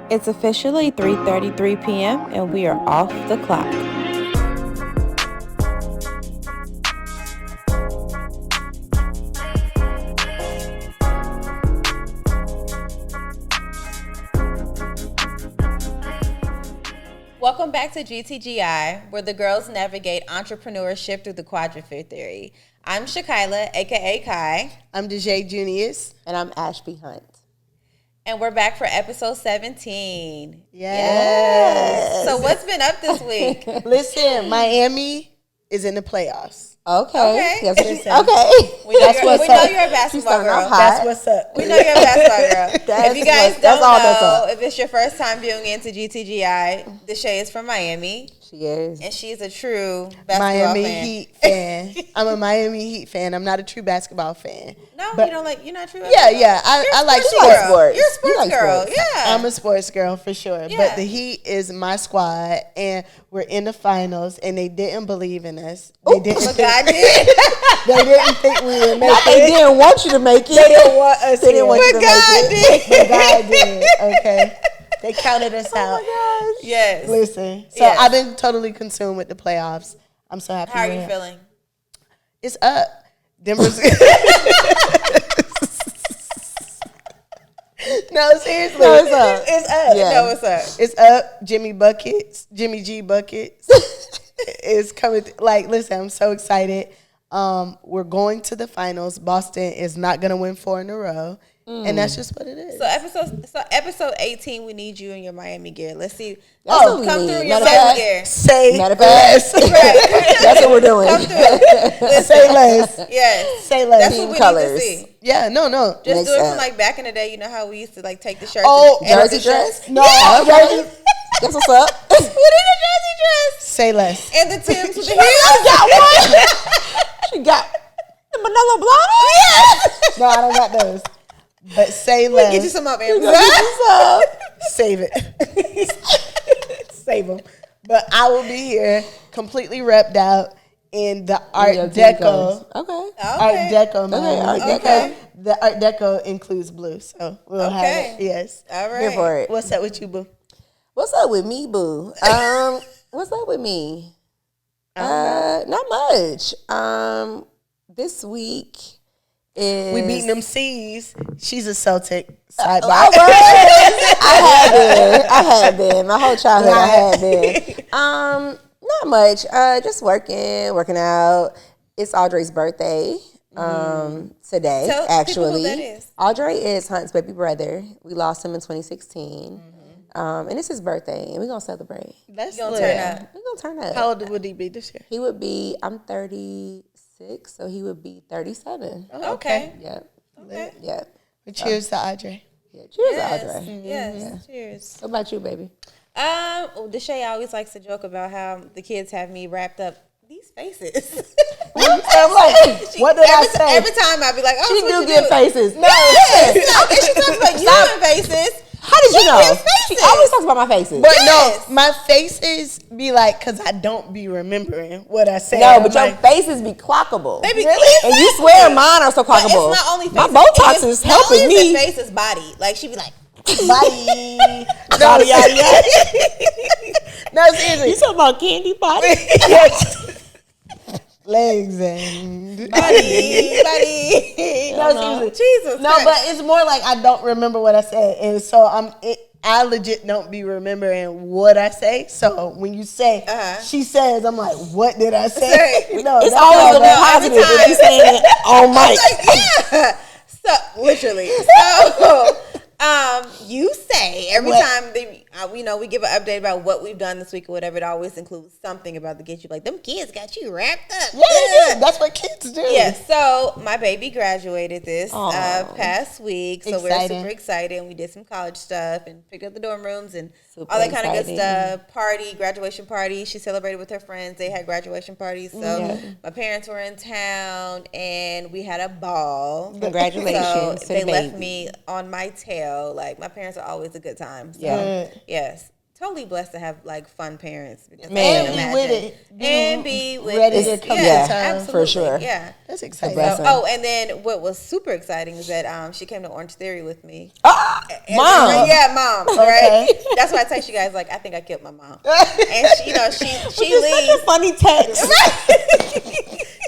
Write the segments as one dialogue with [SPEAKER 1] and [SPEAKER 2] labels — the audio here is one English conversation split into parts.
[SPEAKER 1] It's officially 3:33 p.m. and we are off the clock. Welcome back to GTGI, where the girls navigate entrepreneurship through the quadrisphere theory. I'm Shakila, aka Kai.
[SPEAKER 2] I'm DJ Junius.
[SPEAKER 3] And I'm Ashby Hunt.
[SPEAKER 1] And we're back for episode 17.
[SPEAKER 2] Yes.
[SPEAKER 1] So what's been up this week?
[SPEAKER 2] Listen, Miami is in the playoffs.
[SPEAKER 3] Okay.
[SPEAKER 1] Okay.
[SPEAKER 3] Okay.
[SPEAKER 1] We know you're a basketball girl.
[SPEAKER 2] That's what's up.
[SPEAKER 1] We know you're a basketball girl. If you guys don't know, if it's your first time viewing into GTGI, Deshae is from Miami.
[SPEAKER 3] She is.
[SPEAKER 1] And she's a true basketball
[SPEAKER 2] Miami
[SPEAKER 1] fan.
[SPEAKER 2] Heat fan. I'm a Miami Heat fan. I'm not a true basketball fan.
[SPEAKER 1] No,
[SPEAKER 2] but
[SPEAKER 1] you're not true.
[SPEAKER 2] Yeah. I like
[SPEAKER 1] sports.
[SPEAKER 2] sports.
[SPEAKER 1] You're a sports girl.
[SPEAKER 3] Sports.
[SPEAKER 1] Yeah.
[SPEAKER 2] I'm a sports girl for sure.
[SPEAKER 1] Yeah.
[SPEAKER 2] But the Heat is my squad, and we're in the finals, and they didn't believe in us.
[SPEAKER 1] But God did.
[SPEAKER 2] They didn't think we would make it.
[SPEAKER 3] They didn't want you to make it.
[SPEAKER 2] They didn't want us
[SPEAKER 3] They didn't want you
[SPEAKER 1] But
[SPEAKER 3] to
[SPEAKER 1] God
[SPEAKER 3] make it.
[SPEAKER 1] did.
[SPEAKER 2] But God did. Okay. They counted us out.
[SPEAKER 3] Oh my
[SPEAKER 1] Yes.
[SPEAKER 2] Listen. So
[SPEAKER 1] Yes.
[SPEAKER 2] I've been totally consumed with the playoffs. I'm so happy.
[SPEAKER 1] How are
[SPEAKER 2] with
[SPEAKER 1] you
[SPEAKER 2] it.
[SPEAKER 1] feeling?
[SPEAKER 2] It's up. Denver's. No, seriously.
[SPEAKER 3] No, it's up.
[SPEAKER 2] It's up.
[SPEAKER 3] Yeah.
[SPEAKER 1] No, what's up?
[SPEAKER 2] It's up. Jimmy G Buckets is coming. Listen, I'm so excited. We're going to the finals. Boston is not going to win 4 in a row. And that's just what it is.
[SPEAKER 1] So episode 18, we need you in your Miami gear. Let's see.
[SPEAKER 3] That's what we
[SPEAKER 1] Come
[SPEAKER 3] need.
[SPEAKER 1] through in your
[SPEAKER 3] Matter of
[SPEAKER 1] Miami
[SPEAKER 3] fact-
[SPEAKER 1] gear.
[SPEAKER 2] Say
[SPEAKER 3] Matter of
[SPEAKER 2] less.
[SPEAKER 3] fact, that's what we're doing.
[SPEAKER 1] Come through.
[SPEAKER 2] Say less.
[SPEAKER 1] Yes.
[SPEAKER 2] Say less.
[SPEAKER 1] That's what we need
[SPEAKER 3] Colors.
[SPEAKER 1] to see.
[SPEAKER 2] Yeah, no.
[SPEAKER 1] Just
[SPEAKER 3] Makes
[SPEAKER 1] do it from
[SPEAKER 3] sense.
[SPEAKER 1] like back in the day. You know how we used to like take the shirts.
[SPEAKER 2] Oh,
[SPEAKER 1] and
[SPEAKER 3] Jersey
[SPEAKER 1] the shirts?
[SPEAKER 3] dress?
[SPEAKER 2] No,
[SPEAKER 3] Okay. That's what's up.
[SPEAKER 1] Put in a jersey dress
[SPEAKER 2] say less.
[SPEAKER 1] and the Timbs with the
[SPEAKER 3] She
[SPEAKER 1] heels.
[SPEAKER 3] got one. She got the Manila Blonde.
[SPEAKER 2] No, I don't got those. But say less.
[SPEAKER 1] Get you some up,
[SPEAKER 3] Get
[SPEAKER 1] Amazon.
[SPEAKER 3] some.
[SPEAKER 2] Save it. Save them. But I will be here completely repped out in the Art
[SPEAKER 3] Your team
[SPEAKER 2] Deco.
[SPEAKER 3] colors. Okay.
[SPEAKER 2] Art Deco, man.
[SPEAKER 3] Okay, Art Deco.
[SPEAKER 1] Okay.
[SPEAKER 2] The Art Deco includes blue, so we'll have
[SPEAKER 1] Okay.
[SPEAKER 2] it. Yes.
[SPEAKER 1] All right.
[SPEAKER 3] Here for it.
[SPEAKER 2] What's up with you, boo?
[SPEAKER 3] What's up with me, boo? What's up with me? Not much. This week is
[SPEAKER 2] We beating them C's. She's a Celtic.
[SPEAKER 3] I
[SPEAKER 2] Sidebar.
[SPEAKER 3] had been. My whole childhood I had been. Not much. Just working out. It's Audrey's birthday. Today,
[SPEAKER 1] Tell
[SPEAKER 3] actually.
[SPEAKER 1] people who that is.
[SPEAKER 3] Audrey is Hunt's baby brother. We lost him in 2016. And it's his birthday, and we're gonna celebrate.
[SPEAKER 2] That's
[SPEAKER 1] You gonna
[SPEAKER 2] lit.
[SPEAKER 1] turn up.
[SPEAKER 3] We're gonna turn up.
[SPEAKER 2] How old would he be this year?
[SPEAKER 3] He would be, I'm 36, so he would be 37.
[SPEAKER 1] Okay.
[SPEAKER 3] Yep.
[SPEAKER 1] Okay.
[SPEAKER 3] Yep.
[SPEAKER 2] But cheers to Audrey.
[SPEAKER 3] Yeah. Cheers,
[SPEAKER 1] Yes.
[SPEAKER 3] Audrey.
[SPEAKER 1] Yes. Cheers.
[SPEAKER 3] What about you, baby?
[SPEAKER 1] Deshae always likes to joke about how the kids have me wrapped up these faces.
[SPEAKER 2] I'm like, what did I say?
[SPEAKER 1] Every time I be like, oh,
[SPEAKER 3] She
[SPEAKER 1] so what
[SPEAKER 3] do
[SPEAKER 1] you
[SPEAKER 3] get
[SPEAKER 1] do?
[SPEAKER 3] faces.
[SPEAKER 1] No, and she talks about you in faces.
[SPEAKER 3] How did you
[SPEAKER 1] She
[SPEAKER 3] know?
[SPEAKER 1] gives
[SPEAKER 3] She
[SPEAKER 1] faces.
[SPEAKER 3] always talks about my faces.
[SPEAKER 2] But
[SPEAKER 1] Yes.
[SPEAKER 2] no, my faces be like, because I don't be remembering what I say.
[SPEAKER 3] No,
[SPEAKER 2] I'm
[SPEAKER 3] but your
[SPEAKER 2] like,
[SPEAKER 3] faces be clockable.
[SPEAKER 1] They be
[SPEAKER 3] And you swear mine are so
[SPEAKER 1] But
[SPEAKER 3] clockable.
[SPEAKER 1] it's not only
[SPEAKER 3] My
[SPEAKER 1] faces.
[SPEAKER 3] Botox
[SPEAKER 1] It's
[SPEAKER 3] is
[SPEAKER 1] not
[SPEAKER 3] helping
[SPEAKER 1] only
[SPEAKER 3] me.
[SPEAKER 1] the face is body. Like she be like,
[SPEAKER 2] bye. No, no, seriously.
[SPEAKER 3] talking about candy body?
[SPEAKER 2] Legs and
[SPEAKER 1] buddy.
[SPEAKER 2] no, seriously.
[SPEAKER 1] Jesus.
[SPEAKER 2] No,
[SPEAKER 1] Christ.
[SPEAKER 2] but it's more like I don't remember what I said, and so I legit don't be remembering what I say. So when you say she says, I'm like, what did I say? No,
[SPEAKER 3] It's
[SPEAKER 2] that's
[SPEAKER 3] always
[SPEAKER 2] all
[SPEAKER 3] gonna be
[SPEAKER 2] that.
[SPEAKER 3] positive if you saying it on mic.
[SPEAKER 1] Yeah. So literally. So you say every time we give an update about what we've done this week or whatever, it always includes something about the get you like them kids got you wrapped up.
[SPEAKER 2] Yeah, that's what kids do.
[SPEAKER 1] Yeah, so my baby graduated this
[SPEAKER 3] Aw.
[SPEAKER 1] past week, so
[SPEAKER 2] Exciting.
[SPEAKER 1] we're super excited, and we did some college stuff and picked up the dorm rooms and
[SPEAKER 3] Super
[SPEAKER 1] all that kind of good
[SPEAKER 3] exciting.
[SPEAKER 1] stuff. Graduation party. She celebrated with her friends. They had graduation parties, so my parents were in town, and we had a ball.
[SPEAKER 3] Congratulations
[SPEAKER 1] So
[SPEAKER 3] to
[SPEAKER 1] they
[SPEAKER 3] the
[SPEAKER 1] left
[SPEAKER 3] baby.
[SPEAKER 1] me on my tail. Like my parents are always a good time. So,
[SPEAKER 3] Yeah.
[SPEAKER 1] yes. totally blessed to have like fun parents.
[SPEAKER 2] And be with it.
[SPEAKER 1] And be with
[SPEAKER 2] ready
[SPEAKER 1] it.
[SPEAKER 2] to come
[SPEAKER 3] yeah,
[SPEAKER 2] to time.
[SPEAKER 1] Absolutely.
[SPEAKER 3] for sure.
[SPEAKER 1] Yeah.
[SPEAKER 2] That's exciting.
[SPEAKER 3] blessing.
[SPEAKER 1] Oh, and then what was super exciting is that she came to Orange Theory with me.
[SPEAKER 3] Mom.
[SPEAKER 1] Yeah, mom.
[SPEAKER 2] Okay.
[SPEAKER 1] Right. That's why I text you guys like I think I killed my mom. And she, she leaves.
[SPEAKER 3] Such a funny text.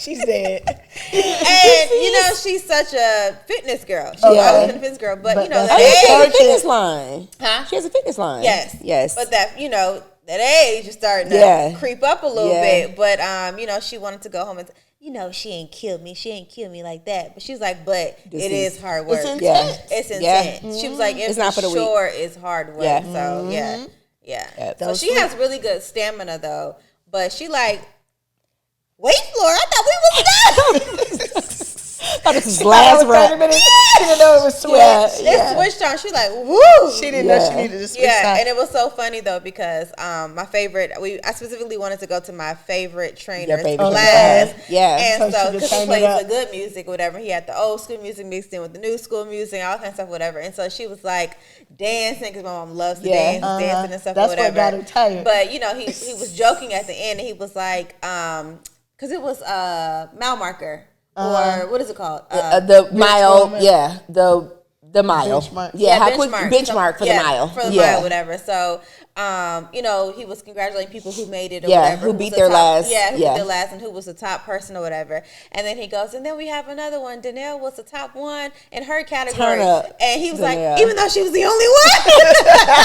[SPEAKER 2] She's dead.
[SPEAKER 1] And she's such a fitness girl. She's
[SPEAKER 3] Yeah.
[SPEAKER 1] always been a fitness girl, but
[SPEAKER 2] But
[SPEAKER 1] that
[SPEAKER 3] Oh, she has a
[SPEAKER 1] age,
[SPEAKER 3] fitness line.
[SPEAKER 1] huh?
[SPEAKER 3] She has a fitness line.
[SPEAKER 1] Yes. But that that age is starting to
[SPEAKER 3] Yeah.
[SPEAKER 1] creep up a little
[SPEAKER 3] Yeah.
[SPEAKER 1] bit. But she wanted to go home and she ain't killed me. She ain't killed me like that. But she's like, but it is hard work.
[SPEAKER 2] It's intense.
[SPEAKER 3] Yeah.
[SPEAKER 1] It's
[SPEAKER 3] Yeah.
[SPEAKER 1] intense. She was like, it's
[SPEAKER 3] not for the weak.
[SPEAKER 1] sure it's hard work.
[SPEAKER 3] Yeah.
[SPEAKER 1] So yeah. So
[SPEAKER 2] Those
[SPEAKER 1] she has really good stamina though. But she like, wait, Flora, I thought we was done.
[SPEAKER 3] thought this was last round.
[SPEAKER 2] 30 minutes. She didn't know it was switched.
[SPEAKER 3] Yeah.
[SPEAKER 1] It switched on. She like, woo.
[SPEAKER 2] She didn't know she needed to switch time.
[SPEAKER 1] And it was so funny though because my favorite. I specifically wanted to go to my favorite trainer's
[SPEAKER 3] favorite
[SPEAKER 1] class.
[SPEAKER 3] Yeah.
[SPEAKER 1] And
[SPEAKER 2] So
[SPEAKER 1] so
[SPEAKER 2] she could
[SPEAKER 1] because he
[SPEAKER 2] turn it
[SPEAKER 1] plays
[SPEAKER 2] up.
[SPEAKER 1] the good music, whatever. He had the old school music mixed in with the new school music, all kinds of stuff, whatever. And so she was like dancing because my mom loves to dance, dancing and stuff,
[SPEAKER 2] That's
[SPEAKER 1] whatever.
[SPEAKER 2] what got her tired.
[SPEAKER 1] But he was joking at the end, and he was like, because it was mile marker. Or what is it called?
[SPEAKER 3] The mile, the mile.
[SPEAKER 2] Benchmark.
[SPEAKER 3] Yeah, how quick benchmark for the mile.
[SPEAKER 1] For the mile, whatever. So, he was congratulating people who made it or
[SPEAKER 3] Yeah,
[SPEAKER 1] whatever.
[SPEAKER 3] who
[SPEAKER 1] was
[SPEAKER 3] beat
[SPEAKER 1] the
[SPEAKER 3] their
[SPEAKER 1] top,
[SPEAKER 3] last.
[SPEAKER 1] Yeah, who
[SPEAKER 3] Yeah.
[SPEAKER 1] beat their last and who was the top person or whatever. And then he goes, and then we have another one. Danielle was the top one in her category.
[SPEAKER 3] Turn up,
[SPEAKER 1] and he was
[SPEAKER 3] Danielle.
[SPEAKER 1] like, even though she was the only one.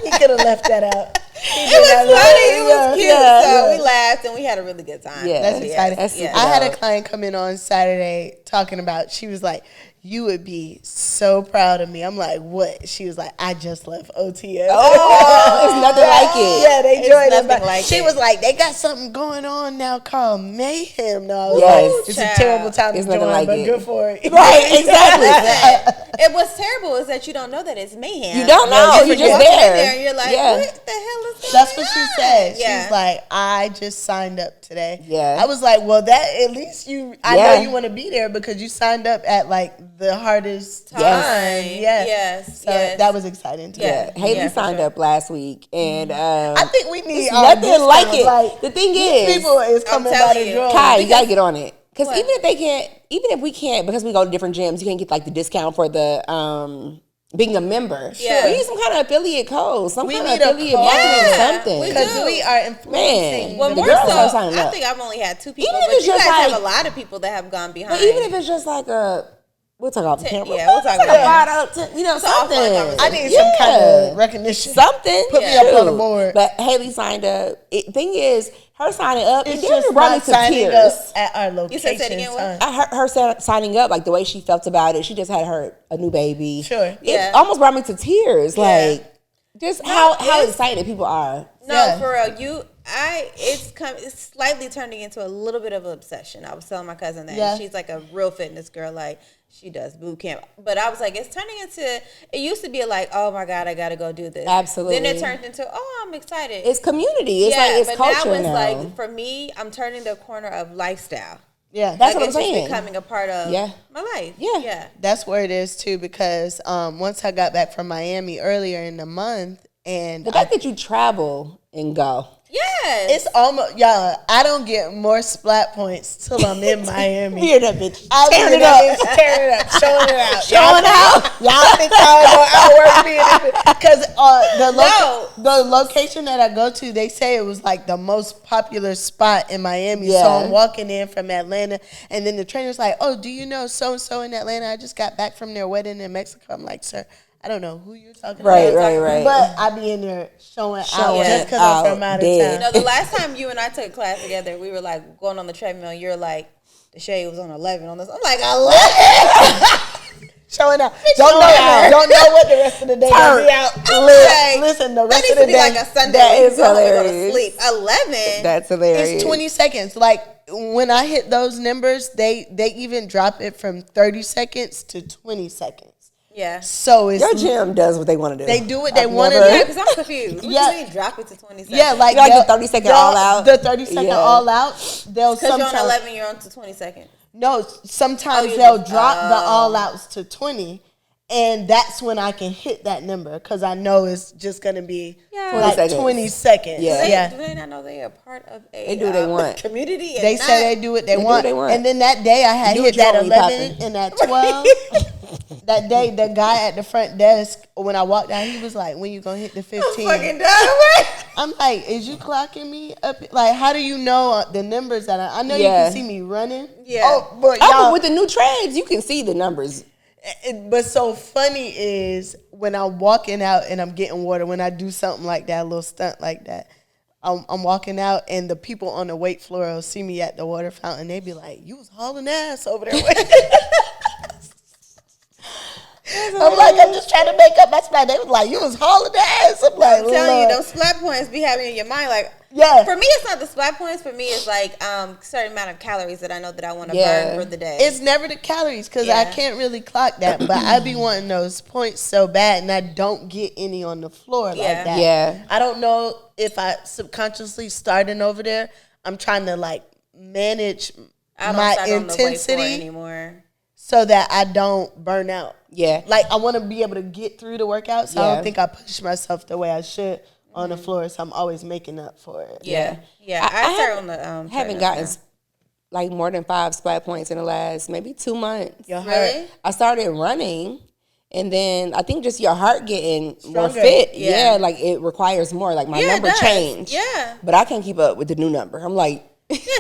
[SPEAKER 2] He could have left that out.
[SPEAKER 1] It was funny. It was cute.
[SPEAKER 3] Yeah,
[SPEAKER 1] so
[SPEAKER 3] yeah.
[SPEAKER 1] we laughed and we had a really good time.
[SPEAKER 3] Yeah.
[SPEAKER 2] That's exciting.
[SPEAKER 3] That's super
[SPEAKER 2] I had a
[SPEAKER 3] dope.
[SPEAKER 2] client come in on Saturday talking about, she was like, you would be so proud of me. I'm like, what? She was like, I just left OTS.
[SPEAKER 3] Oh, it's nothing like it.
[SPEAKER 2] Yeah, they
[SPEAKER 1] It's
[SPEAKER 2] joined us.
[SPEAKER 1] nothing
[SPEAKER 2] But
[SPEAKER 1] like
[SPEAKER 2] she
[SPEAKER 1] it.
[SPEAKER 2] was like, they got something going on now called Mayhem. No, I was
[SPEAKER 3] Yes.
[SPEAKER 2] like, it's
[SPEAKER 1] Child.
[SPEAKER 2] a terrible time
[SPEAKER 3] It's
[SPEAKER 2] to
[SPEAKER 3] nothing
[SPEAKER 2] join,
[SPEAKER 3] like
[SPEAKER 2] but
[SPEAKER 3] it.
[SPEAKER 2] good for it.
[SPEAKER 3] Right, exactly.
[SPEAKER 1] It was terrible is that you don't know that it's mayhem.
[SPEAKER 3] You don't know.
[SPEAKER 1] And
[SPEAKER 3] You're
[SPEAKER 1] you
[SPEAKER 3] just
[SPEAKER 1] walk in
[SPEAKER 3] there.
[SPEAKER 1] and you're like,
[SPEAKER 3] Yeah.
[SPEAKER 1] what the hell is going
[SPEAKER 2] That's what she
[SPEAKER 1] on?
[SPEAKER 2] said.
[SPEAKER 1] Yeah.
[SPEAKER 2] She's like, I just signed up today.
[SPEAKER 3] Yeah.
[SPEAKER 2] I was like, well, that at least I
[SPEAKER 3] Yeah.
[SPEAKER 2] know you want to be there because you signed up at like the hardest time. Yeah.
[SPEAKER 1] Yes.
[SPEAKER 2] So that was exciting too.
[SPEAKER 1] Yeah.
[SPEAKER 3] Haley
[SPEAKER 1] for
[SPEAKER 3] signed
[SPEAKER 1] sure.
[SPEAKER 3] up last week, and
[SPEAKER 2] I think we need
[SPEAKER 3] it's
[SPEAKER 2] our
[SPEAKER 3] nothing
[SPEAKER 2] discount,
[SPEAKER 3] like it.
[SPEAKER 2] like,
[SPEAKER 3] The thing
[SPEAKER 2] these
[SPEAKER 3] is,
[SPEAKER 2] people is coming by
[SPEAKER 1] telling
[SPEAKER 2] the
[SPEAKER 1] you.
[SPEAKER 2] drone.
[SPEAKER 3] Kai, you gotta get on it. Because
[SPEAKER 1] What?
[SPEAKER 3] even if we can't, because we go to different gyms, you can't get like the discount for the being a member.
[SPEAKER 1] Yeah.
[SPEAKER 2] Oh,
[SPEAKER 3] We need some kind of affiliate code, some
[SPEAKER 2] We
[SPEAKER 3] kind
[SPEAKER 2] need
[SPEAKER 3] of
[SPEAKER 2] a
[SPEAKER 3] affiliate
[SPEAKER 2] code.
[SPEAKER 3] marketing,
[SPEAKER 1] Yeah,
[SPEAKER 3] something.
[SPEAKER 1] we
[SPEAKER 2] Because
[SPEAKER 1] do.
[SPEAKER 2] we are influencing.
[SPEAKER 3] Man.
[SPEAKER 1] Well,
[SPEAKER 3] The
[SPEAKER 1] more
[SPEAKER 3] girls
[SPEAKER 1] so,
[SPEAKER 3] are signing
[SPEAKER 1] I
[SPEAKER 3] up.
[SPEAKER 1] think I've only had 2 people,
[SPEAKER 3] Even if
[SPEAKER 1] but
[SPEAKER 3] it's
[SPEAKER 1] you guys
[SPEAKER 3] just
[SPEAKER 1] have
[SPEAKER 3] like-
[SPEAKER 1] a lot of people that have gone behind.
[SPEAKER 3] But even if it's just like we'll talk off the camera.
[SPEAKER 1] yeah, we'll talk
[SPEAKER 3] It's like
[SPEAKER 1] about
[SPEAKER 3] a 5 out of 10,
[SPEAKER 1] an offline
[SPEAKER 3] something.
[SPEAKER 1] conversation.
[SPEAKER 2] I need some kind of recognition.
[SPEAKER 3] Something.
[SPEAKER 2] Put me up on the board.
[SPEAKER 3] But Haley signed up. Thing is, her signing up,
[SPEAKER 2] It's
[SPEAKER 3] it
[SPEAKER 2] just
[SPEAKER 3] brought me
[SPEAKER 2] not
[SPEAKER 3] to
[SPEAKER 2] signing
[SPEAKER 3] tears.
[SPEAKER 2] up at our
[SPEAKER 1] You
[SPEAKER 2] location.
[SPEAKER 1] said say it again, what?
[SPEAKER 3] Her signing up, like the way she felt about it, she just had a new baby.
[SPEAKER 2] Sure.
[SPEAKER 3] It
[SPEAKER 1] Yeah.
[SPEAKER 3] almost brought me to tears.
[SPEAKER 1] Yeah.
[SPEAKER 3] Like, just how
[SPEAKER 1] it's-
[SPEAKER 3] excited people are.
[SPEAKER 1] No,
[SPEAKER 2] Yeah.
[SPEAKER 1] for real. It's slightly turning into a little bit of an obsession. I was telling my cousin that.
[SPEAKER 2] Yeah.
[SPEAKER 1] She's like a real fitness girl. Like, she does boot camp. But I was like, it's turning into, it used to be like, oh my God, I got to go do this.
[SPEAKER 3] Absolutely.
[SPEAKER 1] Then it turned into, oh, I'm excited.
[SPEAKER 3] It's community. It's like it's
[SPEAKER 1] but
[SPEAKER 3] culture
[SPEAKER 1] now it's
[SPEAKER 3] now.
[SPEAKER 1] like, for me, I'm turning the corner of lifestyle.
[SPEAKER 2] Yeah,
[SPEAKER 3] That's
[SPEAKER 1] Like,
[SPEAKER 3] what I'm
[SPEAKER 1] it's just
[SPEAKER 3] saying.
[SPEAKER 1] becoming a part of
[SPEAKER 3] Yeah.
[SPEAKER 1] my life.
[SPEAKER 3] Yeah.
[SPEAKER 1] Yeah.
[SPEAKER 2] that's where it is too. Because once I got back from Miami earlier in the month, and
[SPEAKER 3] The fact that you travel and go.
[SPEAKER 1] Yes.
[SPEAKER 2] it's almost y'all. I don't get more splat points till I'm in Miami.
[SPEAKER 3] Hear that bitch.
[SPEAKER 2] I
[SPEAKER 3] Tearing
[SPEAKER 2] mean,
[SPEAKER 3] it up.
[SPEAKER 2] tearing it up, showing it out,
[SPEAKER 3] Showing out.
[SPEAKER 2] Y'all think y'all gonna outwork me because
[SPEAKER 1] No.
[SPEAKER 2] the location that I go to, they say it was like the most popular spot in Miami. So
[SPEAKER 3] Yeah.
[SPEAKER 2] I'm walking in from Atlanta, and then the trainer's like, "Oh, do you know so and so in Atlanta? I just got back from their wedding in Mexico." I'm like, "Sir, I don't know who you're talking
[SPEAKER 3] Right,
[SPEAKER 2] about."
[SPEAKER 3] right.
[SPEAKER 2] But I be in there showing out
[SPEAKER 3] Showing
[SPEAKER 2] just because
[SPEAKER 3] out,
[SPEAKER 2] I'm from out of
[SPEAKER 3] dead.
[SPEAKER 1] You
[SPEAKER 2] town.
[SPEAKER 1] know, the last time you and I took class together, we were like going on the treadmill. You're like, the shade was on 11 on this. I'm like, 11?
[SPEAKER 2] Showing out.
[SPEAKER 3] out.
[SPEAKER 2] Don't know what the rest of the day will be out.
[SPEAKER 1] Like,
[SPEAKER 2] Listen, the
[SPEAKER 1] that
[SPEAKER 2] rest
[SPEAKER 1] needs
[SPEAKER 2] of the
[SPEAKER 1] to be
[SPEAKER 2] day.
[SPEAKER 1] like a Sunday.
[SPEAKER 3] that
[SPEAKER 1] when you
[SPEAKER 3] is
[SPEAKER 1] go home and go to
[SPEAKER 3] hilarious.
[SPEAKER 1] sleep. 11?
[SPEAKER 3] That's hilarious.
[SPEAKER 2] It's 20 seconds. Like when I hit those numbers, they even drop it from 30 seconds to 20 seconds.
[SPEAKER 1] Yeah.
[SPEAKER 2] So it's
[SPEAKER 3] Your gym does what they want to do.
[SPEAKER 2] they do what they
[SPEAKER 3] I've
[SPEAKER 2] want to
[SPEAKER 3] never-
[SPEAKER 1] Yeah,
[SPEAKER 2] do.
[SPEAKER 1] because I'm confused. What
[SPEAKER 2] Yeah.
[SPEAKER 1] do you mean drop it to 20 seconds?
[SPEAKER 2] Yeah, like,
[SPEAKER 3] You like the
[SPEAKER 2] they'll-
[SPEAKER 3] 30-second
[SPEAKER 2] they'll-
[SPEAKER 3] all out?
[SPEAKER 2] The 30-second
[SPEAKER 3] Yeah.
[SPEAKER 2] all out. They'll
[SPEAKER 1] Because you're on
[SPEAKER 2] sometimes
[SPEAKER 1] 11, you're on to 20 seconds.
[SPEAKER 2] no. Sometimes
[SPEAKER 1] you
[SPEAKER 2] they'll
[SPEAKER 1] just-
[SPEAKER 2] drop the all outs to 20, And that's when I can hit that number because I know it's just going to be
[SPEAKER 3] 20
[SPEAKER 2] like
[SPEAKER 3] seconds.
[SPEAKER 2] 20 seconds.
[SPEAKER 3] Yeah.
[SPEAKER 1] Do they not know they are part of a
[SPEAKER 3] They do what they want.
[SPEAKER 1] community?
[SPEAKER 2] They say they do what they want.
[SPEAKER 3] They want.
[SPEAKER 2] And then that day I had
[SPEAKER 3] Do
[SPEAKER 2] hit
[SPEAKER 3] what you
[SPEAKER 2] that
[SPEAKER 3] want when you
[SPEAKER 2] 11 and that 12. That day, the guy at the front desk, when I walked out, he was like, when you going to hit the 15?
[SPEAKER 1] fucking done.
[SPEAKER 2] I'm like, is you clocking me up? Like, how do you know the numbers that I know you can see me running?
[SPEAKER 1] Yeah.
[SPEAKER 2] Oh, but
[SPEAKER 3] Oh,
[SPEAKER 2] y'all,
[SPEAKER 3] but with the new trends, you can see the numbers.
[SPEAKER 2] but so funny is when I'm walking out and I'm getting water, when I do something like that, a little stunt like that, I'm walking out and the people on the weight floor will see me at the water fountain. They be like, you was hauling ass over there. I'm like, I'm just trying to make up my splat. They was like, you was hauling ass. I'm like,
[SPEAKER 1] I'm telling you,
[SPEAKER 2] Lord.
[SPEAKER 1] those splat points be having in your mind. Like,
[SPEAKER 2] Yeah.
[SPEAKER 1] for me, it's not the splat points. For me, it's like certain amount of calories that I know that I want to burn for the day.
[SPEAKER 2] It's never the calories because I can't really clock that. But I be wanting those points so bad, and I don't get any on the floor like that.
[SPEAKER 3] Yeah.
[SPEAKER 2] I don't know if I subconsciously starting over there. I'm trying to like manage
[SPEAKER 1] I don't
[SPEAKER 2] my
[SPEAKER 1] start on the weight floor
[SPEAKER 2] intensity
[SPEAKER 1] anymore.
[SPEAKER 2] so that I don't burn out.
[SPEAKER 3] Yeah.
[SPEAKER 2] Like I want to be able to get through the workout, so I
[SPEAKER 3] Yeah.
[SPEAKER 2] don't think I push myself the way I should on the floor. So I'm always making up for it.
[SPEAKER 1] Yeah.
[SPEAKER 3] I
[SPEAKER 1] start on the
[SPEAKER 3] haven't
[SPEAKER 1] treadmill
[SPEAKER 3] gotten
[SPEAKER 1] now.
[SPEAKER 3] like more than 5 splat points in the last maybe 2 months.
[SPEAKER 2] Your heart.
[SPEAKER 1] Really?
[SPEAKER 3] I started running, and then I think just your heart getting more
[SPEAKER 2] Stronger.
[SPEAKER 3] fit.
[SPEAKER 1] Yeah.
[SPEAKER 3] Yeah, like it requires more. Like my
[SPEAKER 1] Yeah, it
[SPEAKER 3] number
[SPEAKER 1] does.
[SPEAKER 3] changed.
[SPEAKER 1] Yeah.
[SPEAKER 3] But I can't keep up with the new number. I'm like,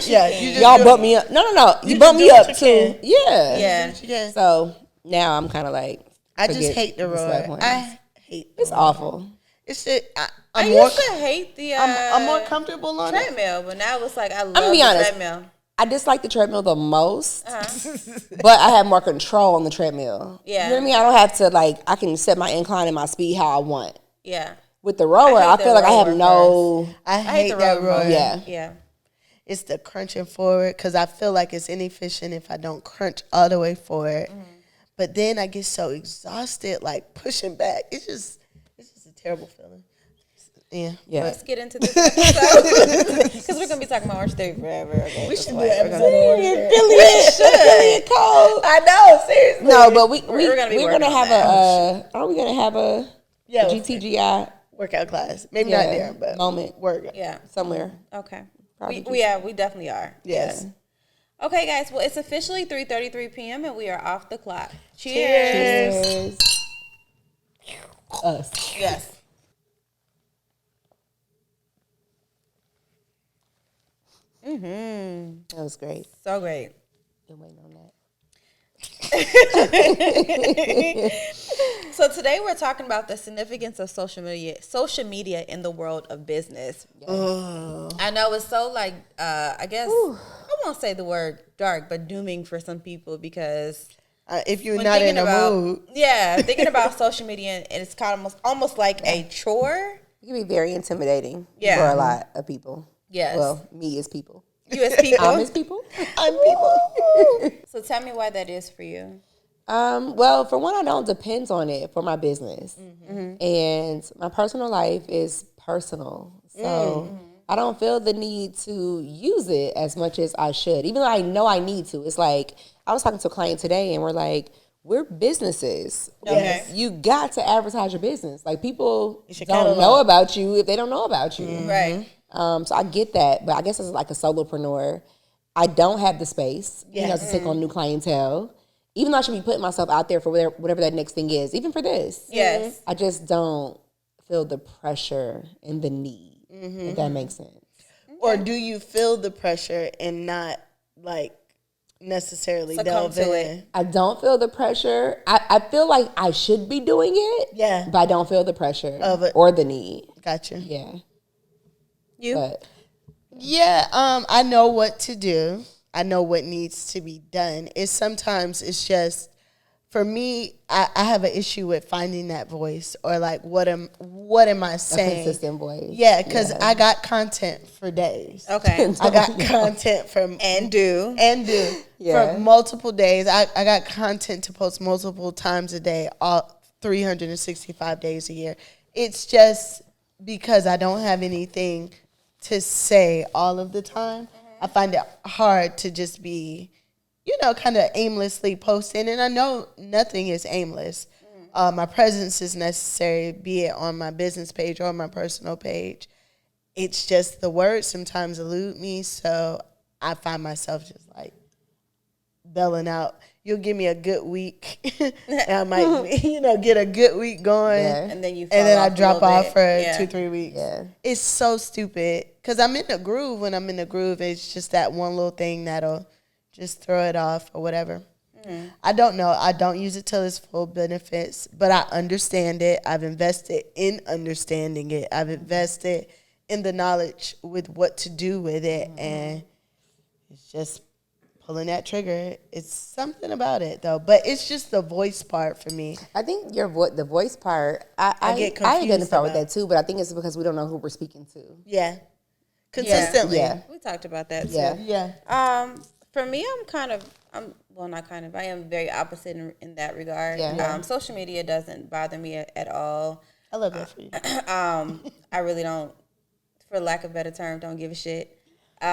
[SPEAKER 2] Yeah, you just
[SPEAKER 3] y'all
[SPEAKER 2] do-
[SPEAKER 3] bump me up. No. You
[SPEAKER 2] just
[SPEAKER 3] bump
[SPEAKER 2] do
[SPEAKER 3] me
[SPEAKER 2] what
[SPEAKER 3] up
[SPEAKER 2] you
[SPEAKER 3] too.
[SPEAKER 2] can.
[SPEAKER 3] Yeah.
[SPEAKER 1] Yeah.
[SPEAKER 2] Yeah.
[SPEAKER 3] So now I'm kind of like,
[SPEAKER 2] I just
[SPEAKER 3] forget
[SPEAKER 2] hate the
[SPEAKER 3] splat
[SPEAKER 2] road.
[SPEAKER 3] points.
[SPEAKER 2] I hate.
[SPEAKER 3] It's awful.
[SPEAKER 2] It's shit.
[SPEAKER 1] I
[SPEAKER 2] I'm more.
[SPEAKER 1] used to hate the
[SPEAKER 2] I'm more comfortable on it.
[SPEAKER 1] treadmill, but now it's like I love
[SPEAKER 3] gonna be
[SPEAKER 1] the
[SPEAKER 3] honest.
[SPEAKER 1] treadmill.
[SPEAKER 3] I dislike the treadmill the most,
[SPEAKER 1] Uh-huh.
[SPEAKER 3] but I have more control on the treadmill.
[SPEAKER 1] Yeah.
[SPEAKER 3] You know what I mean? I don't have to like, I can set my incline and my speed how I want.
[SPEAKER 1] Yeah.
[SPEAKER 3] With the rower,
[SPEAKER 1] hate
[SPEAKER 3] I
[SPEAKER 1] the
[SPEAKER 3] feel like I have
[SPEAKER 1] rower
[SPEAKER 3] no.
[SPEAKER 2] I
[SPEAKER 1] I hate
[SPEAKER 2] hate
[SPEAKER 1] the
[SPEAKER 2] that
[SPEAKER 1] road
[SPEAKER 2] road.
[SPEAKER 1] motion.
[SPEAKER 3] Yeah.
[SPEAKER 1] Yeah.
[SPEAKER 2] It's the crunching forward because I feel like it's inefficient if I don't crunch all the way forward. But then I get so exhausted, like pushing back. It's just a terrible feeling. Yeah.
[SPEAKER 3] Yeah.
[SPEAKER 1] Let's get into this episode because we're gonna be talking about Orange Theory forever. Okay,
[SPEAKER 2] We
[SPEAKER 1] that's
[SPEAKER 2] should do
[SPEAKER 1] why
[SPEAKER 2] an
[SPEAKER 1] we're
[SPEAKER 2] episode
[SPEAKER 1] gonna-
[SPEAKER 2] on Orange Theory.
[SPEAKER 3] Affiliate code.
[SPEAKER 2] I know, seriously.
[SPEAKER 3] No, but we're
[SPEAKER 1] gonna be
[SPEAKER 3] gonna
[SPEAKER 1] working on
[SPEAKER 3] have
[SPEAKER 1] that.
[SPEAKER 3] are we gonna have a
[SPEAKER 2] Yeah,
[SPEAKER 3] GTGI
[SPEAKER 2] workout class. Maybe not there, but
[SPEAKER 3] moment
[SPEAKER 2] workout.
[SPEAKER 1] Yeah.
[SPEAKER 3] somewhere?
[SPEAKER 1] Okay.
[SPEAKER 3] Probably
[SPEAKER 1] We definitely are.
[SPEAKER 2] Yes.
[SPEAKER 1] Okay, guys. Well, it's officially 3:33 p.m. and we are off the clock. Cheers.
[SPEAKER 3] Us.
[SPEAKER 1] Yes.
[SPEAKER 3] That was great.
[SPEAKER 1] So great.
[SPEAKER 3] Been waiting on that.
[SPEAKER 1] So today we're talking about the significance of social media in the world of business. I know it's so like I guess I won't say the word dark, but dooming for some people because
[SPEAKER 2] If you're
[SPEAKER 1] when
[SPEAKER 2] not in
[SPEAKER 1] thinking
[SPEAKER 2] the
[SPEAKER 1] about
[SPEAKER 2] mood,
[SPEAKER 1] thinking about social media and it's kind of almost like a chore.
[SPEAKER 3] It can be very intimidating
[SPEAKER 1] Yeah.
[SPEAKER 3] for a lot of people.
[SPEAKER 1] Yes.
[SPEAKER 3] Well, me as people.
[SPEAKER 1] You as people.
[SPEAKER 3] I'm as people.
[SPEAKER 2] I'm people.
[SPEAKER 1] So tell me why that is for you.
[SPEAKER 3] Well, for one, I know it depends on it for my business. And my personal life is personal. So I don't feel the need to use it as much as I should, even though I know I need to. It's like, I was talking to a client today and we're like, we're businesses.
[SPEAKER 1] Okay.
[SPEAKER 3] You got to advertise your business. Like people
[SPEAKER 2] It's your
[SPEAKER 3] don't
[SPEAKER 2] catalog.
[SPEAKER 3] know about you if they don't know about you.
[SPEAKER 1] Right.
[SPEAKER 3] So I get that, but I guess as like a solopreneur, I don't have the space, to take on new clientele. Even though I should be putting myself out there for whatever that next thing is, even for this.
[SPEAKER 1] Yes.
[SPEAKER 3] I just don't feel the pressure and the need, if that makes sense.
[SPEAKER 2] Or do you feel the pressure and not like necessarily
[SPEAKER 1] Succumb
[SPEAKER 2] delve
[SPEAKER 1] to
[SPEAKER 2] in?
[SPEAKER 1] it.
[SPEAKER 3] I don't feel the pressure. I feel like I should be doing it,
[SPEAKER 2] Yeah.
[SPEAKER 3] but I don't feel the pressure
[SPEAKER 2] Of it.
[SPEAKER 3] or the need.
[SPEAKER 2] Gotcha.
[SPEAKER 3] Yeah.
[SPEAKER 1] You.
[SPEAKER 3] But
[SPEAKER 2] Yeah, I know what to do. I know what needs to be done. It's just for me, I have an issue with finding that voice or like what am I
[SPEAKER 3] a
[SPEAKER 2] saying?
[SPEAKER 3] consistent voice.
[SPEAKER 2] Yeah, because I got content for days.
[SPEAKER 1] Okay.
[SPEAKER 2] I got content from
[SPEAKER 1] And do.
[SPEAKER 3] Yeah.
[SPEAKER 2] for multiple days. I got content to post multiple times a day, all 365 days a year. It's just because I don't have anything to say all of the time. I find it hard to just be, kind of aimlessly posting. And I know nothing is aimless, my presence is necessary, be it on my business page or my personal page. It's just the words sometimes elude me, so I find myself just like belling out. You'll give me a good week, and I might, get a good week going,
[SPEAKER 1] and then
[SPEAKER 2] I drop off for 2-3 weeks.
[SPEAKER 3] Yeah.
[SPEAKER 2] It's so stupid because I'm in the groove. When I'm in the groove, it's just that one little thing that'll just throw it off or whatever. I don't know. I don't use it till its full benefits, but I understand it. I've invested in understanding it. I've invested in the knowledge with what to do with it, and it's just pulling that trigger. It's something about it though, but it's just the voice part for me.
[SPEAKER 3] I think the voice part, I
[SPEAKER 2] get confused
[SPEAKER 3] I identify with
[SPEAKER 2] about.
[SPEAKER 3] that too, but I think it's because we don't know who we're speaking to.
[SPEAKER 2] Yeah, consistently.
[SPEAKER 3] Yeah.
[SPEAKER 1] We talked about that too.
[SPEAKER 3] Yeah.
[SPEAKER 1] For me, I am very opposite in that regard.
[SPEAKER 3] Yeah.
[SPEAKER 1] Social media doesn't bother me at all.
[SPEAKER 2] I love that for you.
[SPEAKER 1] I really don't, for lack of a better term, don't give a shit.
[SPEAKER 3] See, and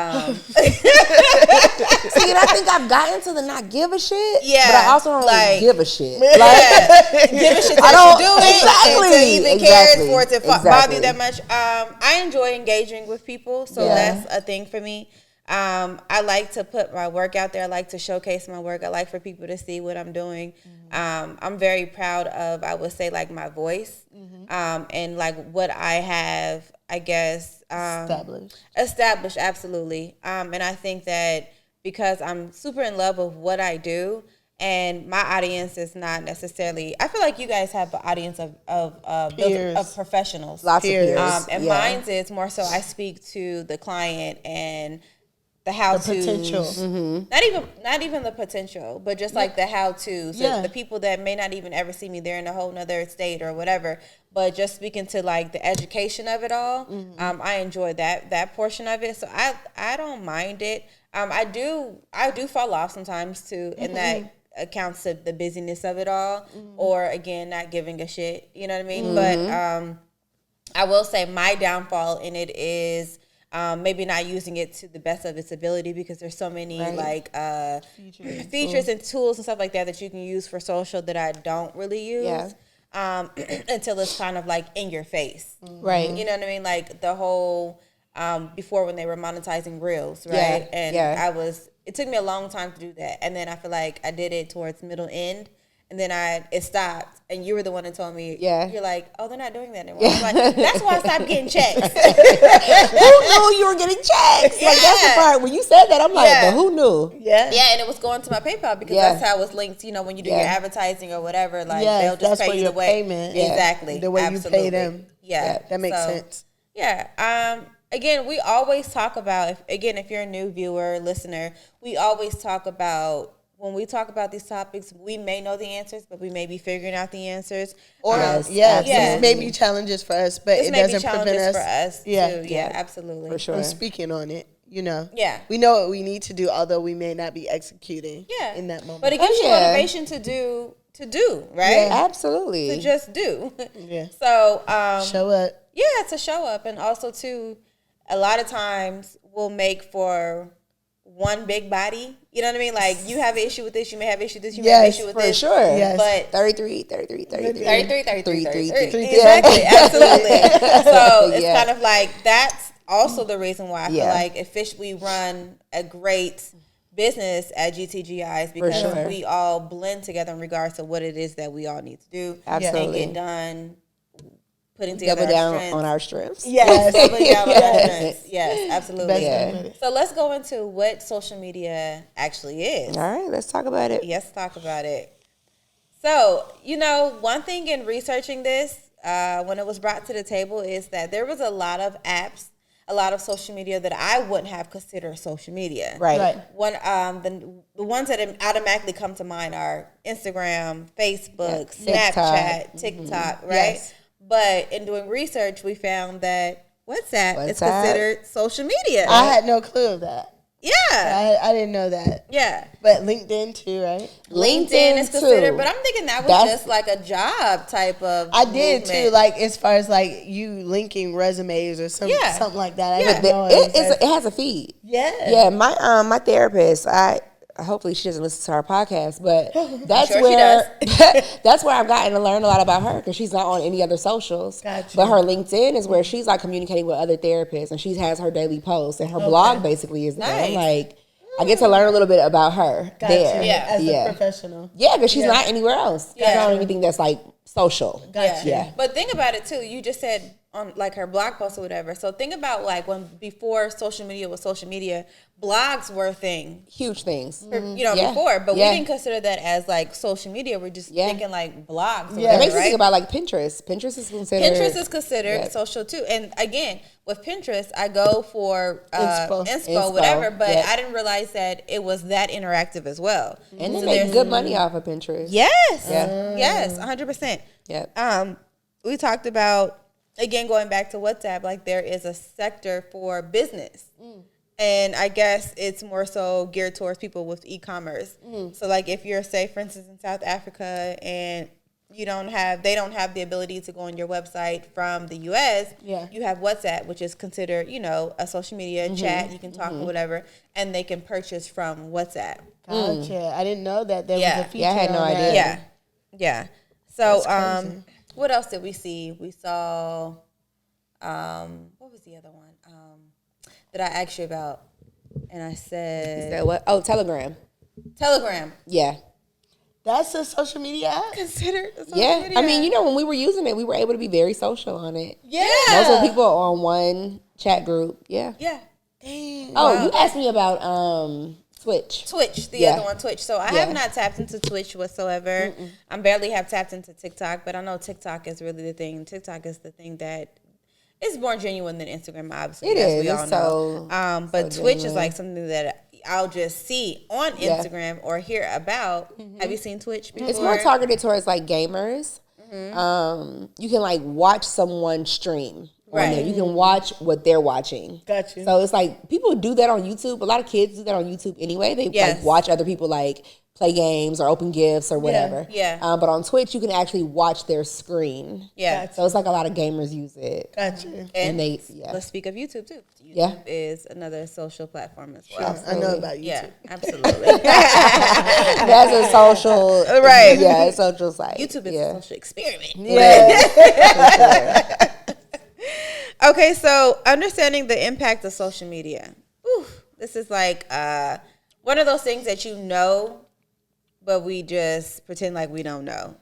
[SPEAKER 3] I think I've gotten to the not give a shit.
[SPEAKER 1] Yeah,
[SPEAKER 3] but I also don't
[SPEAKER 1] like,
[SPEAKER 3] give a shit.
[SPEAKER 1] Give a shit that you do it, and to even care for it to bother you that much. I enjoy engaging with people, so that's a thing for me. I like to put my work out there. I like to showcase my work. I like for people to see what I'm doing. I'm very proud of, I would say, like my voice, and like what I have, I guess, established, absolutely. And I think that because I'm super in love with what I do, and my audience is not necessarily, I feel like you guys have an audience of professionals.
[SPEAKER 3] Lots of peers.
[SPEAKER 1] And mine is more so I speak to the client and the how-tos.
[SPEAKER 2] The potential.
[SPEAKER 1] Not even the potential, but just like the how-tos. So the people that may not even ever see me, they're in a whole nother state or whatever. But just speaking to like the education of it all, I enjoy that portion of it. So I don't mind it. I do fall off sometimes too, and that accounts to the busyness of it all, or again not giving a shit. You know what I mean? But I will say my downfall in it is maybe not using it to the best of its ability, because there's so many features and tools and stuff like that you can use for social that I don't really use. Until it's kind of like in your face.
[SPEAKER 3] Right.
[SPEAKER 1] You know what I mean? Like the whole, before when they were monetizing Reels, right? It took me a long time to do that. And then I feel like I did it towards middle end, and then it stopped. And you were the one that told me, you're like, oh, they're not doing that anymore. I'm like, that's why I stopped getting checks.
[SPEAKER 3] Who knew you were getting checks? Like, that's the part, when you said that, I'm like, but who knew?
[SPEAKER 1] Yeah, and it was going to my PayPal, because that's how it was linked. You know, when you do your advertising or whatever, like they'll just pay you the way.
[SPEAKER 2] Payment.
[SPEAKER 1] Exactly.
[SPEAKER 2] The way you pay them.
[SPEAKER 1] Yeah.
[SPEAKER 2] That makes sense.
[SPEAKER 1] Yeah. Again, we always talk about, if you're a new viewer, listener, we always talk about, when we talk about these topics, we may know the answers, but we may be figuring out the answers.
[SPEAKER 2] Or this may be challenges for us, but it doesn't prevent us.
[SPEAKER 1] For us too. Yeah, absolutely.
[SPEAKER 3] For sure.
[SPEAKER 2] From speaking on it,
[SPEAKER 1] Yeah.
[SPEAKER 2] We know what we need to do, although we may not be executing in that moment.
[SPEAKER 1] But it gives you motivation to do, right?
[SPEAKER 3] Yeah, absolutely.
[SPEAKER 1] To just do.
[SPEAKER 2] Yeah.
[SPEAKER 1] So
[SPEAKER 2] show up.
[SPEAKER 1] Yeah, to show up. And also too, a lot of times we'll make for one big body. You know what I mean? Like, you have an issue with this, you may have an issue with this, you may have an issue with this.
[SPEAKER 3] For sure.
[SPEAKER 2] Yes.
[SPEAKER 1] But
[SPEAKER 3] 33.
[SPEAKER 1] Exactly, absolutely. So it's kind of like, that's also the reason why I feel like we run a great business at GTGI, because we all blend together in regards to what it is that we all need to do.
[SPEAKER 3] Absolutely.
[SPEAKER 1] And get done. Putting together
[SPEAKER 3] double down
[SPEAKER 1] our strengths.
[SPEAKER 3] on our strengths.
[SPEAKER 1] Yes, doubling down on our strengths. Yes, absolutely.
[SPEAKER 2] Yeah.
[SPEAKER 1] So let's go into what social media actually is.
[SPEAKER 3] All right, let's talk about it.
[SPEAKER 1] Yes, talk about it. So, one thing in researching this, when it was brought to the table, is that there was a lot of apps, a lot of social media that I wouldn't have considered social media.
[SPEAKER 3] Right.
[SPEAKER 1] One, the ones that automatically come to mind are Instagram, Facebook, Snapchat, TikTok, right?
[SPEAKER 2] Yes.
[SPEAKER 1] But in doing research, we found that WhatsApp is considered social media.
[SPEAKER 2] I had no clue of that.
[SPEAKER 1] Yeah.
[SPEAKER 2] I didn't know that.
[SPEAKER 1] Yeah.
[SPEAKER 2] But LinkedIn too, right?
[SPEAKER 1] LinkedIn is considered, but I'm thinking that was just like a job type of
[SPEAKER 2] I did
[SPEAKER 1] movement.
[SPEAKER 2] too, like as far as like you linking resumes or something like that. I didn't know
[SPEAKER 3] it has a feed.
[SPEAKER 2] Yeah.
[SPEAKER 3] Yeah, my therapist, hopefully she doesn't listen to our podcast, but that's
[SPEAKER 1] sure
[SPEAKER 3] where that's where I've gotten to learn a lot about her because she's not on any other socials.
[SPEAKER 2] Gotcha.
[SPEAKER 3] But her LinkedIn is where she's like communicating with other therapists, and she has her daily posts, and her blog basically is there. I'm like, I get to learn a little bit about her there.
[SPEAKER 1] Yeah.
[SPEAKER 2] As a professional.
[SPEAKER 3] Yeah, because she's not anywhere else. She's not on anything that's like social.
[SPEAKER 2] Gotcha.
[SPEAKER 3] Yeah.
[SPEAKER 1] But think about it too. You just said on like her blog post or whatever. So think about like when before social media was social media, blogs were a thing.
[SPEAKER 3] Huge things.
[SPEAKER 1] Before. But we didn't consider that as like social media. We're just thinking like blogs. Or
[SPEAKER 3] It
[SPEAKER 1] whatever,
[SPEAKER 3] makes me
[SPEAKER 1] right?
[SPEAKER 3] think about like Pinterest. Pinterest is considered
[SPEAKER 1] social too. And again, with Pinterest, I go for inspo, whatever, but I didn't realize that it was that interactive as well.
[SPEAKER 3] And they make good money off of Pinterest.
[SPEAKER 1] Yes. Yes, 100%.
[SPEAKER 3] Yep.
[SPEAKER 1] We talked about, again, going back to WhatsApp, like there is a sector for business. And I guess it's more so geared towards people with e-commerce. So like if you're, say, for instance, in South Africa and they don't have the ability to go on your website from the US, you have WhatsApp, which is considered, a social media chat. You can talk or whatever, and they can purchase from WhatsApp.
[SPEAKER 2] Gotcha. I didn't know that there was a feature.
[SPEAKER 3] I had no idea.
[SPEAKER 1] Yeah. So what else did we see? We saw what was the other one that I asked you about? And I said
[SPEAKER 3] what? Oh, Telegram.
[SPEAKER 1] Yeah.
[SPEAKER 2] That's a social media app?
[SPEAKER 1] Considered a social media.
[SPEAKER 3] I mean, when we were using it, we were able to be very social on it.
[SPEAKER 1] Yeah.
[SPEAKER 3] Most of the people are on one chat group. Yeah.
[SPEAKER 1] Yeah.
[SPEAKER 2] Dang.
[SPEAKER 3] Oh, you asked me about Twitch.
[SPEAKER 1] The other one, Twitch. So I have not tapped into Twitch whatsoever. I barely have tapped into TikTok, but I know TikTok is really the thing. TikTok is the thing that is more genuine than Instagram, obviously.
[SPEAKER 3] It is.
[SPEAKER 1] We all know. But
[SPEAKER 3] so
[SPEAKER 1] Twitch
[SPEAKER 3] genuine.
[SPEAKER 1] is like something that I'll just see on Instagram or hear about. Have you seen Twitch before?
[SPEAKER 3] It's more targeted towards like gamers. You can like watch someone stream.
[SPEAKER 1] Right.
[SPEAKER 3] There. You can watch what they're watching.
[SPEAKER 2] Gotcha.
[SPEAKER 3] So it's like people do that on YouTube. A lot of kids do that on YouTube anyway. They like watch other people like play games or open gifts or whatever.
[SPEAKER 1] Yeah.
[SPEAKER 3] But on Twitch, you can actually watch their screen.
[SPEAKER 1] Yeah.
[SPEAKER 3] So it's like a lot of gamers use it.
[SPEAKER 2] Gotcha.
[SPEAKER 1] And
[SPEAKER 3] they
[SPEAKER 1] let's speak of YouTube too. YouTube
[SPEAKER 3] Yeah.
[SPEAKER 1] is another social platform as well.
[SPEAKER 2] I know about YouTube.
[SPEAKER 1] Yeah, absolutely.
[SPEAKER 3] That's a social,
[SPEAKER 1] Right.
[SPEAKER 3] Yeah, a social site.
[SPEAKER 1] YouTube is a social experiment.
[SPEAKER 3] Yeah.
[SPEAKER 1] Okay, so understanding the impact of social media. This is like one of those things that but we just pretend like we don't know,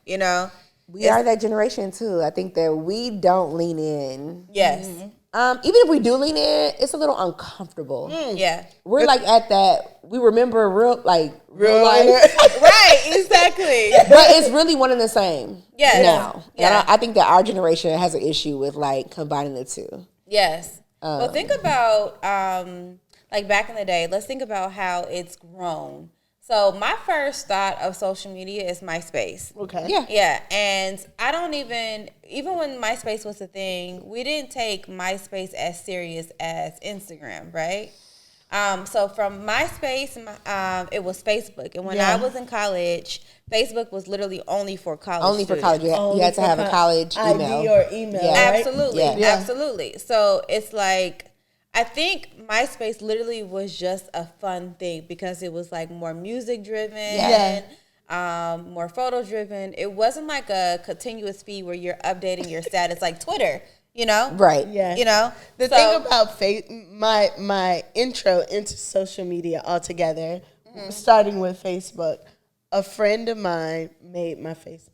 [SPEAKER 3] We are that generation too. I think that we don't lean in.
[SPEAKER 1] Yes.
[SPEAKER 3] Even if we do lean in, it's a little uncomfortable.
[SPEAKER 1] Yeah.
[SPEAKER 3] We're like at that. We remember real life,
[SPEAKER 1] Right, exactly.
[SPEAKER 3] but it's really one and the same.
[SPEAKER 1] Yes.
[SPEAKER 3] Now,
[SPEAKER 1] Yeah.
[SPEAKER 3] and I think that our generation has an issue with like combining the two.
[SPEAKER 1] Yes. Well, think about like back in the day. Let's think about how it's grown. So my first thought of social media is MySpace.
[SPEAKER 2] Okay.
[SPEAKER 3] Yeah.
[SPEAKER 1] Yeah, and I don't even when MySpace was a thing, we didn't take MySpace as serious as Instagram, right? So from MySpace, it was Facebook, and when I was in college, Facebook was literally only for college.
[SPEAKER 3] Only for college. You had to have a college email.
[SPEAKER 2] ID or email, right?
[SPEAKER 1] Absolutely,
[SPEAKER 3] Yeah.
[SPEAKER 1] absolutely. So it's like, I think MySpace literally was just a fun thing because it was like more music driven, more photo driven. It wasn't like a continuous feed where you're updating your status like Twitter,
[SPEAKER 3] Right.
[SPEAKER 2] Yeah. The thing about my intro into social media altogether, starting with Facebook, a friend of mine made my Facebook.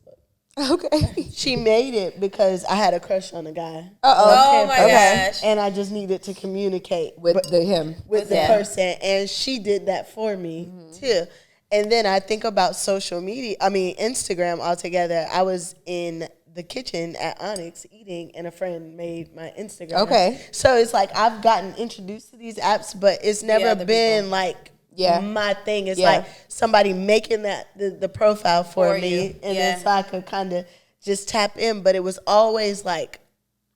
[SPEAKER 3] Okay.
[SPEAKER 2] She made it because I had a crush on a guy.
[SPEAKER 1] Oh my gosh.
[SPEAKER 2] And I just needed to communicate
[SPEAKER 3] With the
[SPEAKER 2] person, and she did that for me too. And then I think about social media, Instagram altogether. I was in the kitchen at Onyx eating, and a friend made my Instagram.
[SPEAKER 3] Okay.
[SPEAKER 2] So it's like I've gotten introduced to these apps, but it's never been like my thing. It's like somebody making the profile for me, and then so I could kind of just tap in. But it was always like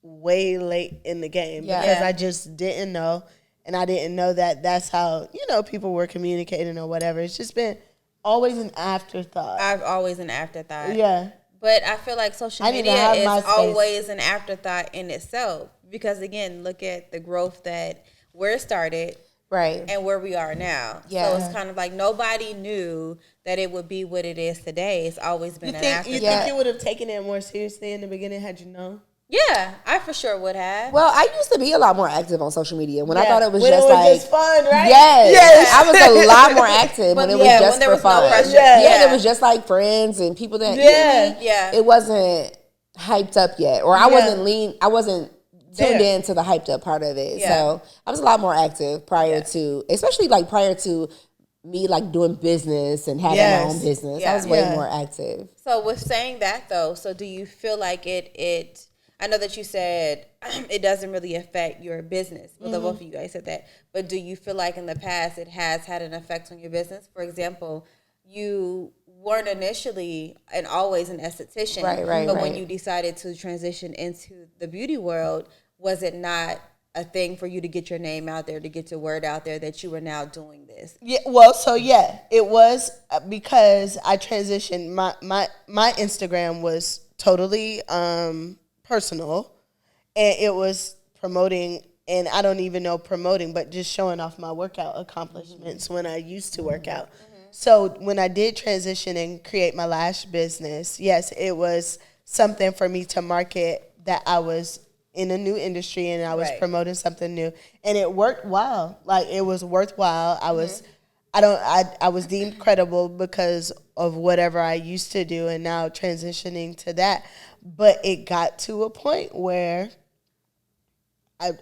[SPEAKER 2] way late in the game because I just didn't know, and I didn't know that that's how people were communicating or whatever. It's just been always an afterthought.
[SPEAKER 1] I've always an afterthought.
[SPEAKER 2] Yeah.
[SPEAKER 1] But I feel like social media is always an afterthought in itself because, again, look at the growth that where it started
[SPEAKER 3] Right.
[SPEAKER 1] and where we are now.
[SPEAKER 3] Yeah.
[SPEAKER 1] So it's kind of like nobody knew that it would be what it is today. It's always been an afterthought.
[SPEAKER 2] You think you would have taken it more seriously in the beginning had you known?
[SPEAKER 1] Yeah, I for sure would have.
[SPEAKER 3] Well, I used to be a lot more active on social media when I thought it was
[SPEAKER 2] when
[SPEAKER 3] just
[SPEAKER 2] it was
[SPEAKER 3] like
[SPEAKER 2] just fun, right?
[SPEAKER 3] Yes. I was a lot more active when it was just
[SPEAKER 1] when there
[SPEAKER 3] for
[SPEAKER 1] was no
[SPEAKER 3] fun.
[SPEAKER 1] pressure.
[SPEAKER 3] Yeah, it was just like friends and people that it wasn't hyped up yet, or I wasn't tuned into the hyped up part of it. Yeah. So I was a lot more active prior to, especially like prior to me like doing business and having my own business. I was way more active.
[SPEAKER 1] So with saying that though, so do you feel like it I know that you said it doesn't really affect your business. Well, both of you guys said that. But do you feel like in the past it has had an effect on your business? For example, you weren't initially and always an esthetician.
[SPEAKER 3] Right.
[SPEAKER 1] But when you decided to transition into the beauty world, was it not a thing for you to get your name out there, to get your word out there that you were now doing this?
[SPEAKER 2] Yeah, well, so it was because I transitioned. My Instagram was totally personal, and it was promoting, and I don't even know promoting, but just showing off my workout accomplishments when I used to work out. So when I did transition and create my lash business, yes, it was something for me to market that I was in a new industry and I was promoting something new, and it worked well. Like, it was worthwhile. I was deemed credible because of whatever I used to do, and now transitioning to that. But it got to a point where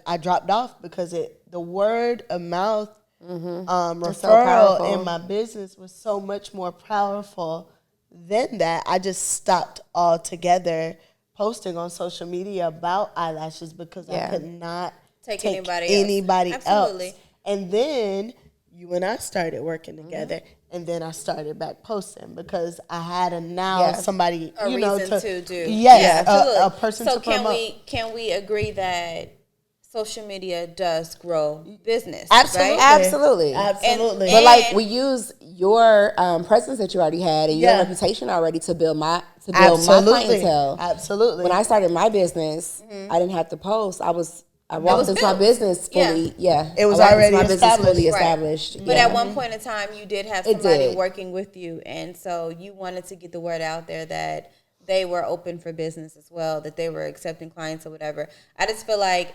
[SPEAKER 2] I dropped off because the word of mouth referral in my business was so much more powerful than that. I just stopped altogether posting on social media about eyelashes because I could not take anybody else. And then you and I started working together, and then I started back posting because I had somebody,
[SPEAKER 1] a reason to do.
[SPEAKER 2] Yes, a person to promote.
[SPEAKER 1] So can we agree that social media does grow business?
[SPEAKER 2] Absolutely.
[SPEAKER 1] Right?
[SPEAKER 3] Absolutely.
[SPEAKER 1] And
[SPEAKER 3] but like, we use your presence that you already had and your reputation already to build my clientele.
[SPEAKER 2] Absolutely.
[SPEAKER 3] When I started my business, I didn't have to post. I walked into my business fully.
[SPEAKER 2] It was already
[SPEAKER 3] established.
[SPEAKER 1] But at one point in time, you did have somebody working with you, and so you wanted to get the word out there that they were open for business as well, that they were accepting clients or whatever. I just feel like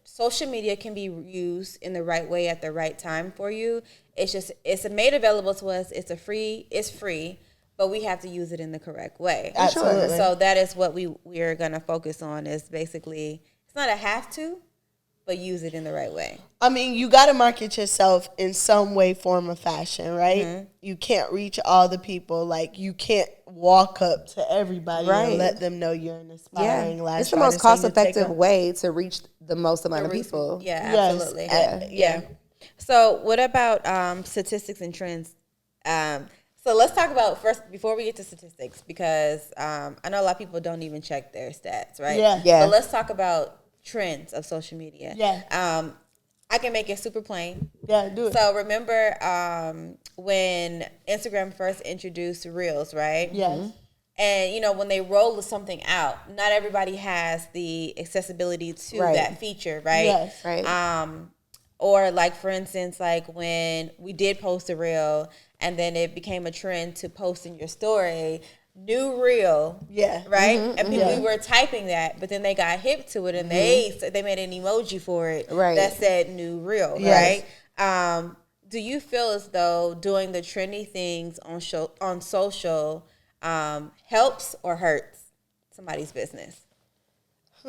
[SPEAKER 1] social media can be used in the right way at the right time for you. It's made available to us. It's free, but we have to use it in the correct way.
[SPEAKER 2] Absolutely.
[SPEAKER 1] So that is what we are going to focus on, is basically, it's not a have to, but use it in the right way.
[SPEAKER 2] I mean, you got to market yourself in some way, form, or fashion, right? Mm-hmm. You can't reach all the people. Like, you can't walk up to everybody and let them know you're an aspiring lash artist.
[SPEAKER 3] It's the most cost-effective way to reach the most amount of people.
[SPEAKER 1] Yeah, absolutely. Yeah. So what about statistics and trends? So let's talk about first, before we get to statistics, because I know a lot of people don't even check their stats, right?
[SPEAKER 2] Yeah.
[SPEAKER 1] So let's talk about trends of social media.
[SPEAKER 2] Yeah.
[SPEAKER 1] I can make it super plain.
[SPEAKER 2] Yeah, do it.
[SPEAKER 1] So remember when Instagram first introduced Reels, right?
[SPEAKER 2] Yes.
[SPEAKER 1] And, when they roll something out, not everybody has the accessibility to that feature, right?
[SPEAKER 2] Yes.
[SPEAKER 3] Right.
[SPEAKER 1] Or like, for instance, like when we did post a Reel and then it became a trend to post in your story, new Reel, right? Mm-hmm, and people we were typing that, but then they got hip to it and they made an emoji for it that said new Reel, right? Do you feel as though doing the trendy things on social helps or hurts somebody's business?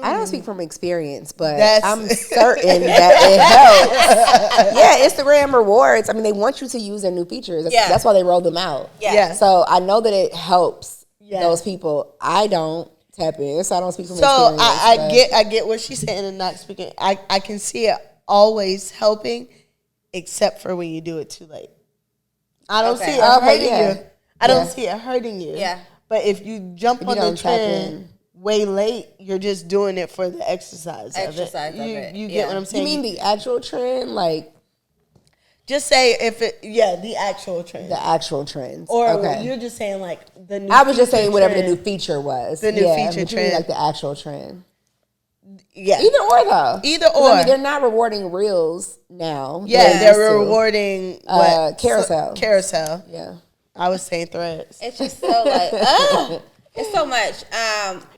[SPEAKER 3] I don't speak from experience, but I'm certain that it helps. Yeah, Instagram rewards. I mean, they want you to use their new features. That's why they roll them out.
[SPEAKER 1] Yeah.
[SPEAKER 3] So I know that it helps those people. I don't tap in, so I don't speak from experience.
[SPEAKER 2] So I get what she's saying and not speaking. I can see it always helping, except for when you do it too late. I don't see it hurting you. I don't see it hurting you.
[SPEAKER 1] Yeah.
[SPEAKER 2] But if you jump on the trend way late, you're just doing it for the exercise of it. You get what I'm saying?
[SPEAKER 3] You mean the actual trend? Like,
[SPEAKER 2] just say the actual trend.
[SPEAKER 3] The actual trends.
[SPEAKER 2] Or you're just saying like the new
[SPEAKER 3] I was just saying whatever the new feature was.
[SPEAKER 2] The new feature trend.
[SPEAKER 3] Like the actual trend.
[SPEAKER 2] Yeah.
[SPEAKER 3] Either or though.
[SPEAKER 2] Either or.
[SPEAKER 3] I mean, they're not rewarding reels now.
[SPEAKER 2] Yeah, they're rewarding
[SPEAKER 3] carousel.
[SPEAKER 2] Carousel.
[SPEAKER 3] Yeah.
[SPEAKER 2] I was saying threads.
[SPEAKER 1] It's just so like, it's so much.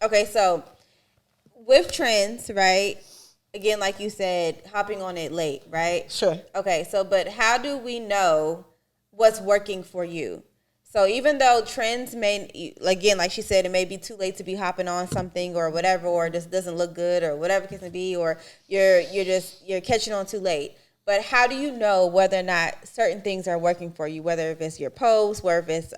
[SPEAKER 1] Okay, so with trends, right? Again, like you said, hopping on it late, right?
[SPEAKER 2] Sure.
[SPEAKER 1] Okay, so but how do we know what's working for you? So even though trends may, again, like she said, it may be too late to be hopping on something or whatever, or just doesn't look good or whatever it can be, or you're catching on too late. But how do you know whether or not certain things are working for you? Whether if it's your posts, whether if it's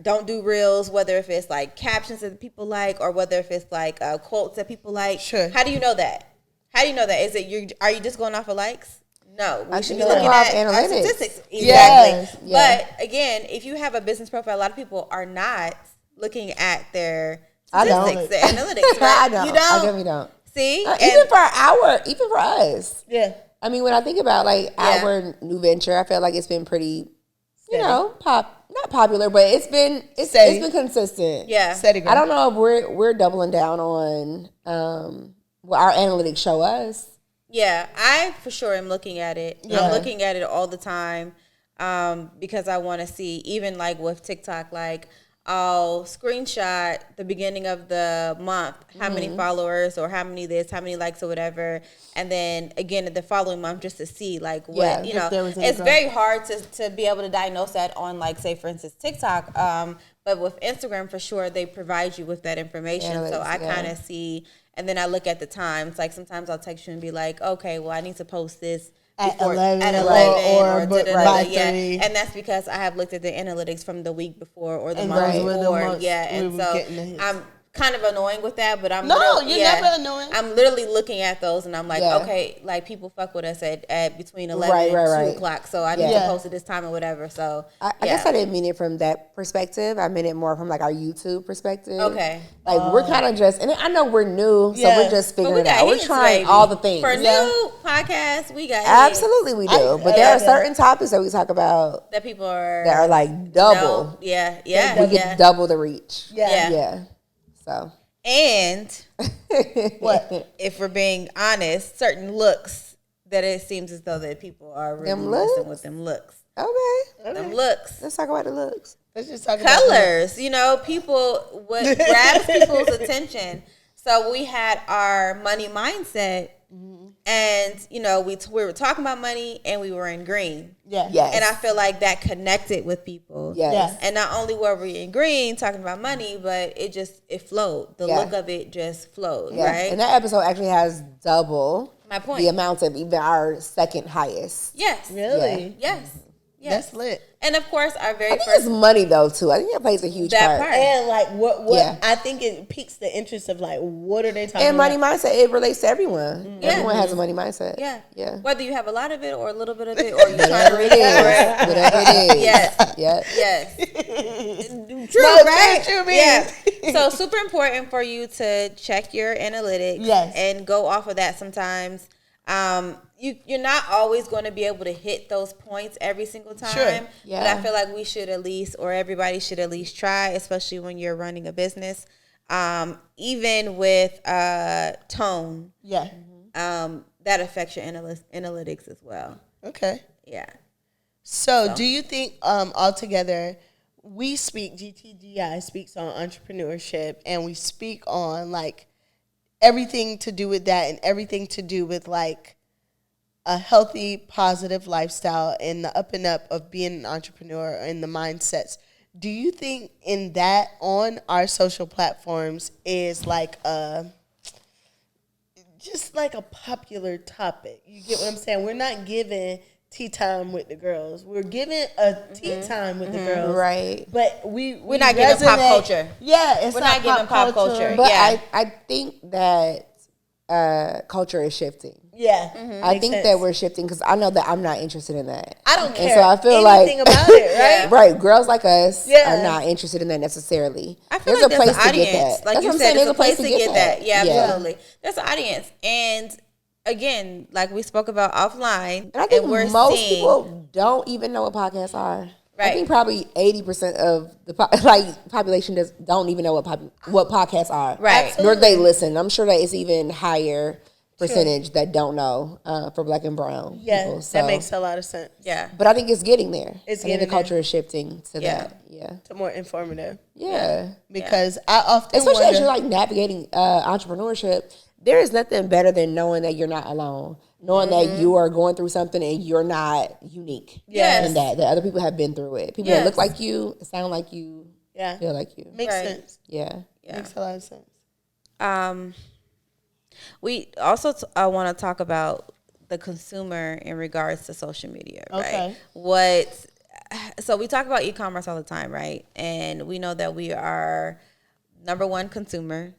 [SPEAKER 1] don't do reels, whether if it's like captions that people like, or whether if it's like quotes that people like.
[SPEAKER 2] Sure.
[SPEAKER 1] How do you know that? How do you know that? Is it are you just going off of likes? No, we should be
[SPEAKER 3] go
[SPEAKER 1] looking
[SPEAKER 3] off
[SPEAKER 1] at
[SPEAKER 3] analytics.
[SPEAKER 1] our statistics. Exactly.
[SPEAKER 2] Yes.
[SPEAKER 3] Yeah.
[SPEAKER 1] But again, if you have a business profile, a lot of people are not looking at their statistics, their analytics. Right?
[SPEAKER 3] I don't.
[SPEAKER 1] You don't.
[SPEAKER 3] I definitely don't.
[SPEAKER 1] See,
[SPEAKER 3] even for us.
[SPEAKER 2] Yeah.
[SPEAKER 3] I mean, when I think about like our new venture, I feel like it's been pretty, not popular, but it's been consistent.
[SPEAKER 1] Yeah.
[SPEAKER 2] Steady growth.
[SPEAKER 3] I don't know if we're doubling down on what our analytics show us.
[SPEAKER 1] Yeah, I for sure am looking at it.
[SPEAKER 2] Yeah.
[SPEAKER 1] I'm looking at it all the time because I want to see, even like with TikTok, like I'll screenshot the beginning of the month, how many followers or how many this, how many likes or whatever. And then again, the following month just to see like what, it's very hard to be able to diagnose that on like, say for instance, TikTok. But with Instagram for sure, they provide you with that information. So I kind of see, and then I look at the times. Like sometimes I'll text you and be like, okay, well I need to post this
[SPEAKER 2] at 11
[SPEAKER 1] or
[SPEAKER 2] by 3.
[SPEAKER 1] And that's because I have looked at the analytics from the week before or the month before. And so I'm kind of annoying with that, but I'm
[SPEAKER 2] never annoying.
[SPEAKER 1] I'm literally looking at those and I'm like, okay, like people fuck with us at between 11 and 2 o'clock, so I need to post at this time or whatever. So
[SPEAKER 3] I guess I didn't mean it from that perspective. I meant it more from like our YouTube perspective.
[SPEAKER 1] Okay.
[SPEAKER 3] Like we're kind of just, and I know we're new, so we're just figuring it out. We're trying all the things.
[SPEAKER 1] For new podcasts, we got
[SPEAKER 3] absolutely we do. But there are certain topics that we talk about
[SPEAKER 1] that people are
[SPEAKER 3] like double.
[SPEAKER 1] No, yeah.
[SPEAKER 3] We get double the reach.
[SPEAKER 1] Yeah.
[SPEAKER 3] So
[SPEAKER 1] and what if we're being honest, certain looks that it seems as though that people are really messing with them looks.
[SPEAKER 3] Okay.
[SPEAKER 1] Them looks.
[SPEAKER 3] Let's talk about the looks.
[SPEAKER 2] Let's just talk
[SPEAKER 1] colors. People, what grabs people's attention. So we had our money mindset, and we were talking about money, and we were in green.
[SPEAKER 2] Yes.
[SPEAKER 1] And I feel like that connected with people.
[SPEAKER 3] Yes.
[SPEAKER 1] And not only were we in green talking about money, but it flowed. The look of it just flowed, right?
[SPEAKER 3] And that episode actually has double
[SPEAKER 1] my point.
[SPEAKER 3] The amount of even our second highest.
[SPEAKER 1] Yes.
[SPEAKER 2] Really?
[SPEAKER 1] Yeah. Yes.
[SPEAKER 2] That's lit.
[SPEAKER 1] And of course, our very
[SPEAKER 3] first.
[SPEAKER 1] it's
[SPEAKER 3] money though too. I think that plays a huge part.
[SPEAKER 2] And like what I think it piques the interest of like what are they talking
[SPEAKER 3] and
[SPEAKER 2] about?
[SPEAKER 3] money mindset, it relates to everyone. Everyone has a money mindset.
[SPEAKER 1] Yeah. Whether you have a lot of it or a little bit of it, or you're trying to read it.
[SPEAKER 3] Whatever it is.
[SPEAKER 1] Yes. True, right?
[SPEAKER 2] True,
[SPEAKER 1] yeah. So super important for you to check your analytics and go off of that sometimes. You're not always going to be able to hit those points every single time.
[SPEAKER 2] Sure.
[SPEAKER 1] But I feel like we should at least, or everybody should at least try, especially when you're running a business. Even with tone.
[SPEAKER 2] Yeah.
[SPEAKER 1] That affects your analytics as well.
[SPEAKER 2] Okay.
[SPEAKER 1] Yeah.
[SPEAKER 2] So do you think altogether GTGI speaks on entrepreneurship, and we speak on like everything to do with that and everything to do with like a healthy, positive lifestyle and the up and up of being an entrepreneur and the mindsets. Do you think in that on our social platforms is like just like a popular topic? You get what I'm saying? We're not giving tea time with the girls. We're giving a tea time with the girls.
[SPEAKER 3] Right.
[SPEAKER 2] But we're
[SPEAKER 1] not giving pop culture.
[SPEAKER 2] Yeah,
[SPEAKER 1] we're not giving pop culture.
[SPEAKER 3] But I think that culture is shifting.
[SPEAKER 2] Yeah.
[SPEAKER 3] I think that we're shifting because I know that I'm not interested in that.
[SPEAKER 2] I don't care.
[SPEAKER 3] And so I feel
[SPEAKER 2] anything
[SPEAKER 3] like
[SPEAKER 2] about it, right?
[SPEAKER 3] Right. Girls like us are not interested in that necessarily.
[SPEAKER 1] I feel
[SPEAKER 3] there's
[SPEAKER 1] like
[SPEAKER 3] a place
[SPEAKER 1] an
[SPEAKER 3] to get
[SPEAKER 1] audience.
[SPEAKER 3] that.
[SPEAKER 1] Like
[SPEAKER 3] That's
[SPEAKER 1] you
[SPEAKER 3] what I'm
[SPEAKER 1] said,
[SPEAKER 3] saying.
[SPEAKER 1] there's a place to get that. Yeah, absolutely.
[SPEAKER 3] Yeah.
[SPEAKER 1] There's an audience. And again, like we spoke about offline.
[SPEAKER 3] And I think most people don't even know what podcasts are. I think probably 80% of the population don't even know what podcasts are.
[SPEAKER 1] Right.
[SPEAKER 2] Absolutely.
[SPEAKER 3] Nor do they listen. I'm sure that it's even higher percentage that don't know for Black and brown people. So,
[SPEAKER 2] that makes a lot of sense.
[SPEAKER 1] Yeah.
[SPEAKER 3] but I think it's getting there. I think
[SPEAKER 2] getting
[SPEAKER 3] the culture is shifting to that. Yeah.
[SPEAKER 2] To more informative.
[SPEAKER 3] Yeah.
[SPEAKER 2] Because I often
[SPEAKER 3] Especially as
[SPEAKER 2] wonder,
[SPEAKER 3] you're like navigating entrepreneurship, there is nothing better than knowing that you're not alone. Knowing that you are going through something and you're not unique.
[SPEAKER 1] Yes.
[SPEAKER 3] And that other people have been through it. People that look like you, sound like you, feel like you.
[SPEAKER 2] makes sense.
[SPEAKER 3] Yeah.
[SPEAKER 2] Makes a lot of sense.
[SPEAKER 1] We also want to talk about the consumer in regards to social media, right?
[SPEAKER 2] Okay.
[SPEAKER 1] So we talk about e-commerce all the time, right? And we know that we are number one consumer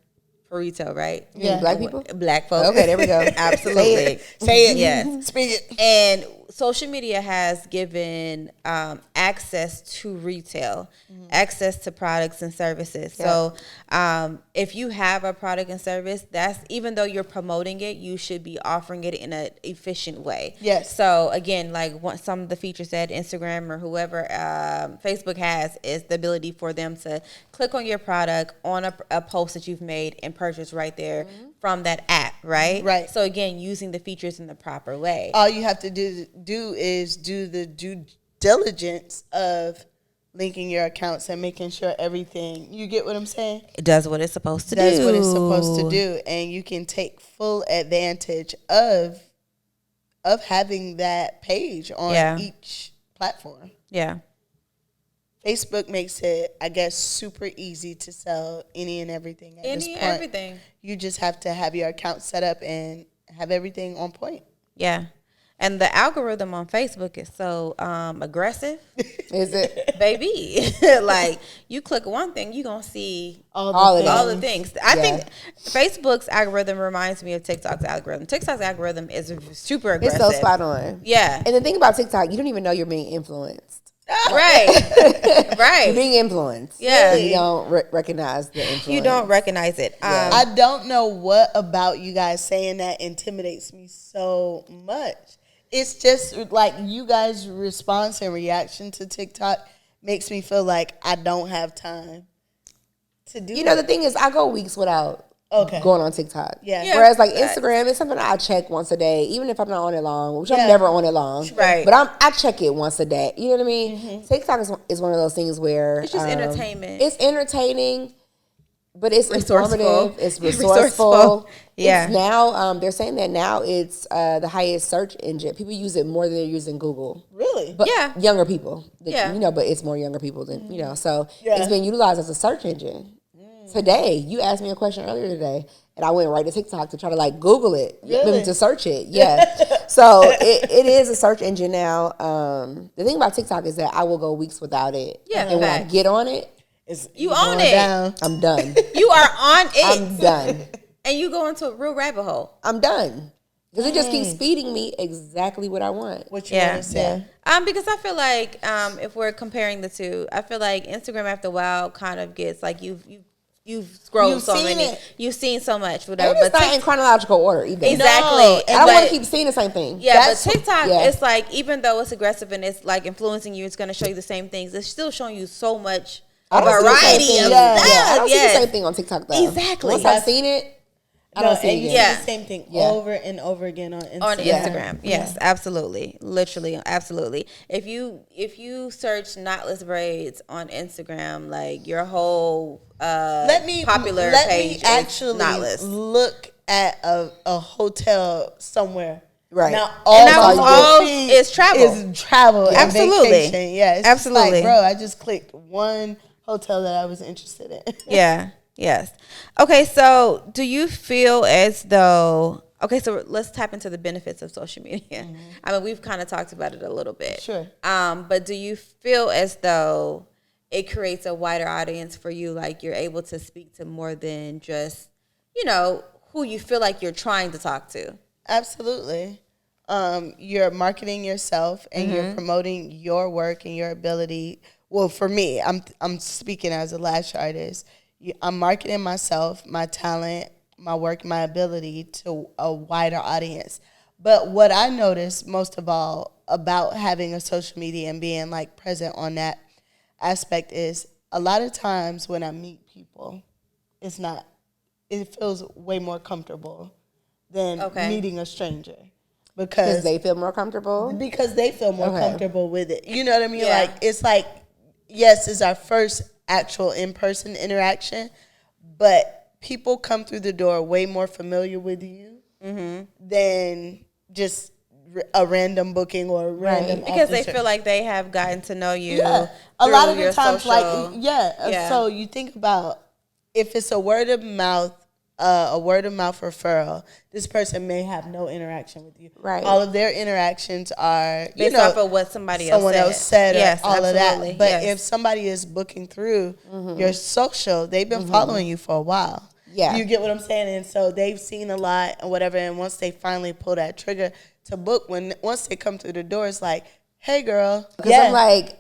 [SPEAKER 1] for retail, right?
[SPEAKER 3] Yeah. Black people?
[SPEAKER 1] Black folks.
[SPEAKER 3] Okay, there we go.
[SPEAKER 1] Absolutely.
[SPEAKER 2] Say it.
[SPEAKER 1] Yes.
[SPEAKER 2] Speak it.
[SPEAKER 1] And social media has given access to retail, access to products and services.
[SPEAKER 3] Yeah.
[SPEAKER 1] So if you have a product and service, that's, even though you're promoting it, you should be offering it in an efficient way.
[SPEAKER 2] Yes.
[SPEAKER 1] So again, like some of the features that Instagram or whoever Facebook has is the ability for them to click on your product on a post that you've made and purchase right there from that app, right?
[SPEAKER 2] Right.
[SPEAKER 1] So again, using the features in the proper way.
[SPEAKER 2] All you have to do is do the due diligence of linking your accounts and making sure everything, you get what I'm saying?
[SPEAKER 1] It does what it's supposed to do.
[SPEAKER 2] That's what it's supposed to do. And you can take full advantage of having that page on each platform.
[SPEAKER 1] Yeah.
[SPEAKER 2] Facebook makes it, I guess, super easy to sell any and everything at this point.
[SPEAKER 1] Everything.
[SPEAKER 2] You just have to have your account set up and have everything on point.
[SPEAKER 1] Yeah. And the algorithm on Facebook is so aggressive.
[SPEAKER 3] Is it?
[SPEAKER 1] Baby. Like, you click one thing, you're going to see
[SPEAKER 3] All
[SPEAKER 1] the things. I think Facebook's algorithm reminds me of TikTok's algorithm. TikTok's algorithm is super aggressive.
[SPEAKER 3] It's so spot on.
[SPEAKER 1] Yeah.
[SPEAKER 3] And the thing about TikTok, you don't even know you're being influenced.
[SPEAKER 1] Right. Right.
[SPEAKER 3] You're being influenced.
[SPEAKER 1] Yeah.
[SPEAKER 3] You don't recognize the influence.
[SPEAKER 1] You don't recognize it.
[SPEAKER 2] I don't know what about you guys saying that intimidates me so much. It's just like you guys' response and reaction to TikTok makes me feel like I don't have time to do
[SPEAKER 3] You know, the thing is, I go weeks without going on TikTok.
[SPEAKER 2] Yeah.
[SPEAKER 3] Whereas like Instagram is something I check once a day, even if I'm not on it long, which I'm never on it long.
[SPEAKER 1] Right.
[SPEAKER 3] But I check it once a day. You know what I mean? TikTok is one of those things where
[SPEAKER 1] It's just entertainment.
[SPEAKER 3] It's entertaining, but it's
[SPEAKER 1] Resourceful.
[SPEAKER 3] informative. It's
[SPEAKER 1] Resourceful.
[SPEAKER 3] resourceful.
[SPEAKER 1] Yeah.
[SPEAKER 3] It's now they're saying that now it's the highest search engine. People use it more than they're using Google.
[SPEAKER 2] Really?
[SPEAKER 3] But
[SPEAKER 1] Yeah.
[SPEAKER 3] younger people.
[SPEAKER 1] Yeah.
[SPEAKER 3] You know, but it's more younger people than, you know. So it's been utilized as a search engine. Today, you asked me a question earlier today, and I went right to TikTok to try to like Google it, to search it. Yeah. So it is a search engine now. The thing about TikTok is that I will go weeks without it.
[SPEAKER 1] Yeah,
[SPEAKER 3] And when I
[SPEAKER 1] facts.
[SPEAKER 3] get on it,
[SPEAKER 1] You own it.
[SPEAKER 2] Down.
[SPEAKER 3] I'm done.
[SPEAKER 1] You are on it.
[SPEAKER 3] I'm done.
[SPEAKER 1] And you go into a real rabbit hole.
[SPEAKER 3] I'm done. Because it just keeps feeding me exactly what I want.
[SPEAKER 2] What you want to say?
[SPEAKER 1] Because I feel like if we're comparing the two, I feel like Instagram after a while kind of gets like you've scrolled
[SPEAKER 2] You've
[SPEAKER 1] so
[SPEAKER 2] seen
[SPEAKER 1] many,
[SPEAKER 2] it.
[SPEAKER 1] you've seen so much, whatever.
[SPEAKER 3] And it's not in chronological order either.
[SPEAKER 1] Exactly.
[SPEAKER 3] I don't want
[SPEAKER 1] But-
[SPEAKER 3] to keep seeing the same thing.
[SPEAKER 1] Yeah, but TikTok,
[SPEAKER 3] yeah.
[SPEAKER 1] it's like, even though it's aggressive and it's like influencing you, it's going to show you the same things. It's still showing you so much
[SPEAKER 3] I don't see the same
[SPEAKER 1] variety
[SPEAKER 3] thing.
[SPEAKER 1] of
[SPEAKER 3] Yeah.
[SPEAKER 1] stuff.
[SPEAKER 3] I don't see
[SPEAKER 1] Yes.
[SPEAKER 3] the same thing on TikTok though.
[SPEAKER 1] Exactly.
[SPEAKER 3] Once I've seen it, I don't see it
[SPEAKER 2] and you
[SPEAKER 3] again.
[SPEAKER 2] see the same thing
[SPEAKER 3] Yeah.
[SPEAKER 2] over and over again on Instagram.
[SPEAKER 1] On Instagram, yes, absolutely, literally, absolutely. If you search knotless braids on Instagram, like your whole popular page
[SPEAKER 2] me actually
[SPEAKER 1] is knotless.
[SPEAKER 2] look at a hotel somewhere.
[SPEAKER 3] Right.
[SPEAKER 2] Now
[SPEAKER 1] And that
[SPEAKER 2] all
[SPEAKER 1] was
[SPEAKER 2] my
[SPEAKER 1] all
[SPEAKER 2] feed
[SPEAKER 1] is travel.
[SPEAKER 2] is travel and
[SPEAKER 1] Absolutely.
[SPEAKER 2] vacation. Yeah, it's just
[SPEAKER 1] Absolutely.
[SPEAKER 2] like, bro, I just clicked one hotel that I was interested in.
[SPEAKER 1] Yeah. Yes. Okay. So, do you feel as though? Okay. So let's tap into the benefits of social media. I mean, we've kind of talked about it a little bit.
[SPEAKER 2] Sure.
[SPEAKER 1] But do you feel as though it creates a wider audience for you? Like you're able to speak to more than just, who you feel like you're trying to talk to.
[SPEAKER 2] Absolutely. You're marketing yourself and you're promoting your work and your ability. Well, for me, I'm speaking as a lash artist. I'm marketing myself, my talent, my work, my ability to a wider audience. But what I noticed most of all about having a social media and being like present on that aspect is a lot of times when I meet people, it feels way more comfortable than meeting a stranger. Because
[SPEAKER 3] they feel more comfortable?
[SPEAKER 2] Because they feel more comfortable with it. You know what I mean? Yeah. Like, it's like, yes, it's our first actual in-person interaction, but people come through the door way more familiar with you than just a random booking or a random
[SPEAKER 1] because they feel like they have gotten to know you.
[SPEAKER 2] Yeah. A lot of the times,
[SPEAKER 1] social.
[SPEAKER 2] So you think about if it's a word of mouth referral, this person may have no interaction with you. Right. All of their interactions are
[SPEAKER 1] based off of what someone else said
[SPEAKER 2] or all of that. But if somebody is booking through your social, they've been following you for a while. Yeah. You get what I'm saying? And so they've seen a lot and whatever. And once they finally pull that trigger to book, once they come through the door, it's like, hey, girl.
[SPEAKER 3] Because I'm like,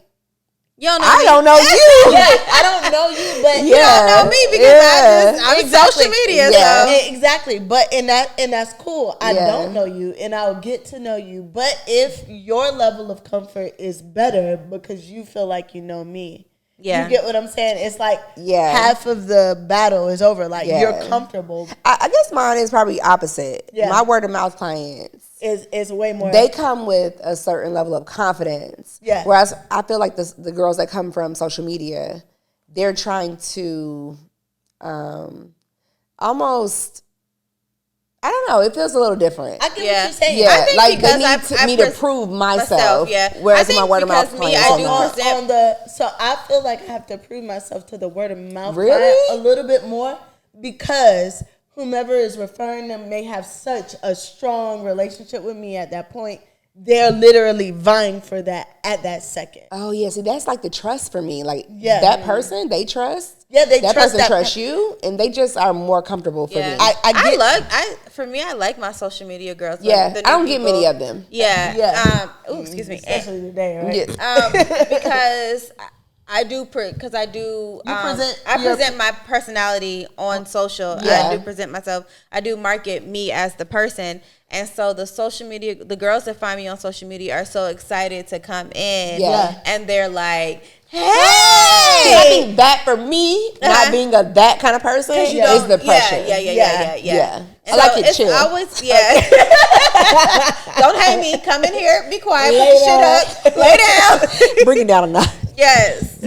[SPEAKER 2] I
[SPEAKER 3] don't know you.
[SPEAKER 2] I don't know you, but
[SPEAKER 1] you don't know me because I'm social media.
[SPEAKER 2] Yeah. So. Exactly. But and that's cool. I don't know you and I'll get to know you. But if your level of comfort is better because you feel like you know me. Yeah. You get what I'm saying? It's like half of the battle is over. Like you're comfortable.
[SPEAKER 3] I guess mine is probably opposite. Yeah. My word of mouth clients
[SPEAKER 2] is way more.
[SPEAKER 3] They come with a certain level of confidence. Yeah. Whereas I feel like the girls that come from social media, they're trying to almost. I don't know. It feels a little different.
[SPEAKER 2] I get what you're saying.
[SPEAKER 3] Yeah, I think like they need me to prove myself. Whereas my word of mouth clients,
[SPEAKER 2] so I feel like I have to prove myself to the word of mouth
[SPEAKER 3] client
[SPEAKER 2] a little bit more because whomever is referring them may have such a strong relationship with me at that point. They're literally vying for that at that second.
[SPEAKER 3] Oh yeah, see that's like the trust for me. Like that person, they trust.
[SPEAKER 2] Yeah,
[SPEAKER 3] that person trusts you, and they just are more comfortable for me.
[SPEAKER 1] I like my social media girls.
[SPEAKER 3] Yeah, I don't get many of them.
[SPEAKER 1] Yeah. Excuse me.
[SPEAKER 2] Especially today, right?
[SPEAKER 1] Yeah. Because I present my personality on social. Yeah. I do present myself. I do market me as the person. And so the social media, the girls that find me on social media are so excited to come in. Yeah. And they're like, hey!
[SPEAKER 3] I think that for me, not being that kind of person is the pressure. Yeah. I like it chill.
[SPEAKER 1] Don't hate me. Come in here, be quiet, put your shit up, lay down.
[SPEAKER 3] Bring it down a notch.
[SPEAKER 1] Yes.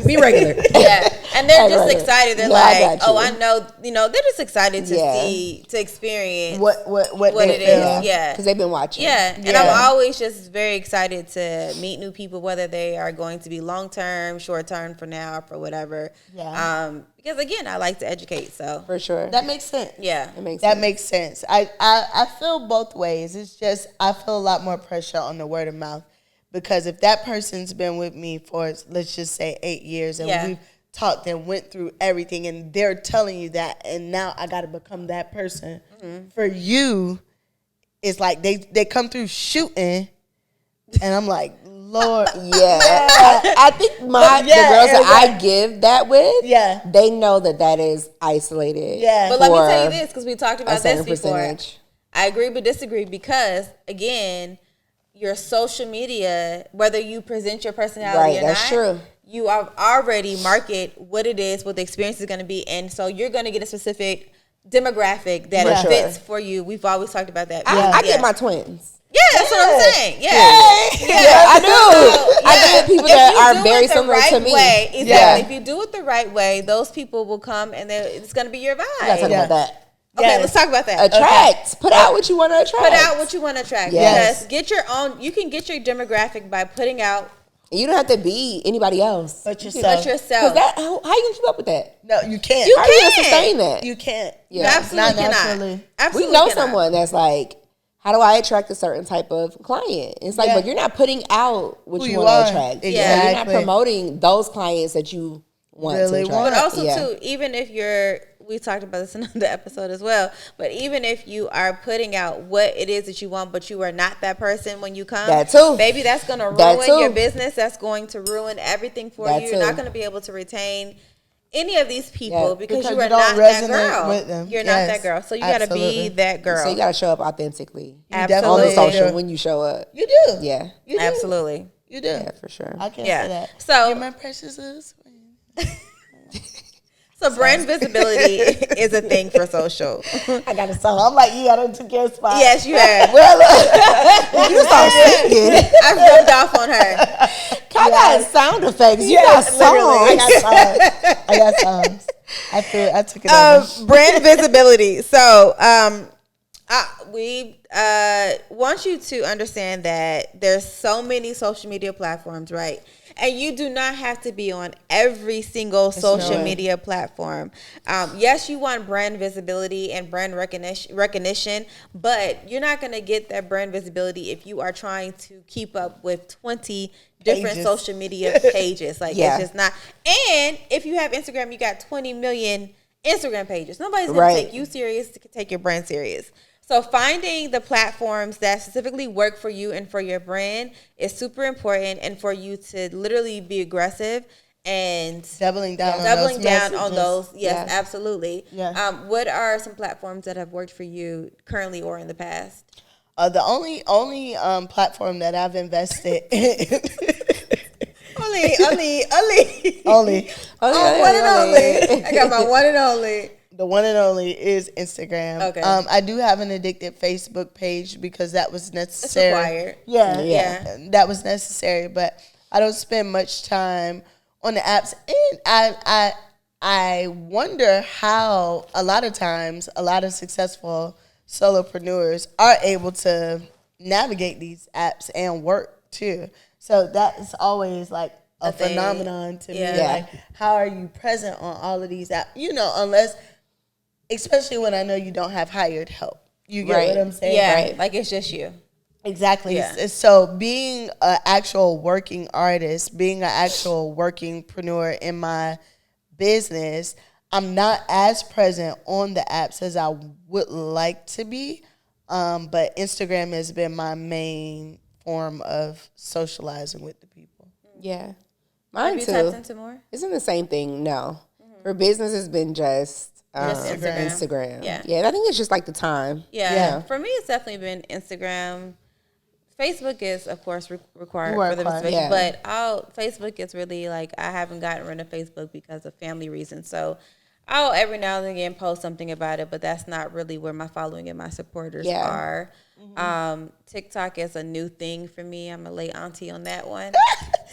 [SPEAKER 3] Be regular.
[SPEAKER 1] Yeah. And they're just excited. They're like, I know, they're just excited to experience
[SPEAKER 2] what
[SPEAKER 1] it is. Yeah.
[SPEAKER 3] Because they've been watching.
[SPEAKER 1] Yeah. And I'm always just very excited to meet new people, whether they are going to be long-term, short-term, for now, for whatever. Yeah. Because again, I like to educate, so.
[SPEAKER 3] For sure.
[SPEAKER 2] That makes sense.
[SPEAKER 1] Yeah.
[SPEAKER 2] That makes sense. I feel both ways. It's just, I feel a lot more pressure on the word of mouth. Because if that person's been with me for, let's just say 8 years, and we've talked and went through everything, and they're telling you that, and now I got to become that person. Mm-hmm. For you, it's like they come through shooting, and I'm like, Lord.
[SPEAKER 3] I think the girls that I give that with, they know that is isolated.
[SPEAKER 1] Yeah. But let me tell you this, because we talked about this before. I agree but disagree because, again, your social media, whether you present your personality or not,
[SPEAKER 3] that's true.
[SPEAKER 1] You have already market what it is, what the experience is going to be, and so you're going to get a specific demographic that fits for you. We've always talked about that.
[SPEAKER 3] I get my twins.
[SPEAKER 1] Yeah, that's what I'm saying. Yeah,
[SPEAKER 3] I do. I get people that are very similar to me.
[SPEAKER 1] If you do it the right way, those people will come, and it's going to be your vibe.
[SPEAKER 3] Let's talk about that.
[SPEAKER 1] Okay, let's talk about that.
[SPEAKER 3] Attract. Okay. Put out what you want to attract.
[SPEAKER 1] Put out what you want to attract. Yes. Because you can get your demographic by putting out.
[SPEAKER 3] You don't have to be anybody else.
[SPEAKER 2] But yourself.
[SPEAKER 3] Because how you going to keep up with that?
[SPEAKER 2] No, you can't.
[SPEAKER 3] How are you going to sustain that?
[SPEAKER 2] You can't.
[SPEAKER 1] Yeah. You absolutely cannot. Absolutely
[SPEAKER 3] we know someone that's like, how do I attract a certain type of client? It's like, but you're not putting out what you want to attract.
[SPEAKER 2] Exactly.
[SPEAKER 3] You're not promoting those clients that you want to attract.
[SPEAKER 1] But also, too, even if we talked about this in another episode as well, but even if you are putting out what it is that you want, but you are not that person when you come,
[SPEAKER 3] that too.
[SPEAKER 1] Baby, that's going to ruin your business. That's going to ruin everything for you. You're not going to be able to retain any of these people because you are
[SPEAKER 2] you don't
[SPEAKER 1] not that
[SPEAKER 2] resonate
[SPEAKER 1] girl.
[SPEAKER 2] with them.
[SPEAKER 1] You're not that girl. So you got to be that girl.
[SPEAKER 3] So you got to show up authentically.
[SPEAKER 1] Absolutely.
[SPEAKER 3] On social when you show up.
[SPEAKER 2] You do.
[SPEAKER 3] Yeah.
[SPEAKER 2] You do.
[SPEAKER 1] Absolutely.
[SPEAKER 2] You do.
[SPEAKER 3] Yeah, for sure.
[SPEAKER 2] I can't say that.
[SPEAKER 1] So
[SPEAKER 2] you're my precious husband.
[SPEAKER 1] So brand visibility is a thing for social.
[SPEAKER 2] I got a song. I'm like, you got to take your spot.
[SPEAKER 1] Yes, you have.
[SPEAKER 3] Well, you start singing.
[SPEAKER 1] I've rubbed off on her.
[SPEAKER 3] I got sound effects. You got songs.
[SPEAKER 2] I got songs. I took it over.
[SPEAKER 1] Brand visibility. So we want you to understand that there's so many social media platforms, right? And you do not have to be on every single social media platform. Yes, you want brand visibility and brand recognition, but you're not going to get that brand visibility if you are trying to keep up with 20 different social media pages. Like, it's just not. And if you have Instagram, you got 20 million Instagram pages. Nobody's going to take you serious to take your brand serious. So finding the platforms that specifically work for you and for your brand is super important, and for you to literally be aggressive and
[SPEAKER 2] doubling down
[SPEAKER 1] on those. Yes, absolutely.
[SPEAKER 2] Yeah.
[SPEAKER 1] What are some platforms that have worked for you currently or in the past?
[SPEAKER 2] The only platform that I've invested in. only.
[SPEAKER 1] One and only. I got my one and only.
[SPEAKER 2] The one and only is Instagram.
[SPEAKER 1] Okay.
[SPEAKER 2] I do have an addicted Facebook page because that was necessary.
[SPEAKER 1] It's required.
[SPEAKER 2] Yeah. That was necessary, but I don't spend much time on the apps. And I wonder how a lot of times a lot of successful solopreneurs are able to navigate these apps and work too. So that is always like a phenomenon to me. Like, how are you present on all of these apps? Unless, especially when I know you don't have hired help. You get what I'm saying?
[SPEAKER 1] Yeah, like it's just you.
[SPEAKER 2] Exactly. Yeah. So being an actual working artist, being an actual workingpreneur in my business, I'm not as present on the apps as I would like to be. But Instagram has been my main form of socializing with the people.
[SPEAKER 3] Yeah. Mine too.
[SPEAKER 1] Have you tapped into more?
[SPEAKER 3] Isn't the same thing? No. For business, it's been just
[SPEAKER 1] Instagram.
[SPEAKER 3] Yeah. I think it's just like the time.
[SPEAKER 1] Yeah. For me, it's definitely been Instagram. Facebook is, of course, required for the participation, but Facebook is really like, I haven't gotten rid of Facebook because of family reasons. So I'll every now and again post something about it, but that's not really where my following and my supporters are. Mm-hmm. TikTok is a new thing for me. I'm a late auntie on that one.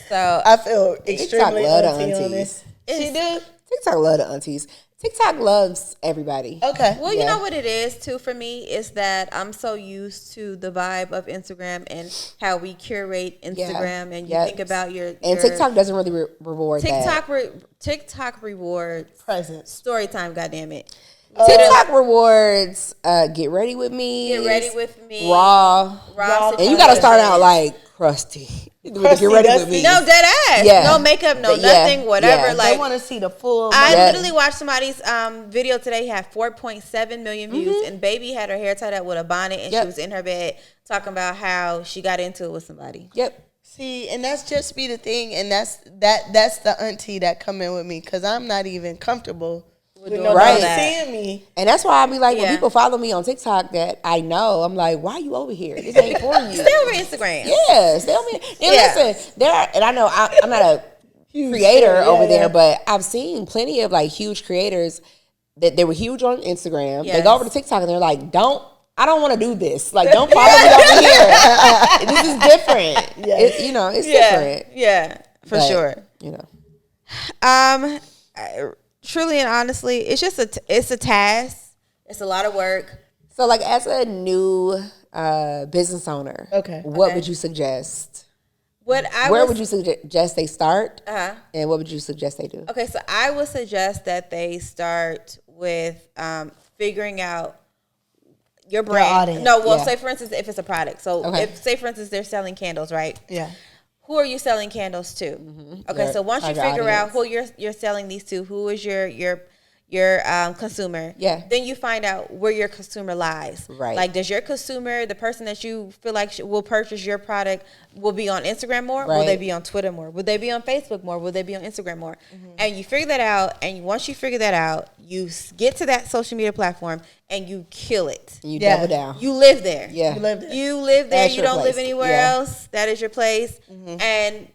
[SPEAKER 1] So
[SPEAKER 2] I feel extremely auntie on this.
[SPEAKER 1] She do?
[SPEAKER 3] TikTok love the aunties. TikTok loves everybody.
[SPEAKER 2] Okay.
[SPEAKER 1] Well, you know what it is, too, for me, is that I'm so used to the vibe of Instagram and how we curate Instagram, and you think about your
[SPEAKER 3] TikTok doesn't really reward that.
[SPEAKER 1] TikTok rewards
[SPEAKER 2] presence.
[SPEAKER 1] Story time, goddammit.
[SPEAKER 3] TikTok rewards get ready with me. Raw.
[SPEAKER 1] And
[SPEAKER 3] you got to start out like crusty. Get ready with me.
[SPEAKER 1] No, dead ass. Yeah. No makeup, no nothing, whatever.
[SPEAKER 2] Yeah.
[SPEAKER 1] Like,
[SPEAKER 2] I want to see the full.
[SPEAKER 1] I literally watched somebody's video today. Had 4.7 million views, and baby had her hair tied up with a bonnet, and she was in her bed talking about how she got into it with somebody.
[SPEAKER 3] Yep.
[SPEAKER 2] See, and that's just be the thing, and that's the auntie that come in with me because I'm not even comfortable with nobody seeing me.
[SPEAKER 3] And that's why I be like, when people follow me on TikTok that I know, I'm like, why are you over here? This ain't for you.
[SPEAKER 1] Stay over Instagram.
[SPEAKER 3] Yeah, stay over. And listen, and I know I'm not a creator over there, but I've seen plenty of like huge creators that they were huge on Instagram. They go over to TikTok and they're like, I don't want to do this. Like, don't follow me over here. This is different. It's different.
[SPEAKER 1] Yeah, for sure. Truly and honestly, it's just it's a task. It's a lot of work.
[SPEAKER 3] So, like, as a new business owner, what would you suggest? Where would you suggest they start? And what would you suggest they do?
[SPEAKER 1] Okay, so I would suggest that they start with figuring out your brand. Say for instance, if it's a product. So if, say for instance, they're selling candles, right?
[SPEAKER 2] Yeah.
[SPEAKER 1] Who are you selling candles to? Okay, so once you figure out who you're selling these to, who is your your consumer.
[SPEAKER 3] Yeah.
[SPEAKER 1] Then you find out where your consumer lies.
[SPEAKER 3] Right.
[SPEAKER 1] Like, does your consumer, the person that you feel like will purchase your product, will be on Instagram more?
[SPEAKER 3] Right.
[SPEAKER 1] Will they be on Twitter more? Will they be on Facebook more? Will they be on Instagram more? And you figure that out. And once you figure that out, you get to that social media platform and you kill it.
[SPEAKER 3] And you double down.
[SPEAKER 1] You live there.
[SPEAKER 3] Yeah.
[SPEAKER 2] You live there.
[SPEAKER 1] You live there.
[SPEAKER 3] That's
[SPEAKER 1] You
[SPEAKER 3] your
[SPEAKER 1] don't
[SPEAKER 3] place.
[SPEAKER 1] live anywhere else. That is your place. And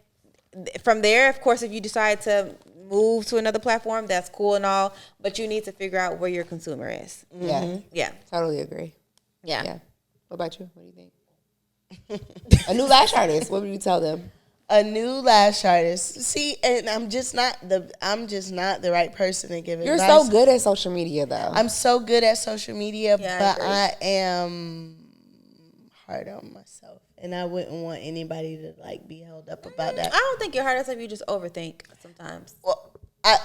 [SPEAKER 1] from there, of course, if you decide to move to another platform, that's cool and all, but you need to figure out where your consumer is.
[SPEAKER 3] Yeah.
[SPEAKER 1] Yeah.
[SPEAKER 3] Totally agree.
[SPEAKER 1] Yeah.
[SPEAKER 3] Yeah. What about you? What do you think? A new lash artist. What would you tell them?
[SPEAKER 2] A new lash artist. See, and I'm just not the right person to give advice.
[SPEAKER 3] You're so good at social media, though.
[SPEAKER 2] I'm so good at social media,
[SPEAKER 1] Yeah,
[SPEAKER 2] but
[SPEAKER 1] I
[SPEAKER 2] I am hard on myself, and I wouldn't want anybody to like be held up about that.
[SPEAKER 1] I don't think you're hard as if you just overthink sometimes.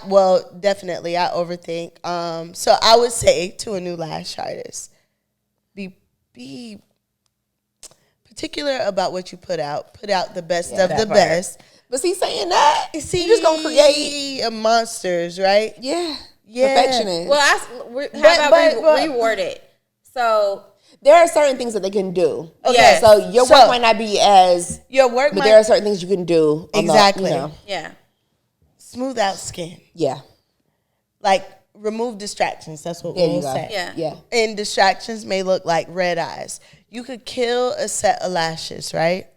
[SPEAKER 2] Well, definitely I overthink. So I would say to a new lash artist, be particular about what you put out. Put out the best of the best.
[SPEAKER 3] But see, saying that,
[SPEAKER 2] See,
[SPEAKER 3] you just gonna create.
[SPEAKER 2] monsters, right?
[SPEAKER 3] Yeah.
[SPEAKER 2] Yeah.
[SPEAKER 3] Perfectionist.
[SPEAKER 1] Well, how about reward it? So
[SPEAKER 3] there are certain things that they can do.
[SPEAKER 2] Okay.
[SPEAKER 1] Yes.
[SPEAKER 3] So your work might not be as,
[SPEAKER 2] Your work,
[SPEAKER 3] but there are certain things you can do.
[SPEAKER 2] Exactly.
[SPEAKER 1] yeah,
[SPEAKER 2] smooth out skin.
[SPEAKER 3] Yeah.
[SPEAKER 2] Like remove distractions. That's what
[SPEAKER 3] There
[SPEAKER 2] we'll
[SPEAKER 3] you go.
[SPEAKER 2] say.
[SPEAKER 1] Yeah.
[SPEAKER 3] Yeah.
[SPEAKER 2] And distractions may look like red eyes. You could kill a set of lashes, right?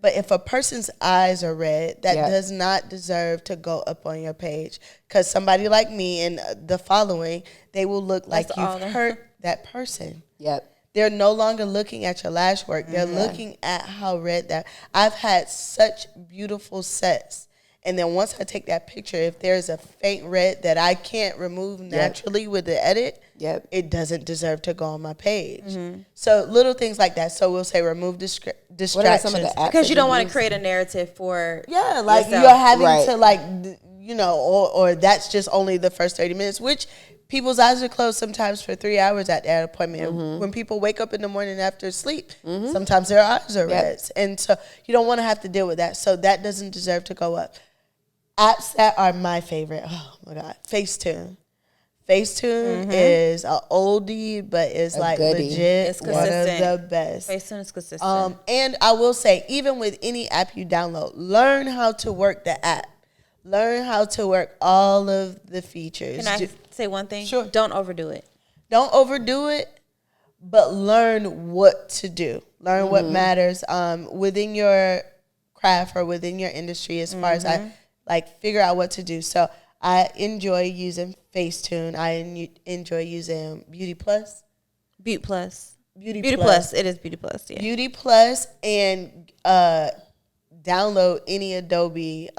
[SPEAKER 2] But if a person's eyes are red, that does not deserve to go up on your page. Because somebody like me and the following, they will look like you've hurt that person.
[SPEAKER 3] Yep.
[SPEAKER 2] They're no longer looking at your lash work. They're looking at how red that. I've had such beautiful sets. And then once I take that picture, if there's a faint red that I can't remove naturally with the edit, it doesn't deserve to go on my page. So little things like that. So we'll say remove distractions.
[SPEAKER 3] What are some of the apps
[SPEAKER 1] because you
[SPEAKER 3] that
[SPEAKER 1] don't want to
[SPEAKER 3] use?
[SPEAKER 1] create a narrative for
[SPEAKER 2] Like
[SPEAKER 1] yourself.
[SPEAKER 2] you're having
[SPEAKER 3] Right.
[SPEAKER 2] to like, or that's just only the first 30 minutes, which people's eyes are closed sometimes for 3 hours at that appointment. And when people wake up in the morning after sleep, sometimes their eyes are red. And so you don't want to have to deal with that. So that doesn't deserve to go up. Apps that are my favorite. Oh my God. Facetune. Facetune is an oldie, but it's like
[SPEAKER 3] goodie.
[SPEAKER 2] legit
[SPEAKER 1] It's
[SPEAKER 2] one of
[SPEAKER 1] consistent.
[SPEAKER 2] the best.
[SPEAKER 1] Facetune is consistent.
[SPEAKER 2] And I will say, even with any app you download, learn how to work the app. Learn how to work all of the features.
[SPEAKER 1] Can I say one thing?
[SPEAKER 2] Sure.
[SPEAKER 1] Don't overdo it.
[SPEAKER 2] Don't overdo it, but learn what to do. Learn what matters within your craft or within your industry as far as figure out what to do. So I enjoy using Facetune. I enjoy using Beauty Plus.
[SPEAKER 1] Beauty Plus.
[SPEAKER 2] Beauty
[SPEAKER 1] Plus. It is Beauty Plus. Yeah.
[SPEAKER 2] Beauty Plus, and download any Adobe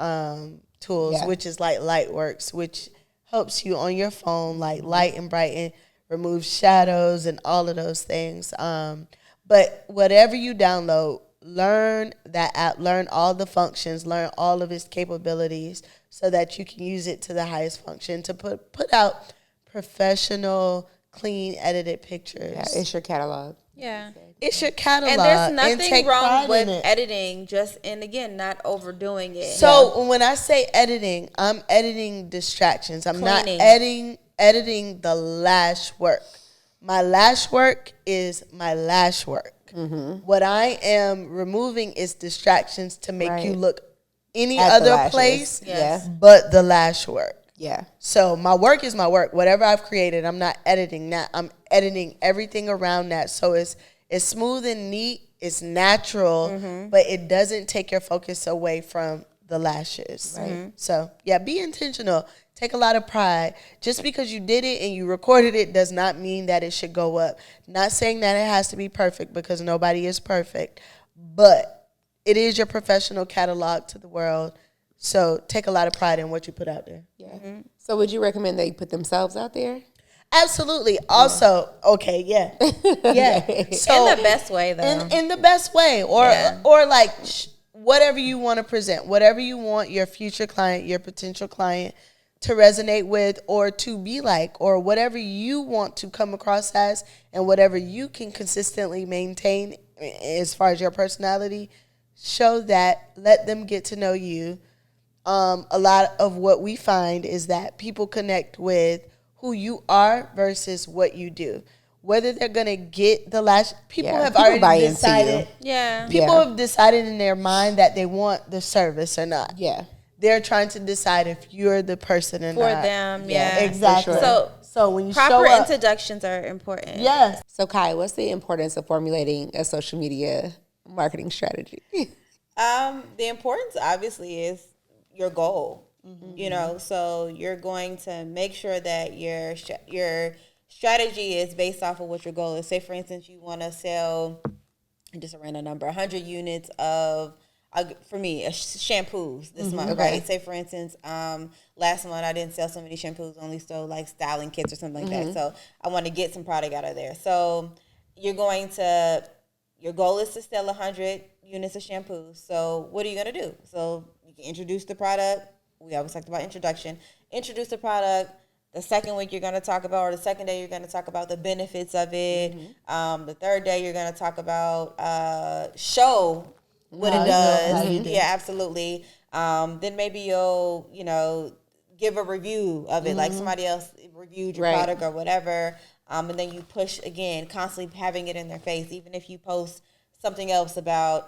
[SPEAKER 2] tools, which is like Lightworks, which helps you on your phone, like light and brighten, remove shadows and all of those things. But whatever you download, learn that app, learn all the functions, learn all of its capabilities so that you can use it to the highest function to put out professional, clean, edited pictures.
[SPEAKER 3] Yeah, it's your catalog.
[SPEAKER 1] Yeah.
[SPEAKER 2] It's your catalog.
[SPEAKER 1] And there's
[SPEAKER 2] and
[SPEAKER 1] nothing
[SPEAKER 2] take
[SPEAKER 1] wrong
[SPEAKER 2] pride
[SPEAKER 1] with
[SPEAKER 2] in it.
[SPEAKER 1] editing, and again, not overdoing it.
[SPEAKER 2] So when I say editing, I'm editing distractions. I'm
[SPEAKER 1] Cleaning.
[SPEAKER 2] not editing the lash work. My lash work is my lash work. What I am removing is distractions to make you look any
[SPEAKER 3] At the
[SPEAKER 2] other
[SPEAKER 3] lashes.
[SPEAKER 2] place
[SPEAKER 1] Yes.
[SPEAKER 2] but the lash work.
[SPEAKER 3] Yeah.
[SPEAKER 2] So my work is my work. Whatever I've created, I'm not editing that. I'm editing everything around that. So it's smooth and neat. It's natural, but it doesn't take your focus away from the lashes. Right. So yeah, be intentional. Take a lot of pride. Just because you did it and you recorded it does not mean that it should go up. Not saying that it has to be perfect, because nobody is perfect, but it is your professional catalog to the world. So take a lot of pride in what you put out there.
[SPEAKER 3] Yeah. So would you recommend they put themselves out there?
[SPEAKER 2] Absolutely. Also, okay, yeah. So
[SPEAKER 1] in the best way, though.
[SPEAKER 2] in the best way, or like whatever you want to present, whatever you want your future client, your potential client to resonate with or to be like, or whatever you want to come across as, and whatever you can consistently maintain as far as your personality, show that, let them get to know you. A lot of what we find is that people connect with who you are versus what you do. Whether they're gonna get the lash, people have
[SPEAKER 3] buy
[SPEAKER 2] already
[SPEAKER 3] into
[SPEAKER 2] decided.
[SPEAKER 3] you.
[SPEAKER 1] Yeah.
[SPEAKER 2] People have decided in their mind that they want the service or not.
[SPEAKER 3] Yeah.
[SPEAKER 2] They're trying to decide if you're the person or
[SPEAKER 1] For
[SPEAKER 2] not.
[SPEAKER 1] them, yeah.
[SPEAKER 2] Exactly.
[SPEAKER 3] Sure.
[SPEAKER 2] So when you
[SPEAKER 1] Proper
[SPEAKER 2] show up,
[SPEAKER 1] introductions are important.
[SPEAKER 2] yes.
[SPEAKER 3] So Kai, what's the importance of formulating a social media marketing strategy?
[SPEAKER 1] The importance obviously is your goal. You know, so you're going to make sure that your strategy is based off of what your goal is. Say, for instance, you want to sell, just a random number, 100 units of, for me, shampoos this month, right? Say, for instance, last month I didn't sell so many shampoos, only sold like styling kits or something like that. So I want to get some product out of there. So your goal is to sell 100 units of shampoos. So what are you going to do? So you can introduce the product. We always talked about introduction. Introduce the product. The second week you're going to talk about, or the second day you're going to talk about the benefits of it. The third day you're going to talk about show what it does. Yeah, absolutely. Then maybe you'll, give a review of it, like somebody else reviewed your product or whatever. And then you push again, constantly having it in their face. Even if you post something else about,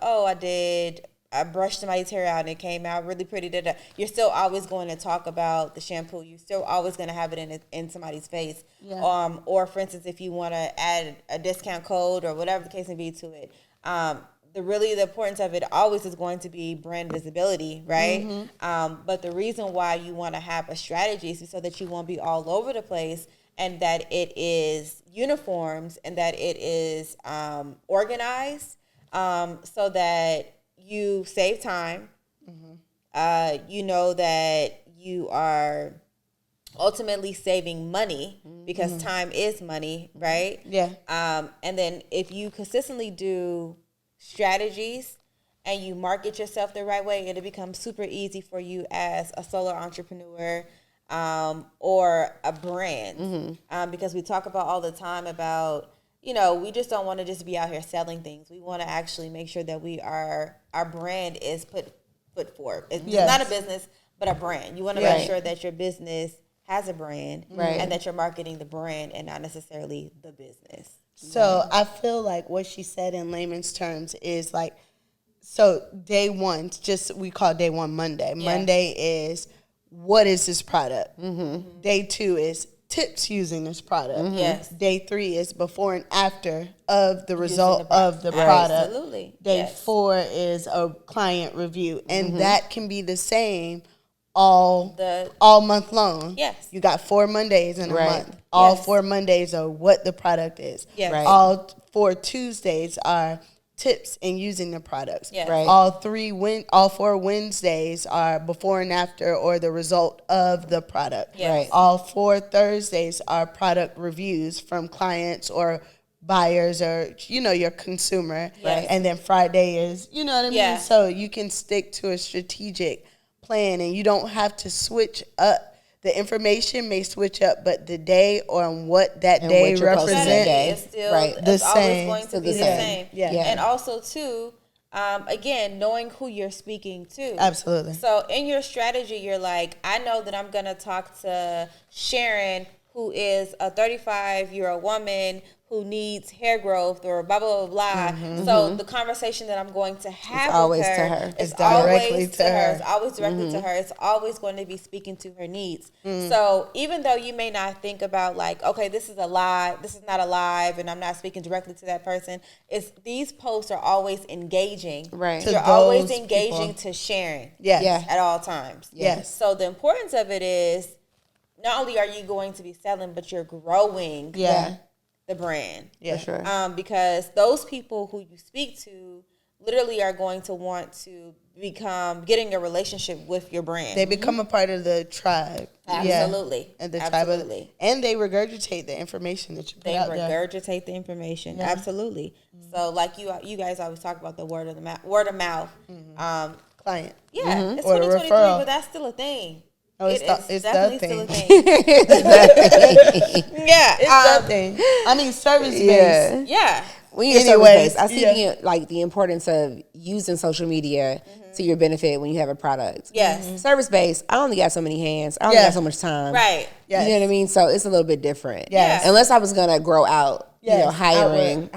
[SPEAKER 1] I brushed somebody's hair out and it came out really pretty. You're still always going to talk about the shampoo. You're still always going to have it in somebody's face. Yeah. Or for instance, if you want to add a discount code or whatever the case may be to it, the importance of it always is going to be brand visibility, right? But the reason why you want to have a strategy is so that you won't be all over the place, and that it is uniforms, and that it is organized, so that you save time. You know that you are ultimately saving money, because time is money, right?
[SPEAKER 2] Yeah.
[SPEAKER 1] And then if you consistently do strategies and you market yourself the right way, it'll become super easy for you as a solo entrepreneur or a brand. Because we talk about all the time about, we just don't want to just be out here selling things. We want to actually make sure that our brand is put forward. It's not a business, but a brand. You want to make sure that your business has a brand, and that you're marketing the brand and not necessarily the business.
[SPEAKER 2] So I feel like what she said in layman's terms is like, so day one, we call day one Monday. Yeah. Monday is, what is this product? Day two is tips using this product.
[SPEAKER 1] Yes.
[SPEAKER 2] Day three is before and after of the result of the product.
[SPEAKER 1] Absolutely.
[SPEAKER 2] Day four is a client review. And that can be the same all month long.
[SPEAKER 1] Yes.
[SPEAKER 2] You got 4 Mondays in a month. All 4 Mondays are what the product is.
[SPEAKER 1] Yes.
[SPEAKER 3] Right.
[SPEAKER 2] All 4 Tuesdays are tips in using the products.
[SPEAKER 1] Yes.
[SPEAKER 3] Right.
[SPEAKER 2] All 4 Wednesdays are before and after, or the result of the product.
[SPEAKER 1] Yes. Right.
[SPEAKER 2] All 4 Thursdays are product reviews from clients or buyers, or your consumer.
[SPEAKER 1] Yes.
[SPEAKER 2] And then Friday is, what I mean?
[SPEAKER 1] Yeah.
[SPEAKER 2] So you can stick to a strategic plan, and you don't have to switch up. The information may switch up, but the day on what that
[SPEAKER 3] And
[SPEAKER 2] day
[SPEAKER 3] what you're posting that day.
[SPEAKER 2] represents,
[SPEAKER 1] It's still
[SPEAKER 2] the
[SPEAKER 1] it's always
[SPEAKER 2] same.
[SPEAKER 1] going to be the
[SPEAKER 3] the
[SPEAKER 1] same.
[SPEAKER 3] same.
[SPEAKER 2] Yeah.
[SPEAKER 1] And also too, again, knowing who you're speaking to.
[SPEAKER 2] Absolutely.
[SPEAKER 1] So in your strategy, you're like, I know that I'm gonna talk to Sharon, who is a 35-year-old woman who needs hair growth, or blah, blah, blah, blah. So the conversation that I'm going to have
[SPEAKER 3] always
[SPEAKER 1] with her
[SPEAKER 3] to her.
[SPEAKER 1] is
[SPEAKER 2] It's directly
[SPEAKER 1] always
[SPEAKER 2] to
[SPEAKER 1] to her.
[SPEAKER 2] her.
[SPEAKER 1] It's always directly to her. It's always going to be speaking to her needs. So even though you may not think about like, okay, this is not a live, and I'm not speaking directly to that person, these posts are always engaging.
[SPEAKER 3] Right.
[SPEAKER 2] To
[SPEAKER 1] You're always
[SPEAKER 2] those
[SPEAKER 1] engaging
[SPEAKER 2] people.
[SPEAKER 1] to Sharon.
[SPEAKER 2] Yes.
[SPEAKER 3] Yeah.
[SPEAKER 1] At all times.
[SPEAKER 2] Yes.
[SPEAKER 1] So the importance of it is, not only are you going to be selling, but you're growing the brand.
[SPEAKER 2] Yeah.
[SPEAKER 3] For sure.
[SPEAKER 1] Because those people who you speak to literally are going to want to getting a relationship with your brand.
[SPEAKER 2] They become a part of the tribe.
[SPEAKER 1] Absolutely.
[SPEAKER 2] And the
[SPEAKER 1] Absolutely.
[SPEAKER 2] tribe and they regardegurtate the information that you put
[SPEAKER 1] They
[SPEAKER 2] out there.
[SPEAKER 1] regurgitate the information. Absolutely. So like you guys always talk about the word of mouth.
[SPEAKER 2] Client.
[SPEAKER 1] Yeah, it's
[SPEAKER 2] Or the
[SPEAKER 1] 2023,
[SPEAKER 2] referral.
[SPEAKER 1] but that's still a thing.
[SPEAKER 2] Oh, it's
[SPEAKER 1] is
[SPEAKER 2] the
[SPEAKER 1] definitely
[SPEAKER 2] thing.
[SPEAKER 1] still a thing. Yeah.
[SPEAKER 2] It's that thing. I mean, service based.
[SPEAKER 1] Yeah.
[SPEAKER 3] when you're service based, I see like the importance of using social media to your benefit when you have a product.
[SPEAKER 1] Yes.
[SPEAKER 3] Service based, I only got so many hands. I only got so much time.
[SPEAKER 1] Right.
[SPEAKER 3] Yes. You know what I mean? So it's a little bit different.
[SPEAKER 2] Yes.
[SPEAKER 3] Unless I was gonna grow out, hiring.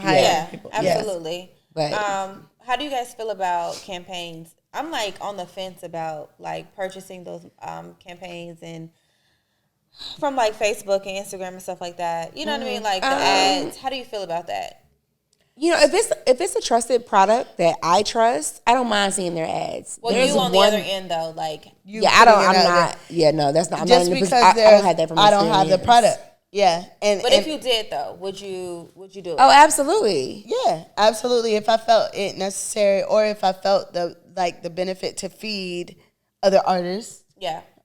[SPEAKER 1] People. Absolutely.
[SPEAKER 3] But
[SPEAKER 1] how do you guys feel about campaigns? I'm like on the fence about like purchasing those campaigns and from like Facebook and Instagram and stuff like that. You know what I mean? Like the ads. How do you feel about that?
[SPEAKER 3] You know, if it's a trusted product that I trust, I don't mind seeing their ads.
[SPEAKER 1] Well, you on the other end though, like
[SPEAKER 3] that's not. I'm
[SPEAKER 2] just
[SPEAKER 3] not in
[SPEAKER 2] because
[SPEAKER 3] I don't have that from
[SPEAKER 2] I don't have the product. Yeah,
[SPEAKER 1] but if you did though, would you do it?
[SPEAKER 3] Oh, absolutely.
[SPEAKER 2] Yeah, absolutely. If I felt it necessary, or if I felt the benefit to feed other artists,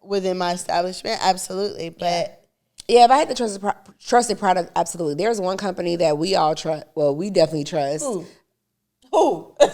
[SPEAKER 2] within my establishment, absolutely. But
[SPEAKER 3] if I had the trusted product, absolutely. There's one company that we all trust. Well, we definitely trust.
[SPEAKER 1] Who?
[SPEAKER 2] Sorry.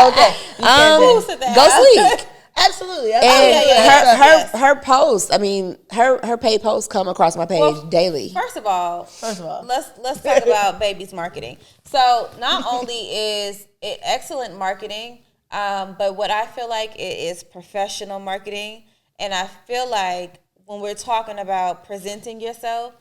[SPEAKER 2] Okay.
[SPEAKER 1] Who said that?
[SPEAKER 3] Go Sleek.
[SPEAKER 2] Absolutely.
[SPEAKER 3] And her posts, I mean, her paid posts come across my page daily.
[SPEAKER 1] First of all, let's talk about Baby's marketing. So not only is it excellent marketing, but what I feel like it is professional marketing, and I feel like when we're talking about presenting yourself,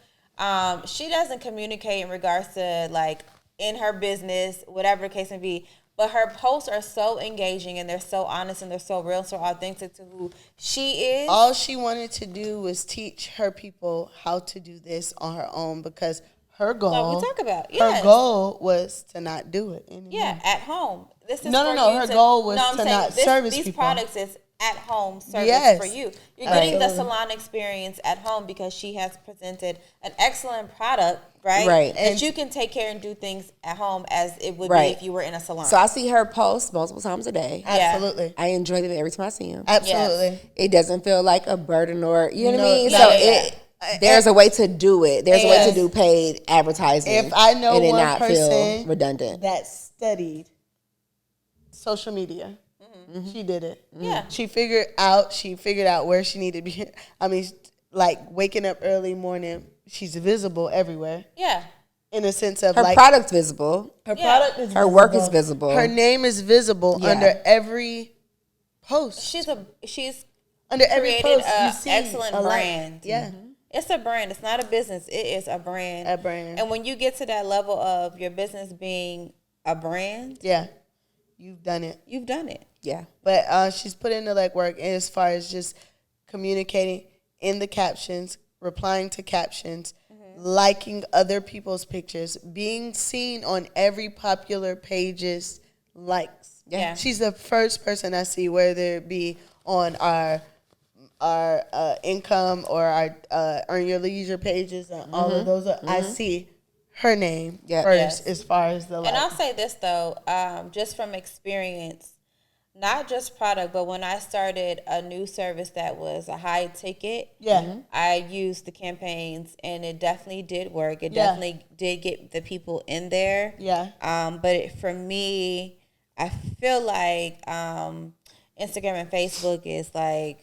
[SPEAKER 1] she doesn't communicate in regards to like in her business, whatever the case may be. But her posts are so engaging and they're so honest and they're so real, so authentic to who she is.
[SPEAKER 2] All she wanted to do was teach her people how to do this on her own, because her goal.
[SPEAKER 1] Like we talk about,
[SPEAKER 2] her goal was to not do it anymore.
[SPEAKER 1] Yeah, at home. This is
[SPEAKER 2] no. Her goal was to not service
[SPEAKER 1] these
[SPEAKER 2] people.
[SPEAKER 1] products is at home service for you. You're getting the salon experience at home because she has presented an excellent product, right? That you can take care and do things at home as it would be if you were in a salon.
[SPEAKER 3] So I see her post multiple times a day.
[SPEAKER 2] Absolutely.
[SPEAKER 3] I enjoy them every time I see them.
[SPEAKER 2] Absolutely.
[SPEAKER 3] Yes. It doesn't feel like a burden or, you know what I mean? So there's a way to do it. There's a way to do paid advertising.
[SPEAKER 2] If I know
[SPEAKER 3] and it
[SPEAKER 2] one
[SPEAKER 3] not
[SPEAKER 2] person
[SPEAKER 3] feel redundant
[SPEAKER 2] that studied social media, she did it.
[SPEAKER 1] Yeah.
[SPEAKER 2] She figured out where she needed to be. I mean, like waking up early morning, she's visible everywhere.
[SPEAKER 1] Yeah.
[SPEAKER 2] In a sense of
[SPEAKER 3] her product's visible.
[SPEAKER 2] Her product is visible.
[SPEAKER 3] Her work is visible.
[SPEAKER 2] Her name is visible under every post.
[SPEAKER 1] She's
[SPEAKER 2] under every post
[SPEAKER 1] you
[SPEAKER 2] see
[SPEAKER 1] excellent brand.
[SPEAKER 2] Yeah.
[SPEAKER 1] It's a brand. It's not a business. It is a brand.
[SPEAKER 2] A brand.
[SPEAKER 1] And when you get to that level of your business being a brand,
[SPEAKER 2] you've done it.
[SPEAKER 1] You've done it.
[SPEAKER 3] Yeah.
[SPEAKER 2] But she's put in the legwork as far as just communicating in the captions, replying to captions, liking other people's pictures, being seen on every popular page's likes.
[SPEAKER 1] Yeah.
[SPEAKER 2] She's the first person I see, whether it be on our income or our earn your leisure pages and all of those. I see her name first as far as the
[SPEAKER 1] And I'll say this though, just from experience, not just product, but when I started a new service that was a high ticket, I used the campaigns and it definitely did work. It definitely did get the people in there. But for me, I feel like Instagram and Facebook is like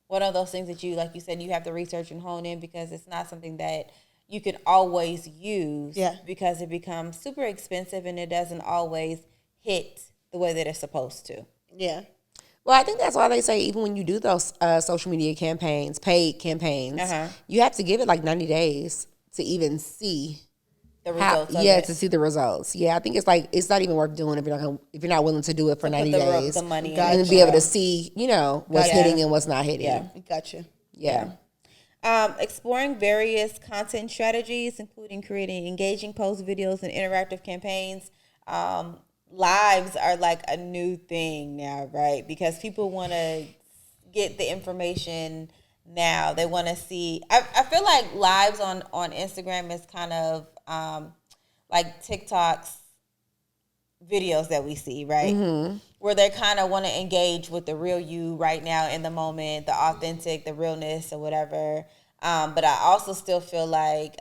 [SPEAKER 1] one of those things that you, like you said, you have to research and hone in, because it's not something that you can always use because it becomes super expensive and it doesn't always hit the way that it's supposed to.
[SPEAKER 2] Yeah.
[SPEAKER 3] Well, I think that's why they say even when you do those social media campaigns, paid campaigns, you have to give it like 90 days to even see
[SPEAKER 1] the results.
[SPEAKER 3] To see the results. Yeah, I think it's like it's not even worth doing if you're not willing to do it for 90 days.
[SPEAKER 1] The money
[SPEAKER 3] and be able to see, what's hitting and what's not hitting.
[SPEAKER 2] Yeah, gotcha.
[SPEAKER 3] Yeah.
[SPEAKER 1] Exploring various content strategies, including creating engaging post videos and interactive campaigns. Lives are like a new thing now, right? Because people want to get the information now. They want to see. I feel like lives on Instagram is kind of like TikTok's videos that we see, right? Where they kind of want to engage with the real you right now in the moment, the authentic, the realness or whatever. But I also still feel like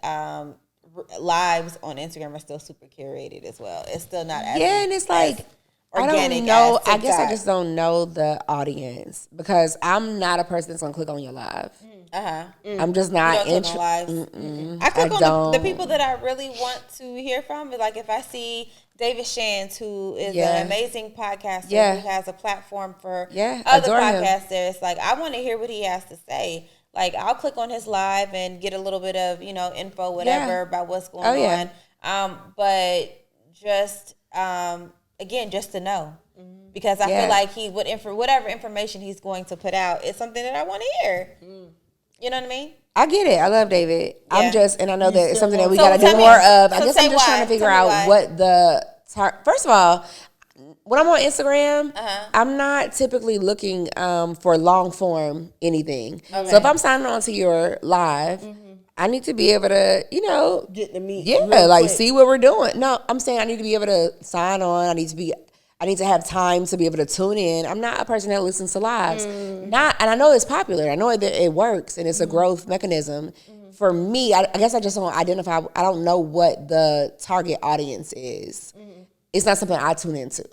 [SPEAKER 1] lives on Instagram are still super curated as well. It's still not as
[SPEAKER 3] and it's like
[SPEAKER 1] organic.
[SPEAKER 3] I don't know.
[SPEAKER 1] As
[SPEAKER 3] I guess I
[SPEAKER 1] TikTok.
[SPEAKER 3] just don't know the audience because I'm not a person that's gonna click on your live. I'm just not
[SPEAKER 1] You don't click on lives. I click on the people that I really want to hear from. Like if I see David Shands, who is an amazing podcaster who has a platform for other podcasters, like I want to hear what he has to say. Like I'll click on his live and get a little bit of info, whatever about what's going on. But just again, just to know. Because I feel like he would whatever information he's going to put out is something that I want to hear. You know what I mean?
[SPEAKER 3] I get it. I love David. I'm just, and I know that it's something that we
[SPEAKER 1] So
[SPEAKER 3] got to do
[SPEAKER 1] tell me-
[SPEAKER 3] more of. I
[SPEAKER 1] so
[SPEAKER 3] guess
[SPEAKER 1] say
[SPEAKER 3] I'm just
[SPEAKER 1] why.
[SPEAKER 3] trying to figure
[SPEAKER 1] Tell me
[SPEAKER 3] out
[SPEAKER 1] why.
[SPEAKER 3] what the first of all, when I'm on Instagram, I'm not typically looking for long form anything. So if I'm signing on to your live, I need to be able to,
[SPEAKER 2] Get the meat.
[SPEAKER 3] like see what we're doing. No, I'm saying I need to be able to sign on. I need to have time to be able to tune in. I'm not a person that listens to lives. And I know it's popular. I know that it works and it's a growth mechanism. For me, I guess I just don't identify. I don't know what the target audience is. It's not something I tune into.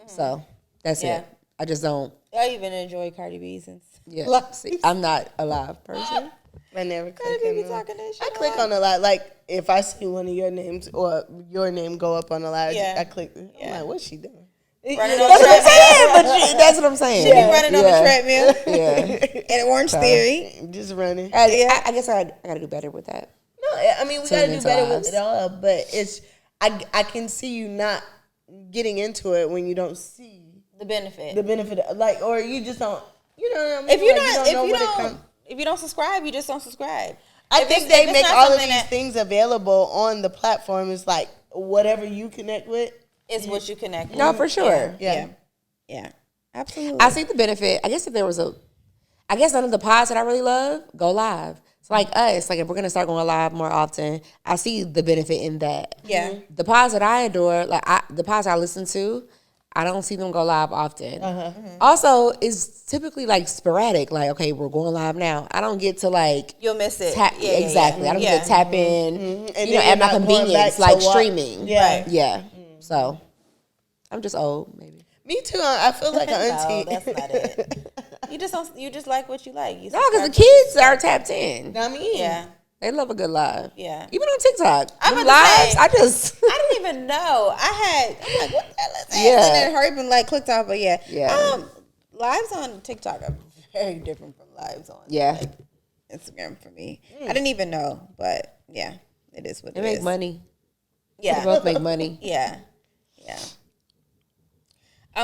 [SPEAKER 3] So that's it. I just don't.
[SPEAKER 1] I even enjoy Cardi B since.
[SPEAKER 3] Yeah. See, I'm not a live person.
[SPEAKER 2] I never click
[SPEAKER 1] Cardi B
[SPEAKER 2] on
[SPEAKER 1] talking that shit.
[SPEAKER 2] I click on a lot. Like if I see one of your names or your name go up on a lot, I click. I'm like, what's she doing?
[SPEAKER 1] Running on the treadmill.
[SPEAKER 3] That's what I'm saying.
[SPEAKER 1] She be running on the treadmill.
[SPEAKER 3] Yeah.
[SPEAKER 1] And Orange Theory.
[SPEAKER 2] Just running.
[SPEAKER 3] I guess I got to do better with that.
[SPEAKER 2] No, I mean we gotta do better with it all. But it's I can see you not getting into it when you don't see
[SPEAKER 1] The benefit.
[SPEAKER 2] like, or you just don't. You know what I mean?
[SPEAKER 1] If you're
[SPEAKER 2] Like,
[SPEAKER 1] if you don't subscribe, you just don't subscribe.
[SPEAKER 2] I think they make all of these things available on the platform. It's like whatever you connect with
[SPEAKER 1] is what you connect with.
[SPEAKER 3] No, for sure.
[SPEAKER 1] Yeah. Absolutely.
[SPEAKER 3] I see the benefit. I guess if there was I guess none of the pods that I really love go live. So like us, like if we're gonna start going live more often, I see the benefit in that.
[SPEAKER 1] Yeah.
[SPEAKER 3] The pods that I adore, the pods I listen to, I don't see them go live often. Also, it's typically like sporadic. Like, okay, we're going live now. I don't get to like
[SPEAKER 1] You'll miss it.
[SPEAKER 3] Exactly. I don't get to tap in.
[SPEAKER 2] And
[SPEAKER 3] at my convenience, like streaming.
[SPEAKER 2] Yeah.
[SPEAKER 1] Right.
[SPEAKER 3] Yeah. So I'm just old, maybe.
[SPEAKER 2] Me too. I feel like an
[SPEAKER 1] No,
[SPEAKER 2] auntie.
[SPEAKER 1] that's not it. You just like what you like. You
[SPEAKER 3] No, because the
[SPEAKER 1] subscribe
[SPEAKER 3] kids are tapped in.
[SPEAKER 2] I mean,
[SPEAKER 1] Yeah.
[SPEAKER 3] They love a good live.
[SPEAKER 1] Yeah.
[SPEAKER 3] Even on TikTok.
[SPEAKER 1] I'm
[SPEAKER 3] Them
[SPEAKER 1] about to
[SPEAKER 3] lives,
[SPEAKER 1] say-
[SPEAKER 3] I just
[SPEAKER 1] I didn't even know. I'm like, what the hell is that?
[SPEAKER 3] Yeah.
[SPEAKER 1] And then hurry up and like clicked off, but yeah.
[SPEAKER 3] Yeah.
[SPEAKER 1] Lives on TikTok are very different from lives on
[SPEAKER 3] Yeah.
[SPEAKER 1] Instagram for me. I didn't even know, but yeah, it is what
[SPEAKER 3] they
[SPEAKER 1] it
[SPEAKER 3] make
[SPEAKER 1] is.
[SPEAKER 3] money. They
[SPEAKER 1] Yeah.
[SPEAKER 3] both make money.
[SPEAKER 1] Yeah.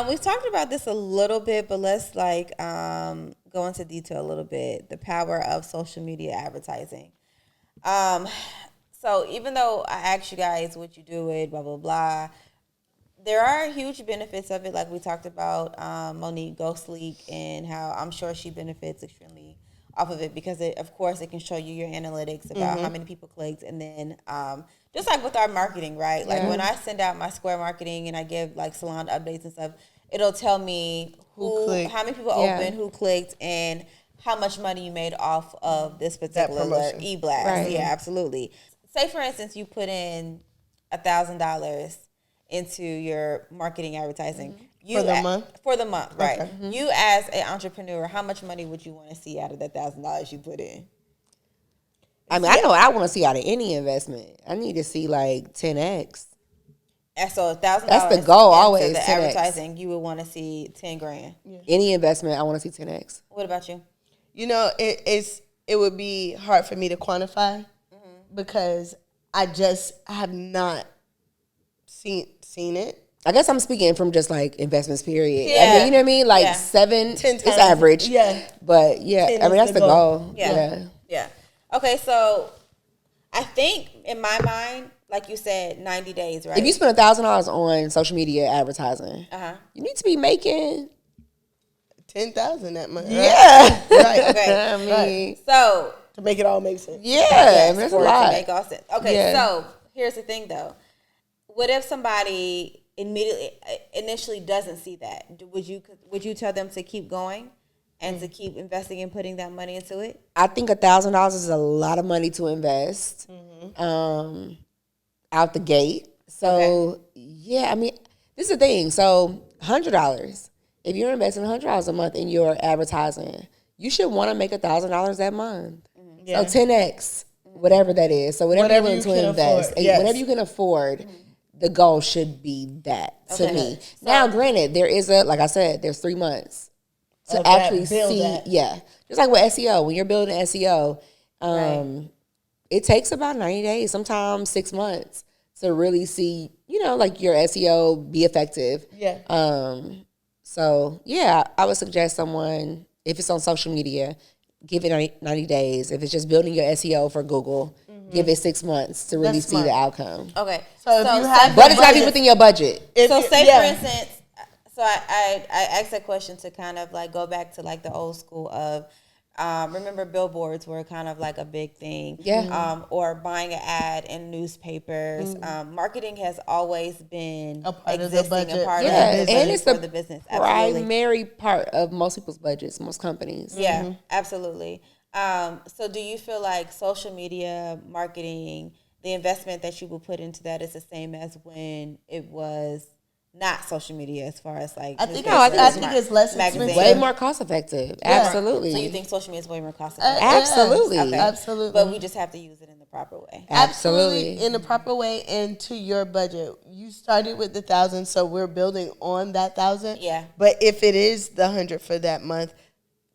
[SPEAKER 1] We've talked about this a little bit, but let's go into detail a little bit. The power of social media advertising. So even though I asked you guys what you do it, blah, blah, blah, there are huge benefits of it. Like we talked about Monique Ghostleak and how I'm sure she benefits extremely off of it because, of course, it can show you your analytics about how many people clicked. And then just like with our marketing, right? Like when I send out my Square marketing and I give like salon updates and stuff, it'll tell me how many people opened, who clicked, and how much money you made off of this particular e-blast.
[SPEAKER 3] Right.
[SPEAKER 1] Yeah, absolutely. Say, for instance, you put in $1,000 into your marketing advertising.
[SPEAKER 2] For the month,
[SPEAKER 1] right? You as an entrepreneur, how much money would you want to see out of that $1,000 you put in?
[SPEAKER 3] I mean, I know what I want to see out of any investment. I need to see like 10x.
[SPEAKER 1] And so $1,000.
[SPEAKER 3] That's the goal, always,
[SPEAKER 1] The
[SPEAKER 3] 10x.
[SPEAKER 1] advertising, you would want to see $10,000.
[SPEAKER 3] Yeah. Any investment, I want to see 10x.
[SPEAKER 1] What about you?
[SPEAKER 2] You know, it would be hard for me to quantify because I have not seen it.
[SPEAKER 3] I guess I'm speaking from just like investments, period.
[SPEAKER 1] Yeah.
[SPEAKER 3] I mean, you know what I mean? Like
[SPEAKER 1] 10
[SPEAKER 3] it's
[SPEAKER 2] times.
[SPEAKER 3] average.
[SPEAKER 2] Yeah.
[SPEAKER 3] But yeah,
[SPEAKER 2] 10
[SPEAKER 3] I mean,
[SPEAKER 2] is
[SPEAKER 3] that's
[SPEAKER 2] the
[SPEAKER 3] the
[SPEAKER 2] goal.
[SPEAKER 3] goal.
[SPEAKER 1] Yeah. Okay, so I think in my mind, like you said, 90 days, right?
[SPEAKER 3] If you spend $1,000 on social media advertising, you need to be making
[SPEAKER 2] 10,000 that month.
[SPEAKER 3] Yeah.
[SPEAKER 2] Right.
[SPEAKER 1] Okay.
[SPEAKER 3] I mean,
[SPEAKER 1] So
[SPEAKER 2] To make it all make sense.
[SPEAKER 3] yeah, I mean, that's a
[SPEAKER 1] for it to
[SPEAKER 3] lot.
[SPEAKER 1] make all sense. Okay,
[SPEAKER 3] Yeah.
[SPEAKER 1] so here's the thing, though. What if somebody initially doesn't see that? Would you tell them to keep going and to keep investing and putting that money into it?
[SPEAKER 3] I think $1,000 is a lot of money to invest out the gate. So yeah, I mean, this is the thing. So $100. If you're investing $100 a month in your advertising, you should want to make $1,000 that month. Yeah. So 10x, whatever that is. So whatever you're willing to invest, whatever you can afford, the goal should be that to me. So, now, granted, there is like I said, there's 3 months to actually see. That. Yeah, just like with SEO, when you're building SEO, it takes about 90 days, sometimes 6 months to really see, like your SEO be effective. Yeah. So yeah, I would suggest someone, if it's on social media, give it 90 days. If it's just building your SEO for Google, give it 6 months to really see the outcome.
[SPEAKER 1] Okay.
[SPEAKER 2] So if you have,
[SPEAKER 3] but it's got to be within your budget.
[SPEAKER 1] So say for instance, so I asked that question to kind of like go back to like the old school of, remember billboards were kind of like a big thing. Yeah. Or buying an ad in newspapers. Marketing has always been
[SPEAKER 2] a part of the budget.
[SPEAKER 3] And it's the business. Primary part of most people's budgets, most companies.
[SPEAKER 1] Yeah, absolutely. So do you feel like social media marketing, the investment that you will put into that is the same as when it was not social media, as far as like
[SPEAKER 2] I think it's less expensive.
[SPEAKER 3] Way more cost effective. Yeah. Absolutely.
[SPEAKER 1] So you think social media is way more cost effective?
[SPEAKER 3] Absolutely.
[SPEAKER 1] Okay.
[SPEAKER 2] Absolutely.
[SPEAKER 1] But we just have to use it in the proper way.
[SPEAKER 2] Absolutely. In the proper way and to your budget. You started with the 1,000, so we're building on that 1,000.
[SPEAKER 1] Yeah.
[SPEAKER 2] But if it is the 100 for that month,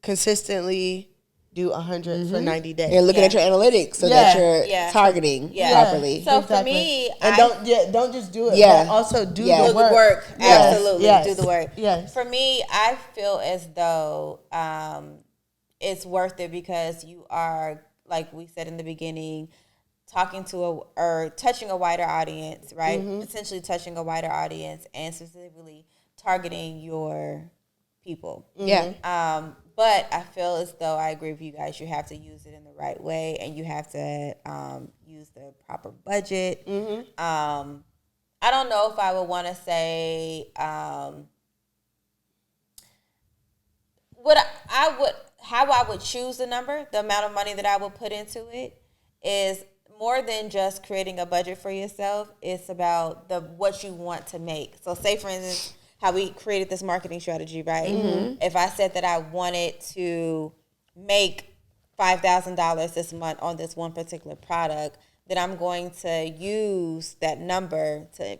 [SPEAKER 2] consistently do 100 for 90 days.
[SPEAKER 3] And looking at your analytics so that you're targeting properly.
[SPEAKER 1] So for me,
[SPEAKER 2] and don't just do it, but also do the work.
[SPEAKER 1] Absolutely.
[SPEAKER 2] Yes.
[SPEAKER 1] Do the work.
[SPEAKER 2] Yes.
[SPEAKER 1] For me, I feel as though it's worth it because you are, like we said in the beginning, talking to or touching a wider audience, right? Essentially touching a wider audience and specifically targeting your people.
[SPEAKER 3] Yeah.
[SPEAKER 1] But I feel as though I agree with you guys. You have to use it in the right way, and you have to use the proper budget. I don't know if I would want to say how I would choose the number, the amount of money that I would put into it is more than just creating a budget for yourself. It's about what you want to make. So, say for instance, how we created this marketing strategy, right? If I said that I wanted to make $5,000 this month on this one particular product, then I'm going to use that number to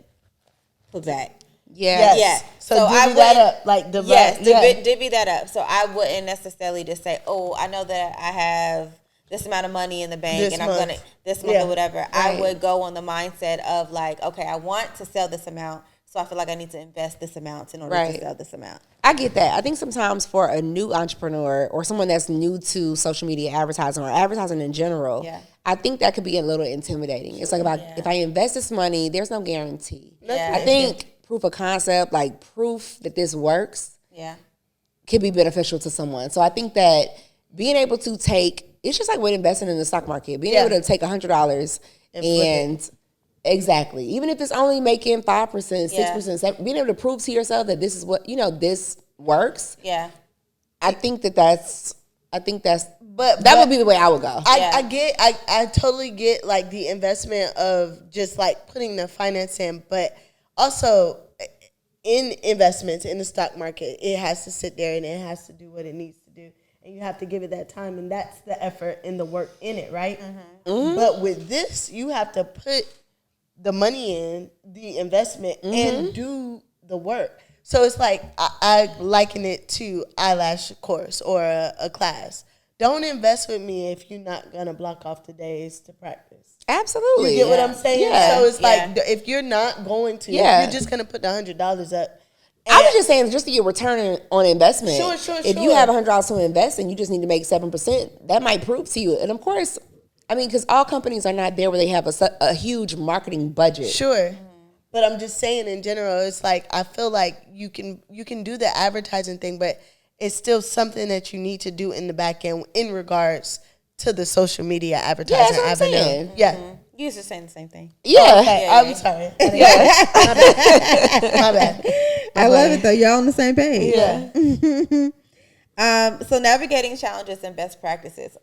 [SPEAKER 1] put back.
[SPEAKER 2] Yeah. So divvy that up, like
[SPEAKER 1] divvy that up. So I wouldn't necessarily just say, "Oh, I know that I have this amount of money in the bank, and I'm gonna this month or whatever." Right. I would go on the mindset of like, "Okay, I want to sell this amount." So I feel like I need to invest this amount in order to sell this amount.
[SPEAKER 3] I get that. I think sometimes for a new entrepreneur or someone that's new to social media advertising or advertising in general, I think that could be a little intimidating. It's like if I invest this money, there's no guarantee. I think proof of concept, like proof that this works, could be beneficial to someone. So I think that being able to it's just like with investing in the stock market, being able to take $100 and exactly. Even if it's only making 5%, 6%, being able to prove to yourself that this is what, this works.
[SPEAKER 1] Yeah.
[SPEAKER 3] I think that's but that would be the way I would go.
[SPEAKER 2] I totally get like the investment of just like putting the finance in, but also in investments in the stock market, it has to sit there and it has to do what it needs to do. And you have to give it that time, and that's the effort and the work in it, right? But with this, you have to put the money in, the investment, and do the work. So it's like I liken it to eyelash course or a class. Don't invest with me if you're not going to block off the days to practice.
[SPEAKER 3] Absolutely.
[SPEAKER 2] You get what I'm saying? Yeah. So it's like if you're not going to, if you're just going to put the $100 up.
[SPEAKER 3] I was just saying, just to get return on investment.
[SPEAKER 2] Sure.
[SPEAKER 3] If you have $100 to invest and you just need to make 7%, that might prove to you. And of course, I mean, because all companies are not there where they have a huge marketing budget.
[SPEAKER 2] Sure. But I'm just saying in general, it's like I feel like you can do the advertising thing, but it's still something that you need to do in the back end in regards to the social media advertising avenue. Yeah.
[SPEAKER 1] You used to say the same thing.
[SPEAKER 3] Yeah.
[SPEAKER 2] Okay. I'm sorry. My bad.
[SPEAKER 1] I love it though. Y'all on the same page.
[SPEAKER 2] Yeah.
[SPEAKER 1] So navigating challenges and best practices.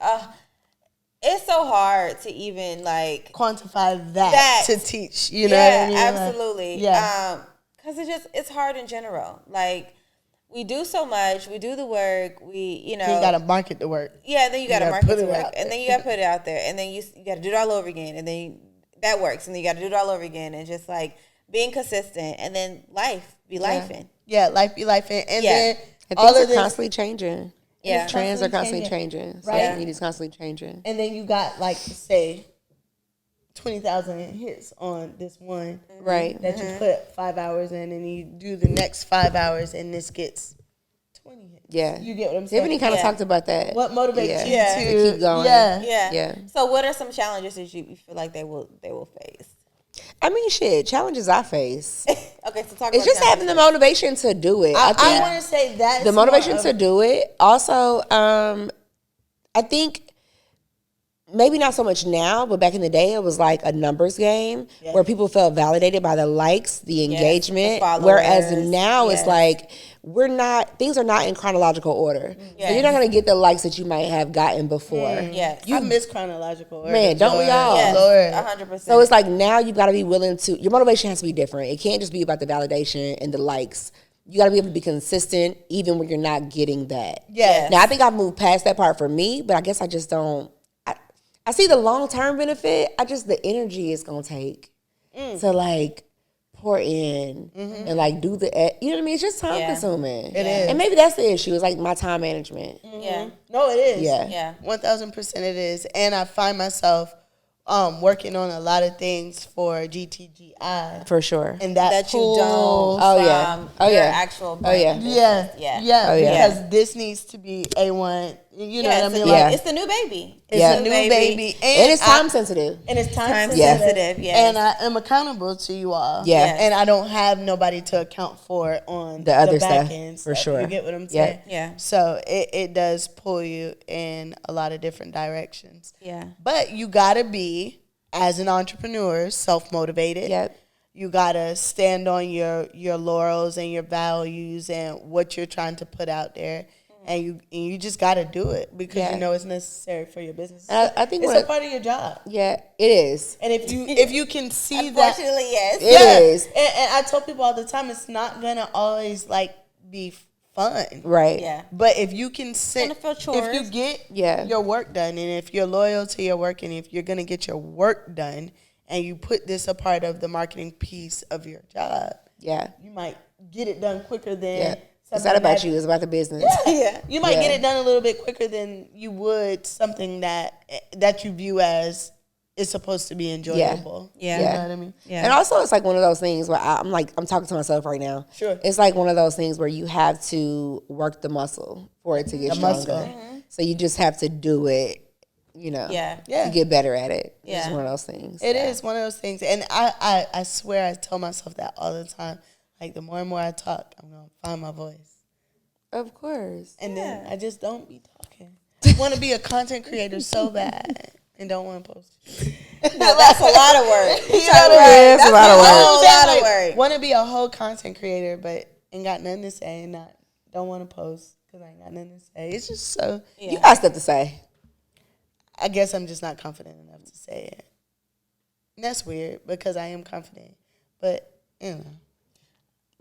[SPEAKER 1] It's so hard to even like
[SPEAKER 2] quantify that to teach, you know what I mean?
[SPEAKER 1] Absolutely. Because it's hard in general. Like, we do so much. We do the work. You
[SPEAKER 2] got to market the work.
[SPEAKER 1] Yeah, then you got to market the work.
[SPEAKER 2] And
[SPEAKER 1] and then you got to put it out there. And then you got to do it all over again. And then that works. And then you got to do it all over again. And just, like, being consistent. And then life be lifing.
[SPEAKER 2] Yeah, life be lifing. And then
[SPEAKER 3] and
[SPEAKER 2] all
[SPEAKER 3] things
[SPEAKER 2] of
[SPEAKER 3] are
[SPEAKER 2] this,
[SPEAKER 3] constantly changing.
[SPEAKER 2] Yeah.
[SPEAKER 3] Trends are constantly changing.
[SPEAKER 2] Right.
[SPEAKER 3] Social media is constantly changing.
[SPEAKER 2] And then you got, like, say, 20,000 hits on this one.
[SPEAKER 3] Right.
[SPEAKER 2] That you put 5 hours in, and you do the next 5 hours, and this gets 20 hits.
[SPEAKER 3] Yeah.
[SPEAKER 2] You get what I'm saying?
[SPEAKER 3] Tiffany kind of talked about that.
[SPEAKER 2] What motivates you
[SPEAKER 3] to keep going?
[SPEAKER 1] Yeah. So what are some challenges that you feel like they will face?
[SPEAKER 3] I mean, shit, challenges I face.
[SPEAKER 1] Okay, so talk
[SPEAKER 3] it's
[SPEAKER 1] about
[SPEAKER 3] just having the motivation to do it.
[SPEAKER 2] I want to say that
[SPEAKER 3] the motivation to do it. Also, I think maybe not so much now, but back in the day, it was like a numbers game where people felt validated by the likes, the engagement.
[SPEAKER 1] The
[SPEAKER 3] whereas now it's like things are not in chronological order. So you're not going to get the likes that you might have gotten before.
[SPEAKER 2] You miss chronological order.
[SPEAKER 3] Man, don't we all?
[SPEAKER 1] Yes,
[SPEAKER 2] Lord.
[SPEAKER 1] 100%.
[SPEAKER 3] So it's like now you've got to be willing to, your motivation has to be different. It can't just be about the validation and the likes. You got to be able to be consistent even when you're not getting that.
[SPEAKER 2] Yes.
[SPEAKER 3] Now, I think I've moved past that part for me, but I guess I just don't. I see the long-term benefit. The energy it's going to take to, like, pour in and, like, do the, you know what I mean? It's just time-consuming.
[SPEAKER 2] It is.
[SPEAKER 3] And maybe that's the issue. It's, like, my time management.
[SPEAKER 1] Yeah.
[SPEAKER 2] No, it is.
[SPEAKER 3] Yeah.
[SPEAKER 2] 1,000% it is. And I find myself working on a lot of things for GTGI.
[SPEAKER 3] For sure.
[SPEAKER 2] And that
[SPEAKER 1] you don't your actual brand. Because this needs to be A1. You know what I mean? Like, it's the new baby.
[SPEAKER 2] It's a new baby.
[SPEAKER 3] And it's time sensitive.
[SPEAKER 2] And it's time
[SPEAKER 1] sensitive, yes.
[SPEAKER 2] And I am accountable to you all.
[SPEAKER 3] Yeah. Yes.
[SPEAKER 2] And I don't have nobody to account for on
[SPEAKER 3] the other
[SPEAKER 2] back
[SPEAKER 3] stuff.
[SPEAKER 2] end
[SPEAKER 3] For sure.
[SPEAKER 2] You get what I'm saying?
[SPEAKER 1] Yeah.
[SPEAKER 2] So it does pull you in a lot of different directions.
[SPEAKER 1] Yeah.
[SPEAKER 2] But you got to be, as an entrepreneur, self-motivated.
[SPEAKER 3] Yep.
[SPEAKER 2] You got to stand on your laurels and your values and what you're trying to put out there. And you just got to do it because you know it's necessary for your business.
[SPEAKER 3] I think
[SPEAKER 2] it's a part of your job.
[SPEAKER 3] Yeah, it is.
[SPEAKER 2] And if you can see that,
[SPEAKER 1] unfortunately, yes,
[SPEAKER 3] it is.
[SPEAKER 2] And I tell people all the time, it's not gonna always like be fun,
[SPEAKER 3] right?
[SPEAKER 1] Yeah.
[SPEAKER 2] But if you can if you get your work done, and if you're loyal to your work, and if you're gonna get your work done, and you put this a part of the marketing piece of your job, you might get it done quicker than.
[SPEAKER 3] Yeah. It's not about you. It's about the business.
[SPEAKER 2] Yeah. You might get it done a little bit quicker than you would something that you view as is supposed to be enjoyable.
[SPEAKER 1] Yeah.
[SPEAKER 2] You know what I mean?
[SPEAKER 3] Yeah. And also, it's like one of those things where I'm talking to myself right now.
[SPEAKER 2] Sure.
[SPEAKER 3] It's like one of those things where you have to work the muscle for it to get stronger. Mm-hmm. So you just have to do it, you know.
[SPEAKER 1] Yeah.
[SPEAKER 3] You get better at it.
[SPEAKER 1] Yeah.
[SPEAKER 3] It's one of those things.
[SPEAKER 2] It is one of those things. And I swear I tell myself that all the time. Like, the more and more I talk, I'm going to find my voice.
[SPEAKER 3] Of course.
[SPEAKER 2] And then I just don't be talking. I want to be a content creator so bad and don't want to post.
[SPEAKER 1] No, that's a lot of work.
[SPEAKER 3] That's a lot of work.
[SPEAKER 1] lot of work.
[SPEAKER 2] Want to be a whole content creator, but ain't got nothing to say and don't want to post because I ain't got nothing to say. It's just so.
[SPEAKER 3] You got stuff to say.
[SPEAKER 2] I guess I'm just not confident enough to say it. And that's weird because I am confident. But, you know.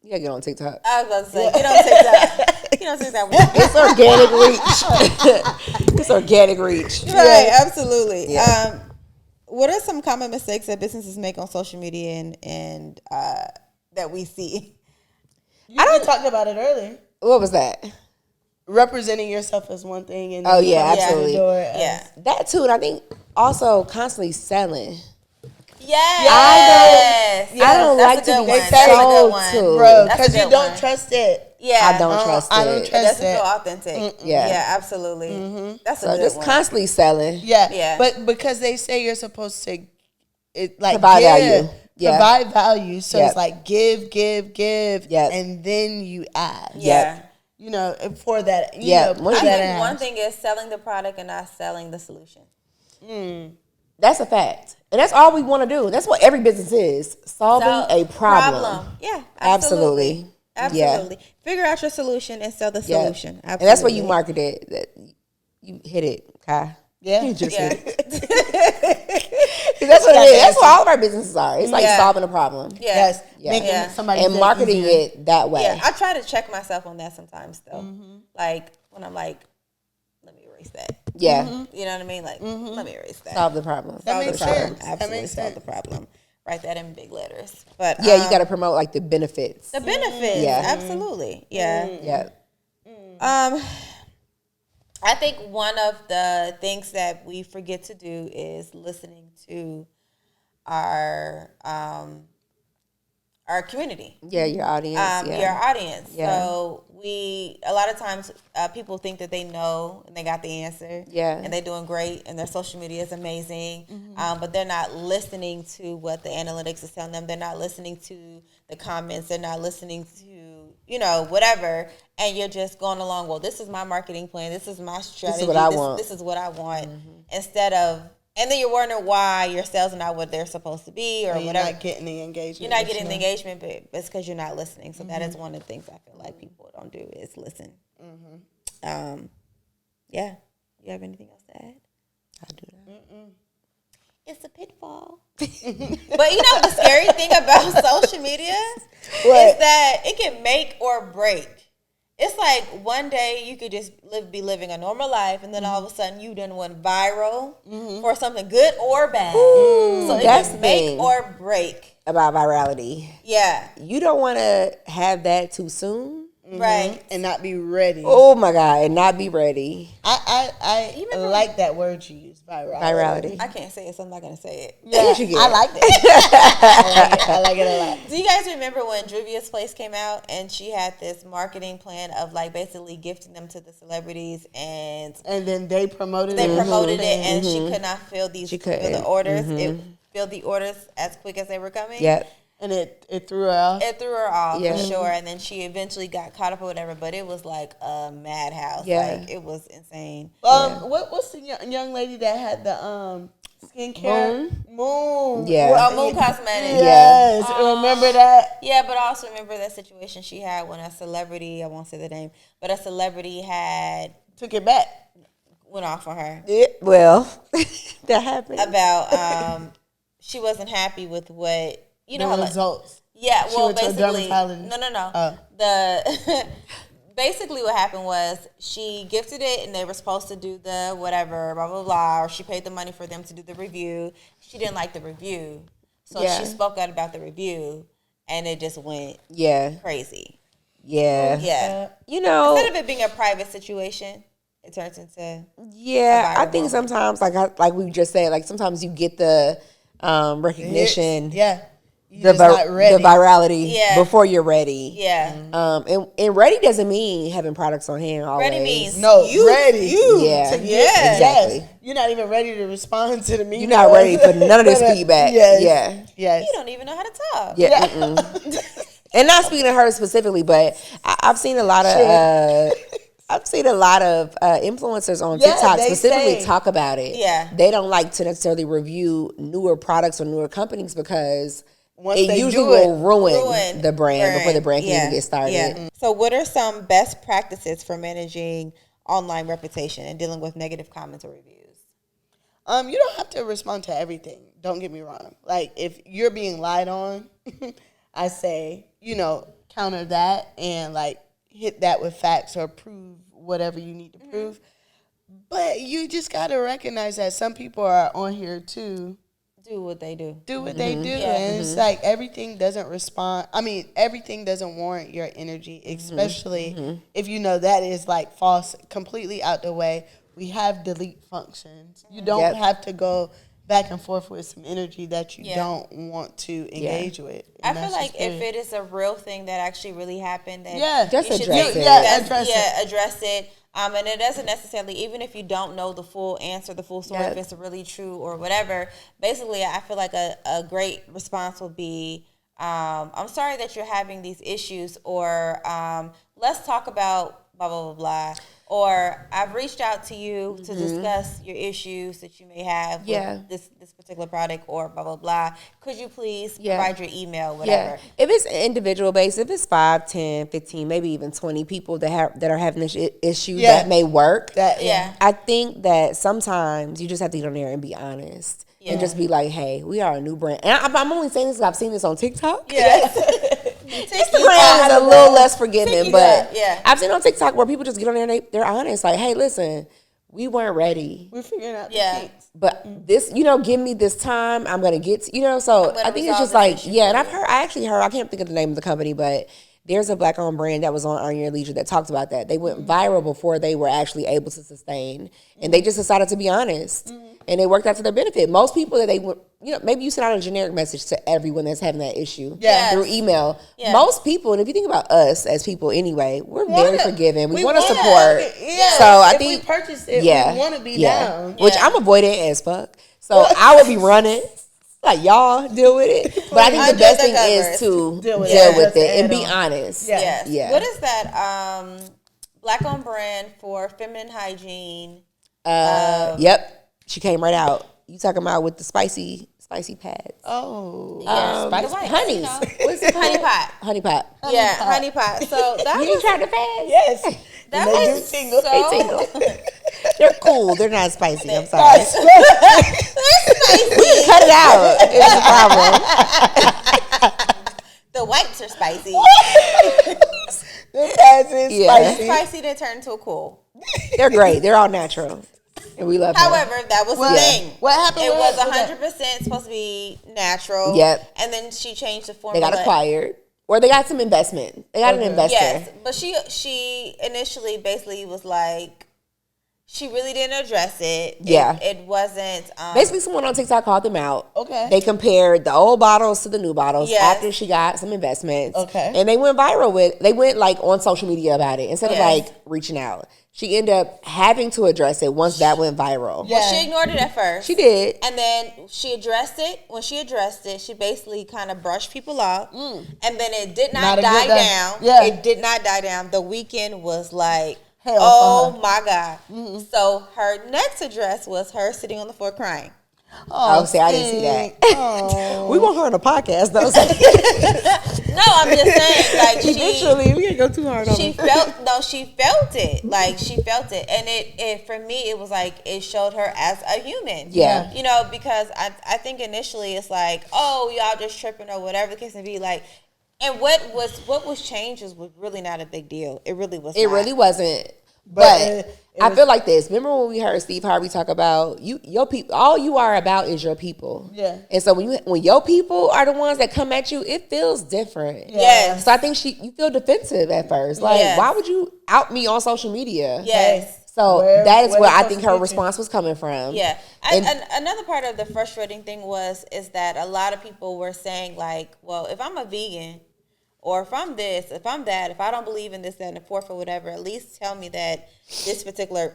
[SPEAKER 3] You gotta get on TikTok.
[SPEAKER 1] I was about to say, get on TikTok. Get on TikTok.
[SPEAKER 3] It's organic reach. It's organic reach.
[SPEAKER 1] Right, absolutely.
[SPEAKER 3] Yeah.
[SPEAKER 1] What are some common mistakes that businesses make on social media and that we see?
[SPEAKER 2] We talked about it earlier.
[SPEAKER 3] What was that?
[SPEAKER 2] Representing yourself as one thing and
[SPEAKER 3] absolutely.
[SPEAKER 2] That
[SPEAKER 3] too, and I think also constantly selling.
[SPEAKER 1] Yes.
[SPEAKER 3] I don't like to be sold to,
[SPEAKER 2] bro, because you don't trust it.
[SPEAKER 1] Yeah,
[SPEAKER 3] I don't trust it.
[SPEAKER 2] I don't trust
[SPEAKER 1] it doesn't
[SPEAKER 2] it.
[SPEAKER 1] feel authentic. Yeah, absolutely. Mm-hmm. That's a good
[SPEAKER 3] just
[SPEAKER 1] one.
[SPEAKER 3] Constantly selling.
[SPEAKER 2] Yeah, but because they say you're supposed to,
[SPEAKER 3] provide value.
[SPEAKER 2] Provide value. So it's like give, and then you add.
[SPEAKER 1] Yeah.
[SPEAKER 2] You know, for that.
[SPEAKER 1] I think one thing is selling the product and not selling the solution.
[SPEAKER 3] That's a fact. And that's all we want to do. That's what every business is. Solving a problem.
[SPEAKER 1] Yeah,
[SPEAKER 3] absolutely.
[SPEAKER 1] Absolutely. Yeah. Figure out your solution and sell the solution. Absolutely.
[SPEAKER 3] And that's where you market it. You hit it, Kai.
[SPEAKER 2] Yeah.
[SPEAKER 3] You just hit it. that's what it is. That's what all of our businesses are. It's like solving a problem.
[SPEAKER 1] Yeah.
[SPEAKER 2] Yes.
[SPEAKER 3] Yeah.
[SPEAKER 2] Making somebody
[SPEAKER 3] And marketing
[SPEAKER 2] easier.
[SPEAKER 3] it that way.
[SPEAKER 1] Yeah, I try to check myself on that sometimes, though. Like, when I'm like, let me erase that.
[SPEAKER 3] Yeah.
[SPEAKER 1] You know what I mean? Like, let me erase that.
[SPEAKER 3] Solve the problem.
[SPEAKER 1] Solve
[SPEAKER 2] makes
[SPEAKER 1] the problem.
[SPEAKER 2] sense. That
[SPEAKER 1] Absolutely
[SPEAKER 2] makes
[SPEAKER 1] solve
[SPEAKER 2] sense.
[SPEAKER 1] the problem. Write that in big letters. But
[SPEAKER 3] Yeah, you got to promote like the benefits.
[SPEAKER 1] the benefits.
[SPEAKER 3] Yeah.
[SPEAKER 1] Absolutely. Yeah.
[SPEAKER 3] Yeah.
[SPEAKER 1] I think one of the things that we forget to do is listening to our community.
[SPEAKER 3] Yeah, your audience.
[SPEAKER 1] Your audience.
[SPEAKER 3] Yeah.
[SPEAKER 1] So a lot of times people think that they know and they got the answer.
[SPEAKER 3] Yeah.
[SPEAKER 1] And they're doing great and their social media is amazing. But they're not listening to what the analytics is telling them. They're not listening to the comments. They're not listening to, whatever. And you're just going along, well, this is my marketing plan. This is my strategy.
[SPEAKER 3] This is what I want.
[SPEAKER 1] This is what I want. Instead of, and then you're wondering why your sales are not what they're supposed to be or
[SPEAKER 2] You're
[SPEAKER 1] whatever.
[SPEAKER 2] not getting the engagement.
[SPEAKER 1] You're not getting the engagement, but it's because you're not listening. So that is one of the things I feel like people don't do is listen. Yeah. You have anything else to add?
[SPEAKER 3] I do that.
[SPEAKER 1] It's a pitfall. But the scary thing about social media
[SPEAKER 2] What?
[SPEAKER 1] is that it can make or break. It's like one day you could just be living a normal life, and then all of a sudden you done went viral for something good or bad. So it
[SPEAKER 3] that's
[SPEAKER 1] can
[SPEAKER 3] the
[SPEAKER 1] make
[SPEAKER 3] thing.
[SPEAKER 1] or break.
[SPEAKER 3] About virality.
[SPEAKER 1] Yeah.
[SPEAKER 3] You don't want to have that too soon.
[SPEAKER 1] Right.
[SPEAKER 2] And not be ready.
[SPEAKER 3] Oh my God, and not be ready.
[SPEAKER 2] I like that word you use,
[SPEAKER 3] Virality.
[SPEAKER 1] I can't say it, so I'm not going to say it.
[SPEAKER 3] That's what you get.
[SPEAKER 2] I like that. I like it a lot.
[SPEAKER 1] Do you guys remember when Druvia's Place came out and she had this marketing plan of like basically gifting them to the celebrities and
[SPEAKER 2] then they promoted
[SPEAKER 1] they
[SPEAKER 2] it.
[SPEAKER 1] promoted it and she could not fill
[SPEAKER 3] She couldn't.
[SPEAKER 1] the orders. It filled the orders as quick as they were coming.
[SPEAKER 3] Yep.
[SPEAKER 2] And it threw her off.
[SPEAKER 1] It threw her off
[SPEAKER 3] Yeah.
[SPEAKER 1] for sure. And then she eventually got caught up or whatever, but it was like a madhouse.
[SPEAKER 3] Yeah.
[SPEAKER 1] Like it was insane.
[SPEAKER 2] What's the young lady that had the skincare? Moon.
[SPEAKER 3] Yeah.
[SPEAKER 1] Moon Cosmetics.
[SPEAKER 2] Yes. Remember that?
[SPEAKER 1] Yeah, but I also remember that situation she had when a celebrity, I won't say the name, but a celebrity
[SPEAKER 2] Took it back.
[SPEAKER 1] went off on her
[SPEAKER 3] Well, that happened.
[SPEAKER 1] about she wasn't happy with what
[SPEAKER 2] The results.
[SPEAKER 1] Yeah,
[SPEAKER 2] She
[SPEAKER 1] well,
[SPEAKER 2] went to a
[SPEAKER 1] basically,
[SPEAKER 2] dermatologist.
[SPEAKER 1] no.
[SPEAKER 2] Oh.
[SPEAKER 1] The basically what happened was she gifted it, and they were supposed to do the whatever, blah blah blah, or she paid the money for them to do the review. She didn't like the review, so she spoke out about the review, and it just went crazy.
[SPEAKER 3] Yeah.
[SPEAKER 1] Yeah,
[SPEAKER 3] Instead
[SPEAKER 1] of it being a private situation, it turns into
[SPEAKER 3] I think sometimes, like we just said, like sometimes you get the recognition.
[SPEAKER 2] Yeah.
[SPEAKER 3] The,
[SPEAKER 2] not ready.
[SPEAKER 3] the virality before you're ready.
[SPEAKER 1] Yeah.
[SPEAKER 3] And ready doesn't mean having products on hand always.
[SPEAKER 1] Ready means
[SPEAKER 2] ready.
[SPEAKER 3] Yeah.
[SPEAKER 2] Exactly. You're not even ready to respond to the media.
[SPEAKER 3] You're not ready for none of this feedback.
[SPEAKER 2] Yes.
[SPEAKER 3] Yeah.
[SPEAKER 1] You don't even know how to talk.
[SPEAKER 3] Yeah. And not speaking to her specifically, but I've seen a lot of influencers on TikTok
[SPEAKER 2] they
[SPEAKER 3] specifically
[SPEAKER 2] say.
[SPEAKER 3] talk about it.
[SPEAKER 1] Yeah.
[SPEAKER 3] They don't like to necessarily review newer products or newer companies because
[SPEAKER 2] Once
[SPEAKER 3] it
[SPEAKER 2] they
[SPEAKER 3] usually
[SPEAKER 2] do it,
[SPEAKER 3] will ruin the brand before the brand can
[SPEAKER 1] Yeah.
[SPEAKER 3] even get started.
[SPEAKER 1] Yeah. So what are some best practices for managing online reputation and dealing with negative comments or reviews?
[SPEAKER 2] You don't have to respond to everything. Don't get me wrong. Like if you're being lied on, I say, counter that and like hit that with facts or prove whatever you need to prove. But you just gotta recognize that some people are on here to
[SPEAKER 1] Do what they do.
[SPEAKER 2] And it's like everything doesn't respond. I mean, everything doesn't warrant your energy, especially if you know that is like false, completely out the way. We have delete functions. You don't have to go back and forth with some energy that you don't want to engage with.
[SPEAKER 1] I feel like if it is a real thing that actually really happened, then
[SPEAKER 3] just
[SPEAKER 1] you should
[SPEAKER 3] address it.
[SPEAKER 1] Address it. And it doesn't necessarily, even if you don't know the full answer, the full story, if it's really true or whatever, basically I feel like a great response would be, I'm sorry that you're having these issues, or let's talk about blah, blah, blah, blah. Or I've reached out to you to discuss your issues that you may have with this particular product or blah, blah, blah. Could you please provide your email, whatever.
[SPEAKER 3] Yeah. If it's individual based, if it's 5, 10, 15, maybe even 20 people that are having this issue that may work.
[SPEAKER 2] I
[SPEAKER 3] I think that sometimes you just have to get on there and be honest. and just be like, hey, we are a new brand. And I'm only saying this because I've seen this on TikTok.
[SPEAKER 1] Yes.
[SPEAKER 3] Instagram is a little less forgiving, but
[SPEAKER 1] yeah.
[SPEAKER 3] I've seen on TikTok where people just get on there and they're honest. Like, hey, listen, we weren't ready.
[SPEAKER 2] We're figuring out the kinks.
[SPEAKER 3] But this, give me this time. I'm going to get, so I think it's just like, and I actually heard, I can't think of the name of the company, but there's a Black-owned brand that was on Earn Your Leisure that talked about that. They went viral before they were actually able to sustain. And they just decided to be honest. And it worked out to their benefit. Most people that they were, maybe you send out a generic message to everyone that's having that issue through email. Yes. Most people, and if you think about us as people anyway, we're very forgiving. We want to support. So I think
[SPEAKER 2] we purchase it, we want to be down.
[SPEAKER 3] Which I'm avoidant as fuck. So I would be running. Like, y'all deal with it. But I think the best thing is to deal with it and be honest.
[SPEAKER 1] Yes. Yeah. What is that? Black-owned brand for feminine hygiene.
[SPEAKER 3] Yep. She came right out. You talking about with the spicy pads?
[SPEAKER 2] Oh,
[SPEAKER 3] spicy honey. What's it?
[SPEAKER 1] Honey pot.
[SPEAKER 3] Honey pot.
[SPEAKER 1] Yeah, honey pot. So that
[SPEAKER 3] you didn't try the pads?
[SPEAKER 2] Yes.
[SPEAKER 1] That was
[SPEAKER 2] tingle.
[SPEAKER 1] So
[SPEAKER 3] they tingle. They're cool. They're not spicy. I'm sorry.
[SPEAKER 1] They're spicy.
[SPEAKER 3] We can cut it out. It's a problem.
[SPEAKER 1] The wipes are spicy.
[SPEAKER 2] The pads is spicy.
[SPEAKER 1] Spicy then turn into a cool.
[SPEAKER 3] They're great. They're all natural. And we love
[SPEAKER 1] However, that was the thing.
[SPEAKER 2] What happened?
[SPEAKER 1] It was 100% supposed to be natural.
[SPEAKER 3] Yep.
[SPEAKER 1] And then she changed the formula.
[SPEAKER 3] They got acquired. Or they got some investment. They got an investor.
[SPEAKER 1] Yes. But she initially basically was like, she really didn't address it.
[SPEAKER 3] Yeah.
[SPEAKER 1] It wasn't.
[SPEAKER 3] Basically, someone on TikTok called them out.
[SPEAKER 2] Okay.
[SPEAKER 3] They compared the old bottles to the new bottles after she got some investments.
[SPEAKER 2] Okay.
[SPEAKER 3] And they went viral they went like on social media about it instead of like reaching out. She ended up having to address it once that went viral.
[SPEAKER 1] Yeah. Well, she ignored it at first.
[SPEAKER 3] She did.
[SPEAKER 1] And then she addressed it. When she addressed it, she basically kind of brushed people off. And then it did not die down.
[SPEAKER 2] Yeah.
[SPEAKER 1] It did not die down. The weekend was like,
[SPEAKER 2] hell,
[SPEAKER 1] oh my God. So her next address was her sitting on the floor crying.
[SPEAKER 3] Oh, see, I didn't see that.
[SPEAKER 2] Oh.
[SPEAKER 3] We want her on a podcast, though.
[SPEAKER 1] No, I'm just saying, like,
[SPEAKER 3] eventually, we can't go too hard on
[SPEAKER 1] she felt it. Like, she felt it. And it for me, it was like, it showed her as a human.
[SPEAKER 3] Yeah.
[SPEAKER 1] Because I think initially it's like, oh, y'all just tripping or whatever the case may be. Like, and what was changed was really not a big deal. It really was.
[SPEAKER 3] It really wasn't. But I feel like this. Remember when we heard Steve Harvey talk about your people? All you are about is your people.
[SPEAKER 2] Yeah.
[SPEAKER 3] And so when your people are the ones that come at you, it feels different.
[SPEAKER 1] Yes.
[SPEAKER 3] So I think you feel defensive at first. Like, why would you out me on social media?
[SPEAKER 1] Yes.
[SPEAKER 3] So that is where I think her response was coming from.
[SPEAKER 1] Yeah. And another part of the frustrating thing is that a lot of people were saying like, well, if I'm a vegan, or if I'm this, if I'm that, if I don't believe in this, that, and the fourth or whatever, at least tell me that this particular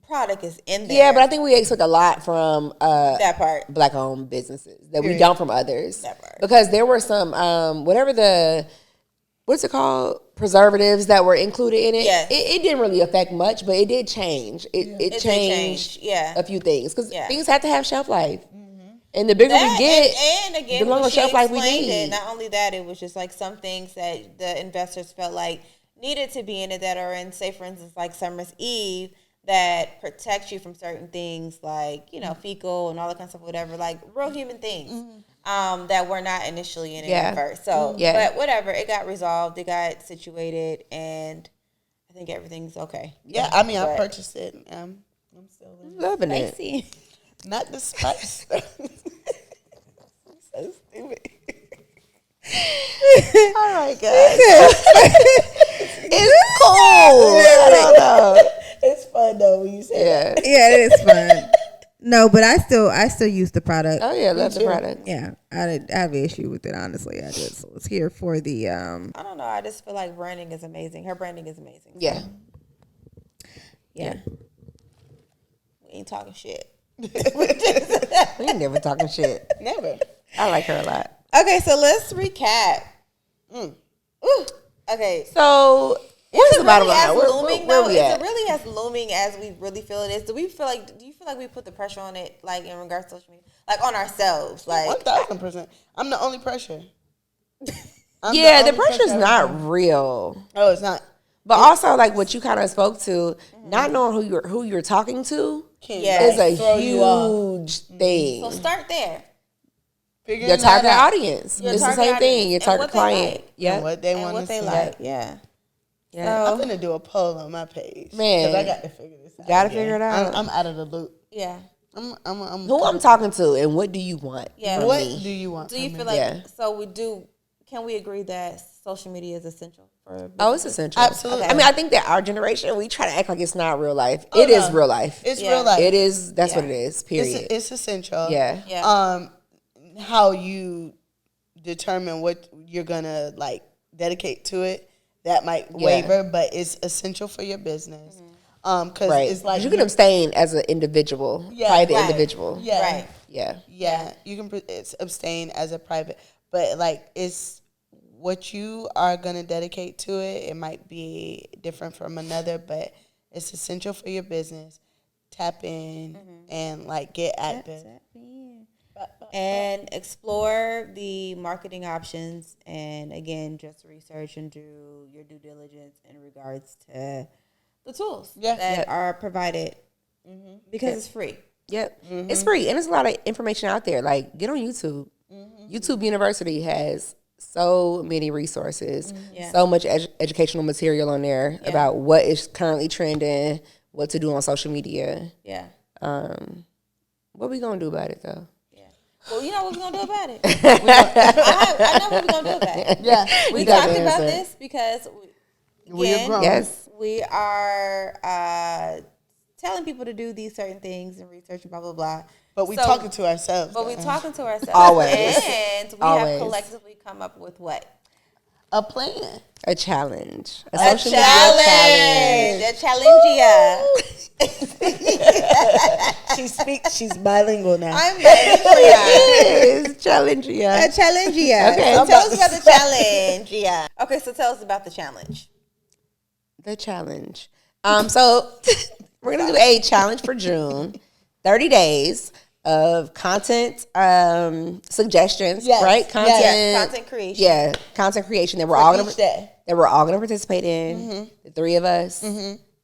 [SPEAKER 1] product is in there.
[SPEAKER 3] Yeah, but I think we expect a lot from
[SPEAKER 1] that part.
[SPEAKER 3] Black-owned businesses that we don't from others.
[SPEAKER 1] That part.
[SPEAKER 3] Because there were some, what's it called? Preservatives that were included in it.
[SPEAKER 1] Yes.
[SPEAKER 3] It didn't really affect much, but it did change. It changed a few things. Because things have to have shelf life. And the bigger we get,
[SPEAKER 1] and again,
[SPEAKER 3] the longer shelf life we need.
[SPEAKER 1] Not only that, it was just like some things that the investors felt like needed to be in it that are in, say, for instance, like Summer's Eve, that protects you from certain things like, fecal and all that kind of stuff, whatever, like real human things that were not initially in it at first. So, but whatever, it got resolved, it got situated, and I think everything's okay.
[SPEAKER 2] Yeah, I mean, I purchased it. I'm still
[SPEAKER 3] loving
[SPEAKER 1] it.
[SPEAKER 2] Not the spice. So stupid. All right, guys.
[SPEAKER 3] It's cool. I don't know.
[SPEAKER 2] It's fun though when you say that.
[SPEAKER 4] Yeah, it is fun. No, but I still use the product.
[SPEAKER 3] Oh yeah, love the product.
[SPEAKER 4] Yeah, I have an issue with it. Honestly, I just was here for the.
[SPEAKER 1] I don't know. I just feel like branding is amazing. Her branding is amazing.
[SPEAKER 3] Yeah.
[SPEAKER 1] Yeah. We ain't talking shit.
[SPEAKER 3] We ain't never talking shit.
[SPEAKER 2] Never.
[SPEAKER 3] I like her a lot.
[SPEAKER 1] Okay, so let's recap. Ooh. Okay.
[SPEAKER 3] So what's the bottom line? Where we at?
[SPEAKER 1] Is it really as looming as we really feel it is? Do you feel like we put the pressure on it, like in regards to social media, like on ourselves? Like
[SPEAKER 2] 1,000%. I'm the only pressure.
[SPEAKER 3] The pressure's not real.
[SPEAKER 2] Oh, it's not.
[SPEAKER 3] But also, like what you kind of spoke to, not knowing who you're talking to,
[SPEAKER 2] can
[SPEAKER 3] is a
[SPEAKER 2] throw you off.
[SPEAKER 3] huge thing.
[SPEAKER 1] So start there.
[SPEAKER 2] Figuring
[SPEAKER 3] Your
[SPEAKER 2] that
[SPEAKER 3] target
[SPEAKER 2] out.
[SPEAKER 3] audience.
[SPEAKER 1] Your
[SPEAKER 3] It's the
[SPEAKER 1] target
[SPEAKER 3] same thing.
[SPEAKER 1] audience
[SPEAKER 3] Your
[SPEAKER 1] and
[SPEAKER 3] target
[SPEAKER 1] what they
[SPEAKER 3] client.
[SPEAKER 1] like.
[SPEAKER 3] Yeah.
[SPEAKER 2] And what they
[SPEAKER 1] And
[SPEAKER 2] want
[SPEAKER 1] what
[SPEAKER 2] to
[SPEAKER 1] they
[SPEAKER 2] see.
[SPEAKER 1] like. Yeah.
[SPEAKER 3] Yeah.
[SPEAKER 2] I'm gonna do a poll on my page,
[SPEAKER 3] Man.
[SPEAKER 2] because I got to figure this out.
[SPEAKER 3] Gotta
[SPEAKER 2] again.
[SPEAKER 3] figure it out.
[SPEAKER 2] I'm out of the loop.
[SPEAKER 1] Yeah.
[SPEAKER 3] Who I'm talking to and what do you want?
[SPEAKER 1] Yeah.
[SPEAKER 3] from
[SPEAKER 2] What
[SPEAKER 3] me?
[SPEAKER 2] do you want?
[SPEAKER 1] Do you
[SPEAKER 2] from
[SPEAKER 1] feel
[SPEAKER 2] me?
[SPEAKER 1] like can we agree that social media is essential for
[SPEAKER 3] Oh, it's essential.
[SPEAKER 2] Absolutely.
[SPEAKER 3] I mean, I think that our generation, we try to act like it's not real life. It is real life.
[SPEAKER 2] It's
[SPEAKER 1] Yeah.
[SPEAKER 2] real life.
[SPEAKER 3] It is. That's
[SPEAKER 1] Yeah.
[SPEAKER 3] what it is. Period.
[SPEAKER 2] It's essential.
[SPEAKER 3] Yeah.
[SPEAKER 1] Yeah.
[SPEAKER 2] How you determine what you're gonna like dedicate to it, that might waver, but it's essential for your business. Because
[SPEAKER 3] Right.
[SPEAKER 2] it's like
[SPEAKER 3] you can abstain as an individual, private
[SPEAKER 1] right.
[SPEAKER 3] individual.
[SPEAKER 2] Yeah.
[SPEAKER 1] Right.
[SPEAKER 3] Yeah.
[SPEAKER 2] You can abstain as a private, but like it's what you are gonna dedicate to it. It might be different from another, but it's essential for your business. Tap in and like get active.
[SPEAKER 1] And explore the marketing options, and again, just research and do your due diligence in regards to the tools that are provided because it's free.
[SPEAKER 3] Yep. It's free and there's a lot of information out there. Like get on YouTube. YouTube University has so many resources, so much educational material on there about what is currently trending, what to do on social media.
[SPEAKER 1] Yeah.
[SPEAKER 3] What we gonna do about it though?
[SPEAKER 1] Well, you know what we're going to do about it. I know what we're going to do about it.
[SPEAKER 2] Yeah,
[SPEAKER 1] We
[SPEAKER 3] got
[SPEAKER 1] talked
[SPEAKER 3] the
[SPEAKER 1] about
[SPEAKER 3] answer.
[SPEAKER 1] this because,
[SPEAKER 2] We're
[SPEAKER 1] again,
[SPEAKER 2] grown.
[SPEAKER 3] Yes.
[SPEAKER 1] we are telling people to do these certain things and research and blah, blah, blah.
[SPEAKER 2] But we
[SPEAKER 1] So-
[SPEAKER 2] talking to ourselves.
[SPEAKER 1] But we're talking to ourselves.
[SPEAKER 3] Always.
[SPEAKER 1] And we
[SPEAKER 3] Always.
[SPEAKER 1] have collectively come up with what?
[SPEAKER 2] a plan.
[SPEAKER 3] A challenge.
[SPEAKER 1] A
[SPEAKER 3] social media
[SPEAKER 1] challenge. A challenge.
[SPEAKER 2] She's bilingual now.
[SPEAKER 1] I'm
[SPEAKER 3] It's challenge, yeah.
[SPEAKER 1] a challenge.
[SPEAKER 3] Okay.
[SPEAKER 1] So tell us about the challenge. Yeah. Okay, so tell us about the challenge.
[SPEAKER 3] The challenge. So we're gonna do a challenge for June. 30 days of content suggestions, right? Content,
[SPEAKER 1] Content creation.
[SPEAKER 3] Yeah, content creation that we're all gonna
[SPEAKER 2] each day.
[SPEAKER 3] participate in. The three of us,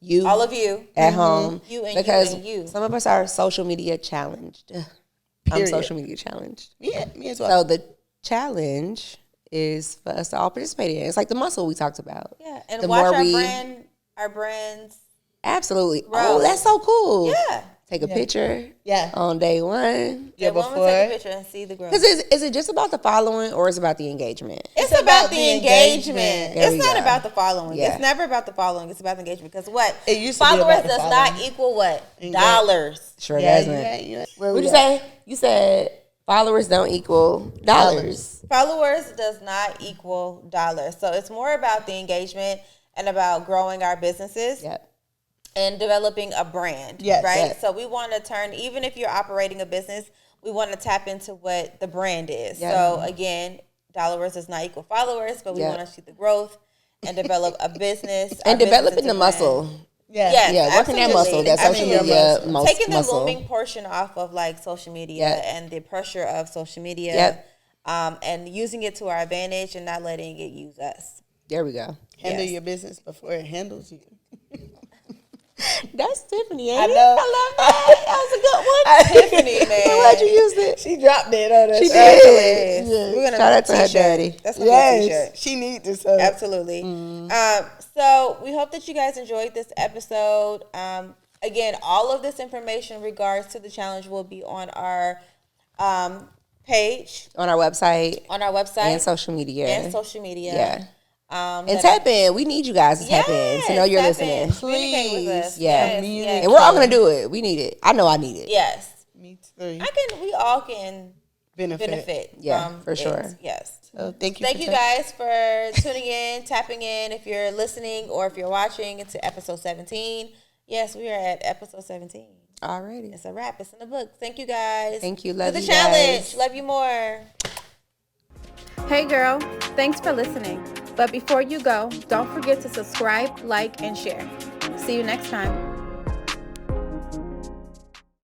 [SPEAKER 3] you,
[SPEAKER 1] All of you.
[SPEAKER 3] at home,
[SPEAKER 1] You and
[SPEAKER 3] because
[SPEAKER 1] you and you.
[SPEAKER 3] some of us are social media challenged. I'm
[SPEAKER 2] Period.
[SPEAKER 3] social media challenged.
[SPEAKER 2] Yeah, me as well.
[SPEAKER 3] So the challenge is for us to all participate in. It's like the muscle we talked about.
[SPEAKER 1] Yeah, and
[SPEAKER 3] The
[SPEAKER 1] watch
[SPEAKER 3] more
[SPEAKER 1] our brands.
[SPEAKER 3] Absolutely.
[SPEAKER 1] Bro.
[SPEAKER 3] Oh, that's so cool.
[SPEAKER 1] Yeah.
[SPEAKER 3] Take a picture.
[SPEAKER 2] Yeah.
[SPEAKER 3] On day one.
[SPEAKER 1] Yeah,
[SPEAKER 2] before.
[SPEAKER 1] woman take a picture and see the growth.
[SPEAKER 3] Because is it just about the following or is it about the engagement?
[SPEAKER 1] It's about the engagement.
[SPEAKER 3] There
[SPEAKER 1] It's
[SPEAKER 3] we
[SPEAKER 1] not
[SPEAKER 3] go.
[SPEAKER 1] about the following.
[SPEAKER 3] Yeah.
[SPEAKER 1] It's never about the following. It's about the engagement. Because what?
[SPEAKER 2] It used to be
[SPEAKER 1] Followers
[SPEAKER 2] about the
[SPEAKER 1] does not
[SPEAKER 2] following.
[SPEAKER 1] equal what? Dollars.
[SPEAKER 3] Sure
[SPEAKER 2] Yeah,
[SPEAKER 3] doesn't.
[SPEAKER 2] you
[SPEAKER 3] What'd you say? You said followers don't equal dollars.
[SPEAKER 1] Followers does not equal dollars. So it's more about the engagement and about growing our businesses.
[SPEAKER 3] Yep.
[SPEAKER 1] And developing a brand,
[SPEAKER 2] Yes,
[SPEAKER 1] right?
[SPEAKER 2] yes.
[SPEAKER 1] So we want to turn, even if you're operating a business, we want to tap into what the brand is.
[SPEAKER 3] Yeah.
[SPEAKER 1] So again, dollars does not equal followers, but we
[SPEAKER 3] Yeah.
[SPEAKER 1] want to see the growth and develop a business.
[SPEAKER 3] And
[SPEAKER 1] our business
[SPEAKER 3] developing
[SPEAKER 1] into
[SPEAKER 3] the
[SPEAKER 1] brand.
[SPEAKER 3] muscle.
[SPEAKER 2] Yeah.
[SPEAKER 1] Yes,
[SPEAKER 3] Yeah, working that muscle, that social
[SPEAKER 1] absolutely.
[SPEAKER 3] media
[SPEAKER 1] Taking the
[SPEAKER 3] muscle.
[SPEAKER 1] looming portion off of like social media
[SPEAKER 3] Yeah.
[SPEAKER 1] and the pressure of social media,
[SPEAKER 3] Yep.
[SPEAKER 1] And using it to our advantage and not letting it use us.
[SPEAKER 3] There we go.
[SPEAKER 2] Handle
[SPEAKER 1] Yes.
[SPEAKER 2] your business before it handles you.
[SPEAKER 3] That's Tiffany, ain't
[SPEAKER 2] I
[SPEAKER 3] it?
[SPEAKER 2] know.
[SPEAKER 3] I love that. That was a good one.
[SPEAKER 1] Tiffany, man.
[SPEAKER 3] Why'd you use it?
[SPEAKER 2] She dropped it on us.
[SPEAKER 3] She
[SPEAKER 1] That's
[SPEAKER 3] did.
[SPEAKER 1] hilarious. We're gonna
[SPEAKER 3] Shout out to her
[SPEAKER 1] t-shirt.
[SPEAKER 3] daddy.
[SPEAKER 1] That's gonna be a t-shirt.
[SPEAKER 2] Yes, she needs this.
[SPEAKER 1] Absolutely. So we hope that you guys enjoyed this episode. Again, all of this information in regards to the challenge will be on our page,
[SPEAKER 3] On our website
[SPEAKER 1] on our website,
[SPEAKER 3] and social media. Yeah. And tap in. We need you guys to tap in to know you're listening.
[SPEAKER 1] Communicate with us.
[SPEAKER 3] Yeah.
[SPEAKER 1] Yes.
[SPEAKER 3] And we're all gonna do it. We need it. I know I need it.
[SPEAKER 1] Yes.
[SPEAKER 2] Me too.
[SPEAKER 1] We all can benefit
[SPEAKER 3] Yeah,
[SPEAKER 1] from
[SPEAKER 3] for sure.
[SPEAKER 1] it. Yes.
[SPEAKER 2] So thank you.
[SPEAKER 1] Thank
[SPEAKER 2] for
[SPEAKER 1] you guys for tuning in, tapping in. If you're listening or if you're watching, it's episode 17. Yes, we are at episode 17.
[SPEAKER 3] Alrighty.
[SPEAKER 1] It's a wrap. It's in the book. Thank you guys.
[SPEAKER 3] Thank you.
[SPEAKER 1] Do
[SPEAKER 3] Love
[SPEAKER 1] the
[SPEAKER 3] you
[SPEAKER 1] challenge.
[SPEAKER 3] guys.
[SPEAKER 1] Love you more.
[SPEAKER 5] Hey girl, thanks for listening. But before you go, don't forget to subscribe, like, and share. See you next time.